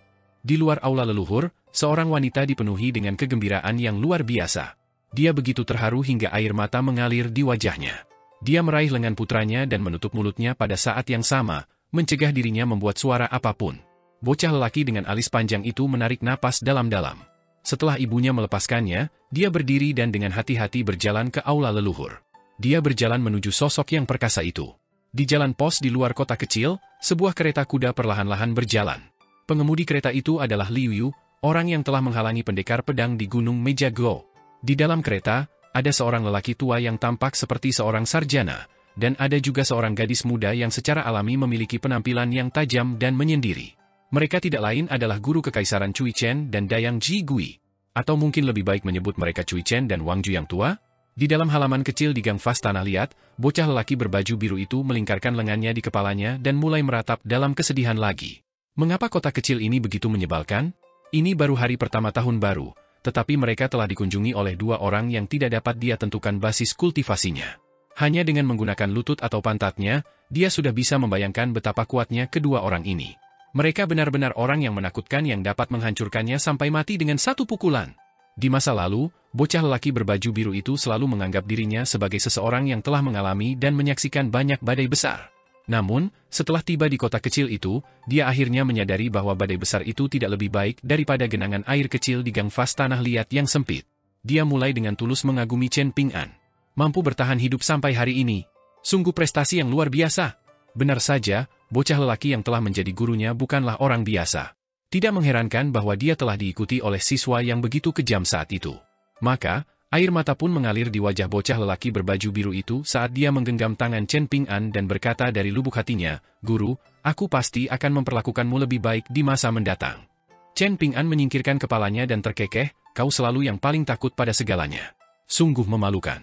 Di luar aula leluhur, seorang wanita dipenuhi dengan kegembiraan yang luar biasa. Dia begitu terharu hingga air mata mengalir di wajahnya. Dia meraih lengan putranya dan menutup mulutnya pada saat yang sama, mencegah dirinya membuat suara apapun. Bocah lelaki dengan alis panjang itu menarik napas dalam-dalam. Setelah ibunya melepaskannya, dia berdiri dan dengan hati-hati berjalan ke aula leluhur. Dia berjalan menuju sosok yang perkasa itu. Di jalan pos di luar kota kecil, sebuah kereta kuda perlahan-lahan berjalan. Pengemudi kereta itu adalah Liu Yu, orang yang telah menghalangi pendekar pedang di Gunung Mejaglo. Di dalam kereta, ada seorang lelaki tua yang tampak seperti seorang sarjana, dan ada juga seorang gadis muda yang secara alami memiliki penampilan yang tajam dan menyendiri. Mereka tidak lain adalah guru kekaisaran Cui Chen dan Dayang Ji Gui. Atau mungkin lebih baik menyebut mereka Cui Chen dan Wang Ju yang tua? Di dalam halaman kecil di Gang Fas Tanah Liat, bocah lelaki berbaju biru itu melingkarkan lengannya di kepalanya dan mulai meratap dalam kesedihan lagi. Mengapa kota kecil ini begitu menyebalkan? Ini baru hari pertama tahun baru, tetapi mereka telah dikunjungi oleh dua orang yang tidak dapat dia tentukan basis kultivasinya. Hanya dengan menggunakan lutut atau pantatnya, dia sudah bisa membayangkan betapa kuatnya kedua orang ini. Mereka benar-benar orang yang menakutkan yang dapat menghancurkannya sampai mati dengan satu pukulan. Di masa lalu, bocah lelaki berbaju biru itu selalu menganggap dirinya sebagai seseorang yang telah mengalami dan menyaksikan banyak badai besar. Namun, setelah tiba di kota kecil itu, dia akhirnya menyadari bahwa badai besar itu tidak lebih baik daripada genangan air kecil di Gang Fas Tanah Liat yang sempit. Dia mulai dengan tulus mengagumi Chen Ping'an. Mampu bertahan hidup sampai hari ini. Sungguh prestasi yang luar biasa. Benar saja, bocah lelaki yang telah menjadi gurunya bukanlah orang biasa. Tidak mengherankan bahwa dia telah diikuti oleh siswa yang begitu kejam saat itu. Maka, air mata pun mengalir di wajah bocah lelaki berbaju biru itu saat dia menggenggam tangan Chen Ping'an dan berkata dari lubuk hatinya, "Guru, aku pasti akan memperlakukanmu lebih baik di masa mendatang." Chen Ping'an menyingkirkan kepalanya dan terkekeh, "Kau selalu yang paling takut pada segalanya. Sungguh memalukan."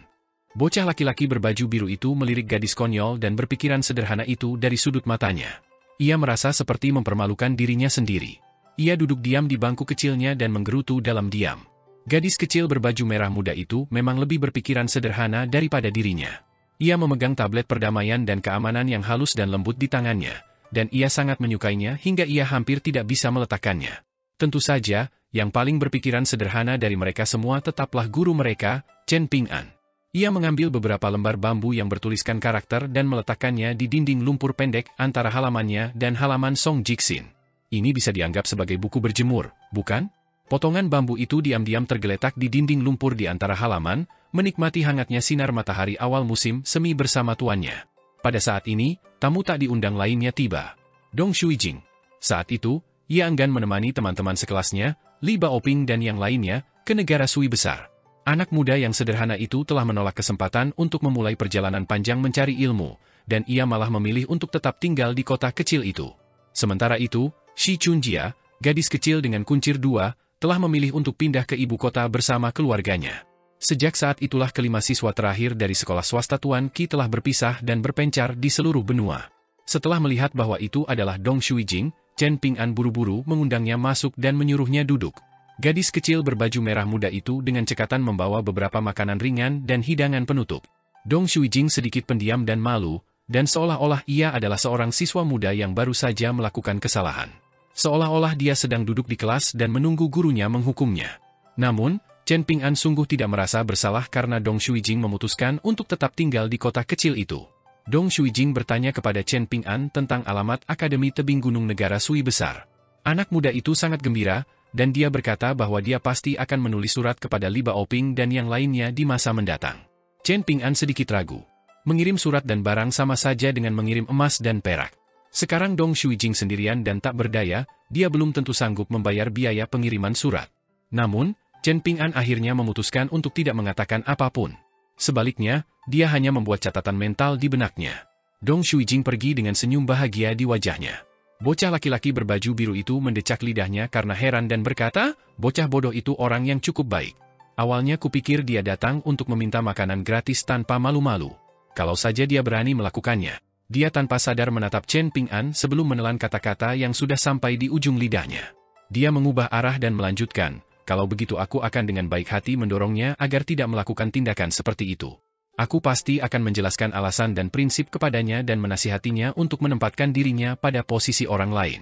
Bocah laki-laki berbaju biru itu melirik gadis konyol dan berpikiran sederhana itu dari sudut matanya. Ia merasa seperti mempermalukan dirinya sendiri. Ia duduk diam di bangku kecilnya dan menggerutu dalam diam. Gadis kecil berbaju merah muda itu memang lebih berpikiran sederhana daripada dirinya. Ia memegang tablet perdamaian dan keamanan yang halus dan lembut di tangannya, dan ia sangat menyukainya hingga ia hampir tidak bisa meletakkannya. Tentu saja, yang paling berpikiran sederhana dari mereka semua tetaplah guru mereka, Chen Ping'an. Ia mengambil beberapa lembar bambu yang bertuliskan karakter dan meletakkannya di dinding lumpur pendek antara halamannya dan halaman Song Jixin. Ini bisa dianggap sebagai buku berjemur, bukan? Potongan bambu itu diam-diam tergeletak di dinding lumpur di antara halaman, menikmati hangatnya sinar matahari awal musim semi bersama tuannya. Pada saat ini, tamu tak diundang lainnya tiba. Dong Shuijing. Saat itu, ia enggan menemani teman-teman sekelasnya, Li Baoping dan yang lainnya, ke negara Sui besar. Anak muda yang sederhana itu telah menolak kesempatan untuk memulai perjalanan panjang mencari ilmu, dan ia malah memilih untuk tetap tinggal di kota kecil itu. Sementara itu, Shi Chunjia, gadis kecil dengan kuncir dua, telah memilih untuk pindah ke ibu kota bersama keluarganya. Sejak saat itulah kelima siswa terakhir dari sekolah swasta Tuan Qi telah berpisah dan berpencar di seluruh benua. Setelah melihat bahwa itu adalah Dong Shuijing, Chen Ping'an buru-buru mengundangnya masuk dan menyuruhnya duduk. Gadis kecil berbaju merah muda itu dengan cekatan membawa beberapa makanan ringan dan hidangan penutup. Dong Shuijing sedikit pendiam dan malu, dan seolah-olah ia adalah seorang siswa muda yang baru saja melakukan kesalahan. Seolah-olah dia sedang duduk di kelas dan menunggu gurunya menghukumnya. Namun, Chen Ping'an sungguh tidak merasa bersalah karena Dong Shuijing memutuskan untuk tetap tinggal di kota kecil itu. Dong Shuijing bertanya kepada Chen Ping'an tentang alamat Akademi Tebing Gunung Negara Sui Besar. Anak muda itu sangat gembira, dan dia berkata bahwa dia pasti akan menulis surat kepada Li Baoping dan yang lainnya di masa mendatang. Chen Ping'an sedikit ragu. Mengirim surat dan barang sama saja dengan mengirim emas dan perak. Sekarang Dong Shuijing sendirian dan tak berdaya, dia belum tentu sanggup membayar biaya pengiriman surat. Namun, Chen Ping'an akhirnya memutuskan untuk tidak mengatakan apapun. Sebaliknya, dia hanya membuat catatan mental di benaknya. Dong Shuijing pergi dengan senyum bahagia di wajahnya. Bocah laki-laki berbaju biru itu mendecak lidahnya karena heran dan berkata, "Bocah bodoh itu orang yang cukup baik. Awalnya kupikir dia datang untuk meminta makanan gratis tanpa malu-malu. Kalau saja dia berani melakukannya." Dia tanpa sadar menatap Chen Ping'an sebelum menelan kata-kata yang sudah sampai di ujung lidahnya. Dia mengubah arah dan melanjutkan, "Kalau begitu aku akan dengan baik hati mendorongnya agar tidak melakukan tindakan seperti itu. Aku pasti akan menjelaskan alasan dan prinsip kepadanya dan menasihatinya untuk menempatkan dirinya pada posisi orang lain."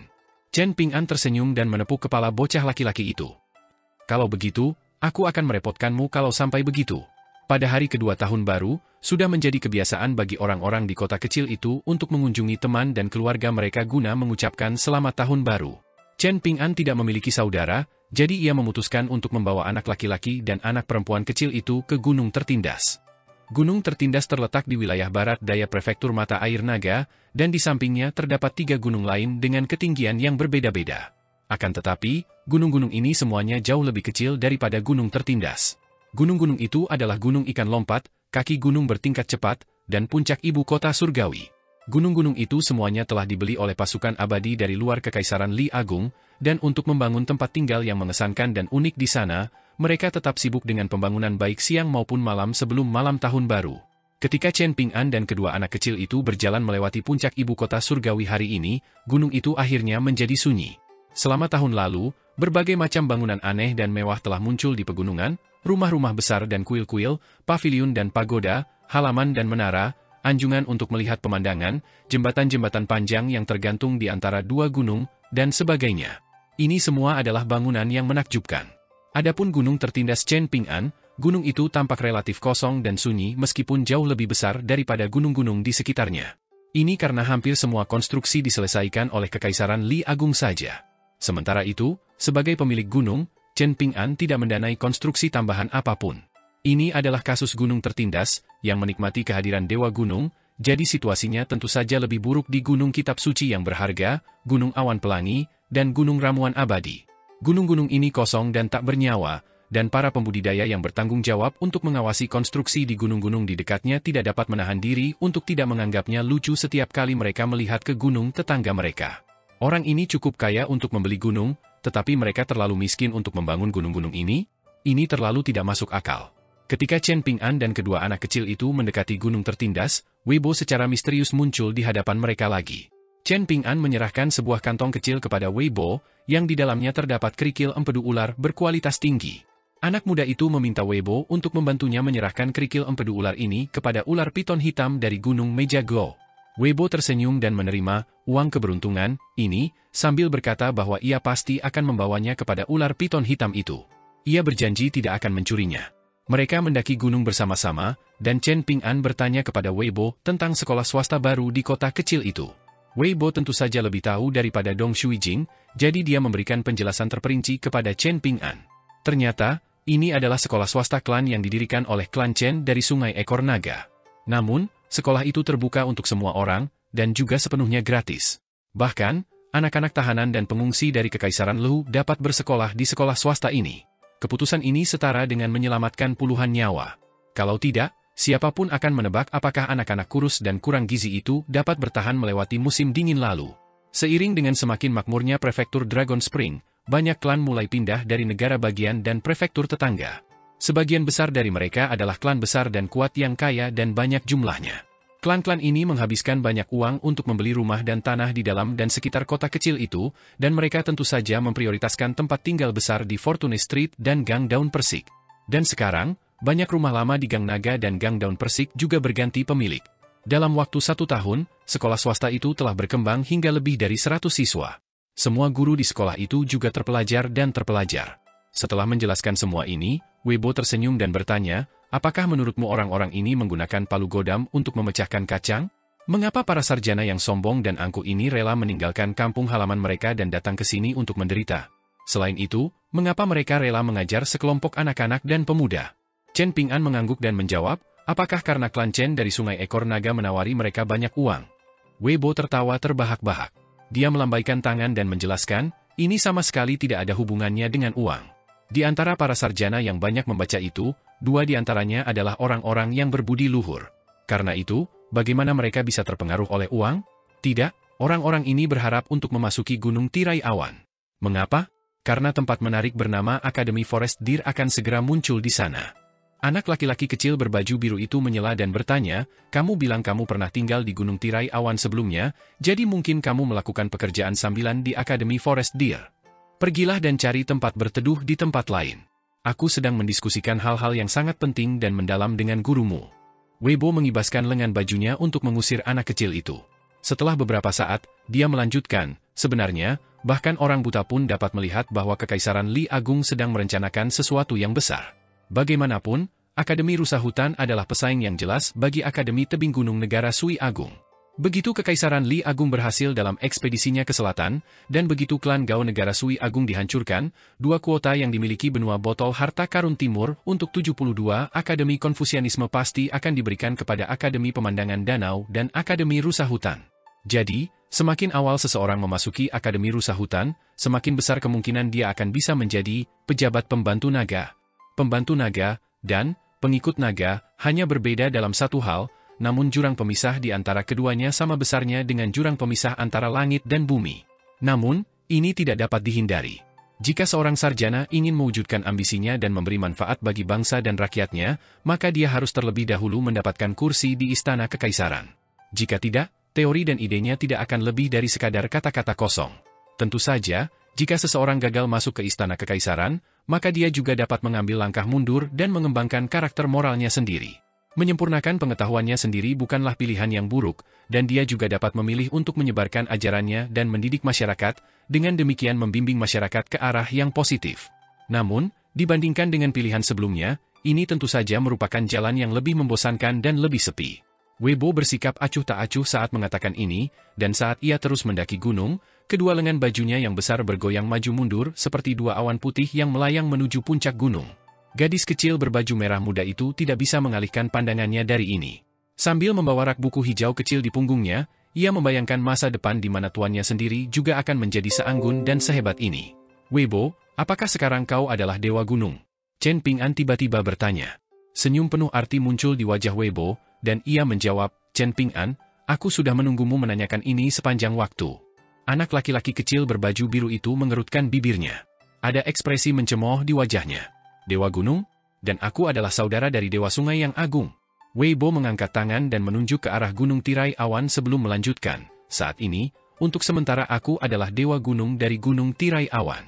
Chen Ping'an tersenyum dan menepuk kepala bocah laki-laki itu. "Kalau begitu, aku akan merepotkanmu kalau sampai begitu." Pada hari kedua tahun baru, sudah menjadi kebiasaan bagi orang-orang di kota kecil itu untuk mengunjungi teman dan keluarga mereka guna mengucapkan selamat tahun baru. Chen Ping'an tidak memiliki saudara, jadi ia memutuskan untuk membawa anak laki-laki dan anak perempuan kecil itu ke gunung tertindas. Gunung tertindas terletak di wilayah barat daya prefektur Mata Air Naga, dan di sampingnya terdapat 3 gunung lain dengan ketinggian yang berbeda-beda. Akan tetapi, gunung-gunung ini semuanya jauh lebih kecil daripada gunung tertindas. Gunung-gunung itu adalah Gunung Ikan Lompat, kaki gunung bertingkat cepat, dan puncak ibu kota surgawi. Gunung-gunung itu semuanya telah dibeli oleh pasukan abadi dari luar Kekaisaran Li Agung, dan untuk membangun tempat tinggal yang mengesankan dan unik di sana, mereka tetap sibuk dengan pembangunan baik siang maupun malam sebelum malam tahun baru. Ketika Chen Ping'an dan kedua anak kecil itu berjalan melewati puncak ibu kota surgawi hari ini, gunung itu akhirnya menjadi sunyi. Selama tahun lalu, berbagai macam bangunan aneh dan mewah telah muncul di pegunungan, rumah-rumah besar dan kuil-kuil, paviliun dan pagoda, halaman dan menara, anjungan untuk melihat pemandangan, jembatan-jembatan panjang yang tergantung di antara 2 gunung, dan sebagainya. Ini semua adalah bangunan yang menakjubkan. Adapun gunung tertindas Chen Ping'an, gunung itu tampak relatif kosong dan sunyi meskipun jauh lebih besar daripada gunung-gunung di sekitarnya. Ini karena hampir semua konstruksi diselesaikan oleh Kekaisaran Li Agung saja. Sementara itu, sebagai pemilik gunung, Chen Ping'an tidak mendanai konstruksi tambahan apapun. Ini adalah kasus gunung tertindas, yang menikmati kehadiran Dewa Gunung, jadi situasinya tentu saja lebih buruk di Gunung Kitab Suci yang berharga, Gunung Awan Pelangi, dan Gunung Ramuan Abadi. Gunung-gunung ini kosong dan tak bernyawa, dan para pembudidaya yang bertanggung jawab untuk mengawasi konstruksi di gunung-gunung di dekatnya tidak dapat menahan diri untuk tidak menganggapnya lucu setiap kali mereka melihat ke gunung tetangga mereka. Orang ini cukup kaya untuk membeli gunung, tetapi mereka terlalu miskin untuk membangun gunung-gunung ini? Ini terlalu tidak masuk akal. Ketika Chen Ping'an dan kedua anak kecil itu mendekati gunung tertindas, Weibo secara misterius muncul di hadapan mereka lagi. Chen Ping'an menyerahkan sebuah kantong kecil kepada Weibo, yang di dalamnya terdapat kerikil empedu ular berkualitas tinggi. Anak muda itu meminta Weibo untuk membantunya menyerahkan kerikil empedu ular ini kepada ular piton hitam dari Gunung Meja Go. Weibo tersenyum dan menerima uang keberuntungan ini, sambil berkata bahwa ia pasti akan membawanya kepada ular piton hitam itu. Ia berjanji tidak akan mencurinya. Mereka mendaki gunung bersama-sama, dan Chen Ping'an bertanya kepada Weibo tentang sekolah swasta baru di kota kecil itu. Weibo tentu saja lebih tahu daripada Dong Shuijing, jadi dia memberikan penjelasan terperinci kepada Chen Ping'an. Ternyata, ini adalah sekolah swasta klan yang didirikan oleh klan Chen dari Sungai Ekor Naga. Namun, sekolah itu terbuka untuk semua orang, dan juga sepenuhnya gratis. Bahkan, anak-anak tahanan dan pengungsi dari Kekaisaran Lu dapat bersekolah di sekolah swasta ini. Keputusan ini setara dengan menyelamatkan puluhan nyawa. Kalau tidak, siapapun akan menebak apakah anak-anak kurus dan kurang gizi itu dapat bertahan melewati musim dingin lalu. Seiring dengan semakin makmurnya prefektur Dragon Spring, banyak klan mulai pindah dari negara bagian dan prefektur tetangga. Sebagian besar dari mereka adalah klan besar dan kuat yang kaya dan banyak jumlahnya. Klan-klan ini menghabiskan banyak uang untuk membeli rumah dan tanah di dalam dan sekitar kota kecil itu, dan mereka tentu saja memprioritaskan tempat tinggal besar di Fortune Street dan Gang Daun Persik. Dan sekarang, banyak rumah lama di Gang Naga dan Gang Daun Persik juga berganti pemilik. Dalam waktu 1 tahun, sekolah swasta itu telah berkembang hingga lebih dari 100 siswa. Semua guru di sekolah itu juga terpelajar dan terpelajar. Setelah menjelaskan semua ini, Weibo tersenyum dan bertanya, apakah menurutmu orang-orang ini menggunakan palu godam untuk memecahkan kacang? Mengapa para sarjana yang sombong dan angkuh ini rela meninggalkan kampung halaman mereka dan datang ke sini untuk menderita? Selain itu, mengapa mereka rela mengajar sekelompok anak-anak dan pemuda? Chen Ping'an mengangguk dan menjawab, apakah karena klan Chen dari Sungai Ekor Naga menawari mereka banyak uang? Weibo tertawa terbahak-bahak. Dia melambaikan tangan dan menjelaskan, ini sama sekali tidak ada hubungannya dengan uang. Di antara para sarjana yang banyak membaca itu, 2 di antaranya adalah orang-orang yang berbudi luhur. Karena itu, bagaimana mereka bisa terpengaruh oleh uang? Tidak, orang-orang ini berharap untuk memasuki Gunung Tirai Awan. Mengapa? Karena tempat menarik bernama Akademi Forest Deer akan segera muncul di sana. Anak laki-laki kecil berbaju biru itu menyela dan bertanya, kamu bilang kamu pernah tinggal di Gunung Tirai Awan sebelumnya, jadi mungkin kamu melakukan pekerjaan sambilan di Akademi Forest Deer. Pergilah dan cari tempat berteduh di tempat lain. Aku sedang mendiskusikan hal-hal yang sangat penting dan mendalam dengan gurumu. Weibo mengibaskan lengan bajunya untuk mengusir anak kecil itu. Setelah beberapa saat, dia melanjutkan, sebenarnya, bahkan orang buta pun dapat melihat bahwa Kekaisaran Li Agung sedang merencanakan sesuatu yang besar. Bagaimanapun, Akademi Rusa Hutan adalah pesaing yang jelas bagi Akademi Tebing Gunung Negara Sui Agung. Begitu Kekaisaran Li Agung berhasil dalam ekspedisinya ke selatan, dan begitu klan Gao negara Sui Agung dihancurkan, dua kuota yang dimiliki benua botol harta karun timur untuk 72 Akademi Konfusianisme pasti akan diberikan kepada Akademi Pemandangan Danau dan Akademi Rusa Hutan. Jadi, semakin awal seseorang memasuki Akademi Rusa Hutan, semakin besar kemungkinan dia akan bisa menjadi pejabat pembantu naga. Pembantu naga dan pengikut naga hanya berbeda dalam satu hal, namun jurang pemisah di antara keduanya sama besarnya dengan jurang pemisah antara langit dan bumi. Namun, ini tidak dapat dihindari. Jika seorang sarjana ingin mewujudkan ambisinya dan memberi manfaat bagi bangsa dan rakyatnya, maka dia harus terlebih dahulu mendapatkan kursi di Istana Kekaisaran. Jika tidak, teori dan idenya tidak akan lebih dari sekadar kata-kata kosong. Tentu saja, jika seseorang gagal masuk ke Istana Kekaisaran, maka dia juga dapat mengambil langkah mundur dan mengembangkan karakter moralnya sendiri. Menyempurnakan pengetahuannya sendiri bukanlah pilihan yang buruk, dan dia juga dapat memilih untuk menyebarkan ajarannya dan mendidik masyarakat, dengan demikian membimbing masyarakat ke arah yang positif. Namun, dibandingkan dengan pilihan sebelumnya, ini tentu saja merupakan jalan yang lebih membosankan dan lebih sepi. Weibo bersikap acuh tak acuh saat mengatakan ini, dan saat ia terus mendaki gunung, kedua lengan bajunya yang besar bergoyang maju mundur seperti dua awan putih yang melayang menuju puncak gunung. Gadis kecil berbaju merah muda itu tidak bisa mengalihkan pandangannya dari ini. Sambil membawa rak buku hijau kecil di punggungnya, ia membayangkan masa depan di mana tuannya sendiri juga akan menjadi seanggun dan sehebat ini. Weibo, apakah sekarang kau adalah dewa gunung? Chen Ping'an tiba-tiba bertanya. Senyum penuh arti muncul di wajah Weibo, dan ia menjawab, Chen Ping'an, aku sudah menunggumu menanyakan ini sepanjang waktu. Anak laki-laki kecil berbaju biru itu mengerutkan bibirnya. Ada ekspresi mencemooh di wajahnya. Dewa gunung? Dan aku adalah saudara dari Dewa Sungai yang Agung. Weibo mengangkat tangan dan menunjuk ke arah Gunung Tirai Awan sebelum melanjutkan. Saat ini, untuk sementara aku adalah Dewa Gunung dari Gunung Tirai Awan.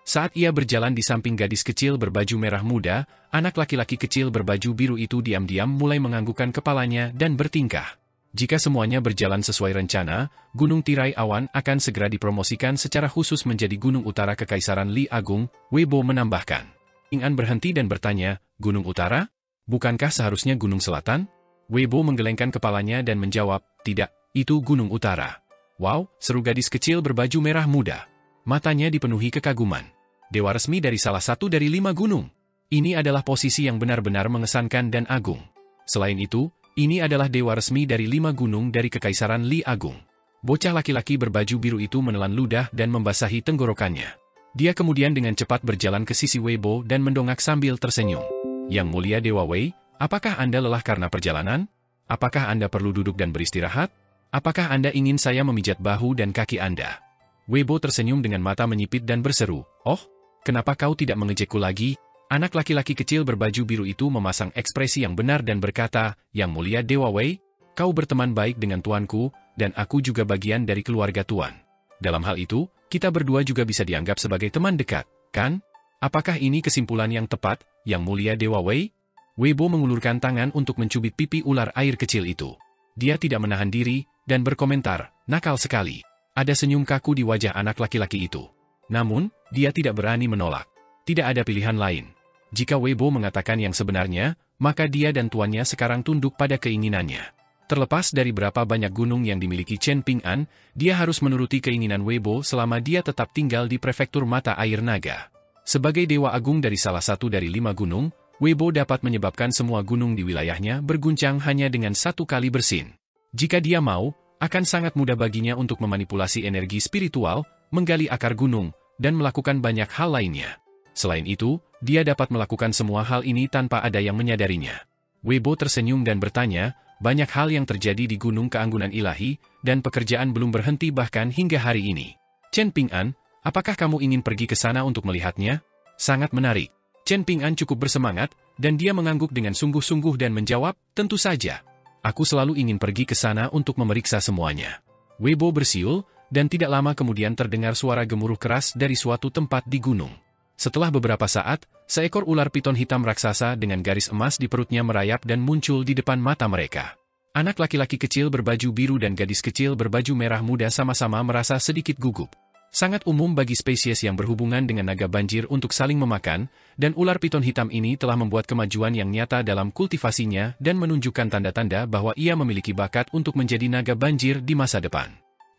Saat ia berjalan di samping gadis kecil berbaju merah muda, anak laki-laki kecil berbaju biru itu diam-diam mulai menganggukkan kepalanya dan bertingkah. Jika semuanya berjalan sesuai rencana, Gunung Tirai Awan akan segera dipromosikan secara khusus menjadi Gunung Utara Kekaisaran Li Agung, Weibo menambahkan. Ping'an berhenti dan bertanya, Gunung Utara? Bukankah seharusnya Gunung Selatan? Weibo menggelengkan kepalanya dan menjawab, tidak, itu Gunung Utara. Wow, seru gadis kecil berbaju merah muda. Matanya dipenuhi kekaguman. Dewa resmi dari salah satu dari 5 gunung. Ini adalah posisi yang benar-benar mengesankan dan agung. Selain itu, ini adalah dewa resmi dari 5 gunung dari Kekaisaran Li Agung. Bocah laki-laki berbaju biru itu menelan ludah dan membasahi tenggorokannya. Dia kemudian dengan cepat berjalan ke sisi Weibo dan mendongak sambil tersenyum. Yang mulia Dewa Wei, apakah Anda lelah karena perjalanan? Apakah Anda perlu duduk dan beristirahat? Apakah Anda ingin saya memijat bahu dan kaki Anda? Weibo tersenyum dengan mata menyipit dan berseru, oh, kenapa kau tidak mengejekku lagi? Anak laki-laki kecil berbaju biru itu memasang ekspresi yang benar dan berkata, Yang mulia Dewa Wei, kau berteman baik dengan tuanku, dan aku juga bagian dari keluarga tuan. Dalam hal itu, kita berdua juga bisa dianggap sebagai teman dekat, kan? Apakah ini kesimpulan yang tepat, Yang mulia Dewa Wei? Weibo mengulurkan tangan untuk mencubit pipi ular air kecil itu. Dia tidak menahan diri, dan berkomentar, nakal sekali. Ada senyum kaku di wajah anak laki-laki itu. Namun, dia tidak berani menolak. Tidak ada pilihan lain. Jika Weibo mengatakan yang sebenarnya, maka dia dan tuannya sekarang tunduk pada keinginannya. Terlepas dari berapa banyak gunung yang dimiliki Chen Ping'an, dia harus menuruti keinginan Weibo selama dia tetap tinggal di prefektur mata air naga. Sebagai Dewa Agung dari salah satu dari 5 gunung, Weibo dapat menyebabkan semua gunung di wilayahnya berguncang hanya dengan 1 kali bersin. Jika dia mau, akan sangat mudah baginya untuk memanipulasi energi spiritual, menggali akar gunung, dan melakukan banyak hal lainnya. Selain itu, dia dapat melakukan semua hal ini tanpa ada yang menyadarinya. Weibo tersenyum dan bertanya, banyak hal yang terjadi di Gunung Keanggunan Ilahi, dan pekerjaan belum berhenti bahkan hingga hari ini. Chen Ping'an, apakah kamu ingin pergi ke sana untuk melihatnya? Sangat menarik. Chen Ping'an cukup bersemangat, dan dia mengangguk dengan sungguh-sungguh dan menjawab, tentu saja. Aku selalu ingin pergi ke sana untuk memeriksa semuanya. Weibo bersiul, dan tidak lama kemudian terdengar suara gemuruh keras dari suatu tempat di gunung. Setelah beberapa saat, seekor ular piton hitam raksasa dengan garis emas di perutnya merayap dan muncul di depan mata mereka. Anak laki-laki kecil berbaju biru dan gadis kecil berbaju merah muda sama-sama merasa sedikit gugup. Sangat umum bagi spesies yang berhubungan dengan naga banjir untuk saling memakan, dan ular piton hitam ini telah membuat kemajuan yang nyata dalam kultivasinya dan menunjukkan tanda-tanda bahwa ia memiliki bakat untuk menjadi naga banjir di masa depan.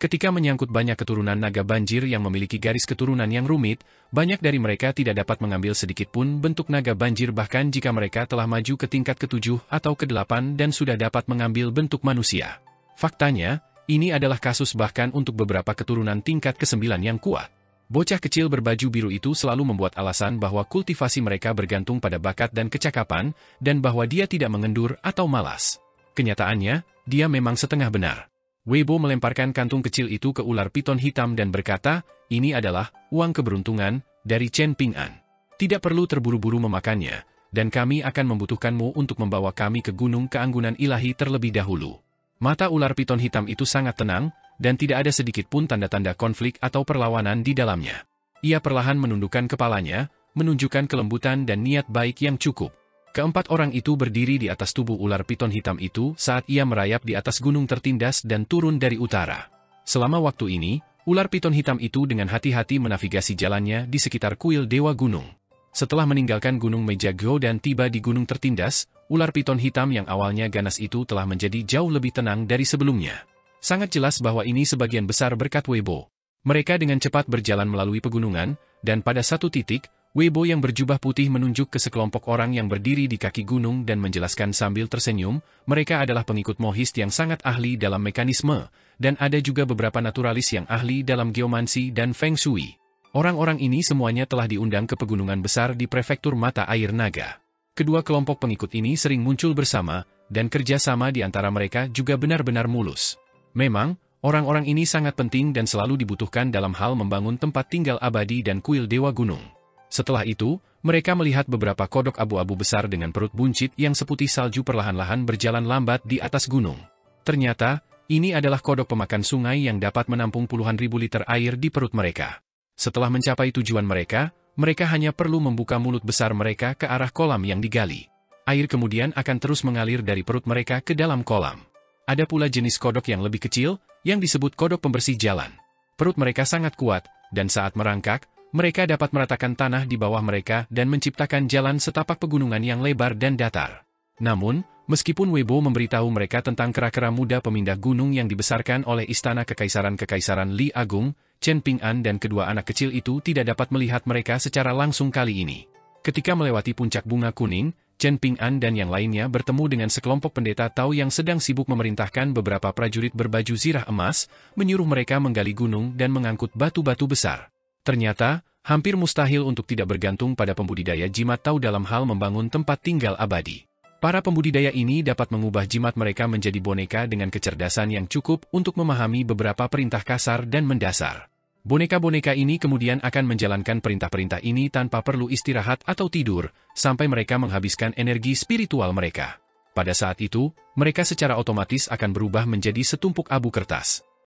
Ketika menyangkut banyak keturunan naga banjir yang memiliki garis keturunan yang rumit, banyak dari mereka tidak dapat mengambil sedikit pun bentuk naga banjir bahkan jika mereka telah maju ke tingkat ke-7 atau ke-8 dan sudah dapat mengambil bentuk manusia. Faktanya, ini adalah kasus bahkan untuk beberapa keturunan tingkat ke-9 yang kuat. Bocah kecil berbaju biru itu selalu membuat alasan bahwa kultivasi mereka bergantung pada bakat dan kecakapan, dan bahwa dia tidak mengendur atau malas. Kenyataannya, dia memang setengah benar. Weibo melemparkan kantung kecil itu ke ular piton hitam dan berkata, "Ini adalah uang keberuntungan dari Chen Ping'an. Tidak perlu terburu-buru memakannya, dan kami akan membutuhkanmu untuk membawa kami ke gunung keanggunan ilahi terlebih dahulu." Mata ular piton hitam itu sangat tenang, dan tidak ada sedikit pun tanda-tanda konflik atau perlawanan di dalamnya. Ia perlahan menundukkan kepalanya, menunjukkan kelembutan dan niat baik yang cukup. Keempat orang itu berdiri di atas tubuh ular piton hitam itu saat ia merayap di atas gunung tertindas dan turun dari utara. Selama waktu ini, ular piton hitam itu dengan hati-hati menavigasi jalannya di sekitar kuil Dewa Gunung. Setelah meninggalkan Gunung Mejagyo dan tiba di gunung tertindas, ular piton hitam yang awalnya ganas itu telah menjadi jauh lebih tenang dari sebelumnya. Sangat jelas bahwa ini sebagian besar berkat Weibo. Mereka dengan cepat berjalan melalui pegunungan, dan pada satu titik, Weibo yang berjubah putih menunjuk ke sekelompok orang yang berdiri di kaki gunung dan menjelaskan sambil tersenyum, mereka adalah pengikut Mohist yang sangat ahli dalam mekanisme, dan ada juga beberapa naturalis yang ahli dalam geomansi dan feng shui. Orang-orang ini semuanya telah diundang ke pegunungan besar di prefektur mata air naga. Kedua kelompok pengikut ini sering muncul bersama, dan kerjasama di antara mereka juga benar-benar mulus. Memang, orang-orang ini sangat penting dan selalu dibutuhkan dalam hal membangun tempat tinggal abadi dan kuil Dewa Gunung. Setelah itu, mereka melihat beberapa kodok abu-abu besar dengan perut buncit yang seputih salju perlahan-lahan berjalan lambat di atas gunung. Ternyata, ini adalah kodok pemakan sungai yang dapat menampung puluhan ribu liter air di perut mereka. Setelah mencapai tujuan mereka, mereka hanya perlu membuka mulut besar mereka ke arah kolam yang digali. Air kemudian akan terus mengalir dari perut mereka ke dalam kolam. Ada pula jenis kodok yang lebih kecil, yang disebut kodok pembersih jalan. Perut mereka sangat kuat, dan saat merangkak, mereka dapat meratakan tanah di bawah mereka dan menciptakan jalan setapak pegunungan yang lebar dan datar. Namun, meskipun Weibo memberitahu mereka tentang kera-kera muda pemindah gunung yang dibesarkan oleh Istana Kekaisaran Li Agung, Chen Ping'an dan kedua anak kecil itu tidak dapat melihat mereka secara langsung kali ini. Ketika melewati puncak bunga kuning, Chen Ping'an dan yang lainnya bertemu dengan sekelompok pendeta Tao yang sedang sibuk memerintahkan beberapa prajurit berbaju zirah emas, menyuruh mereka menggali gunung dan mengangkut batu-batu besar. Ternyata, hampir mustahil untuk tidak bergantung pada pembudidaya jimat Tao dalam hal membangun tempat tinggal abadi. Para pembudidaya ini dapat mengubah jimat mereka menjadi boneka dengan kecerdasan yang cukup untuk memahami beberapa perintah kasar dan mendasar. Boneka-boneka ini kemudian akan menjalankan perintah-perintah ini tanpa perlu istirahat atau tidur, sampai mereka menghabiskan energi spiritual mereka. Pada saat itu, mereka secara otomatis akan berubah menjadi setumpuk abu kertas.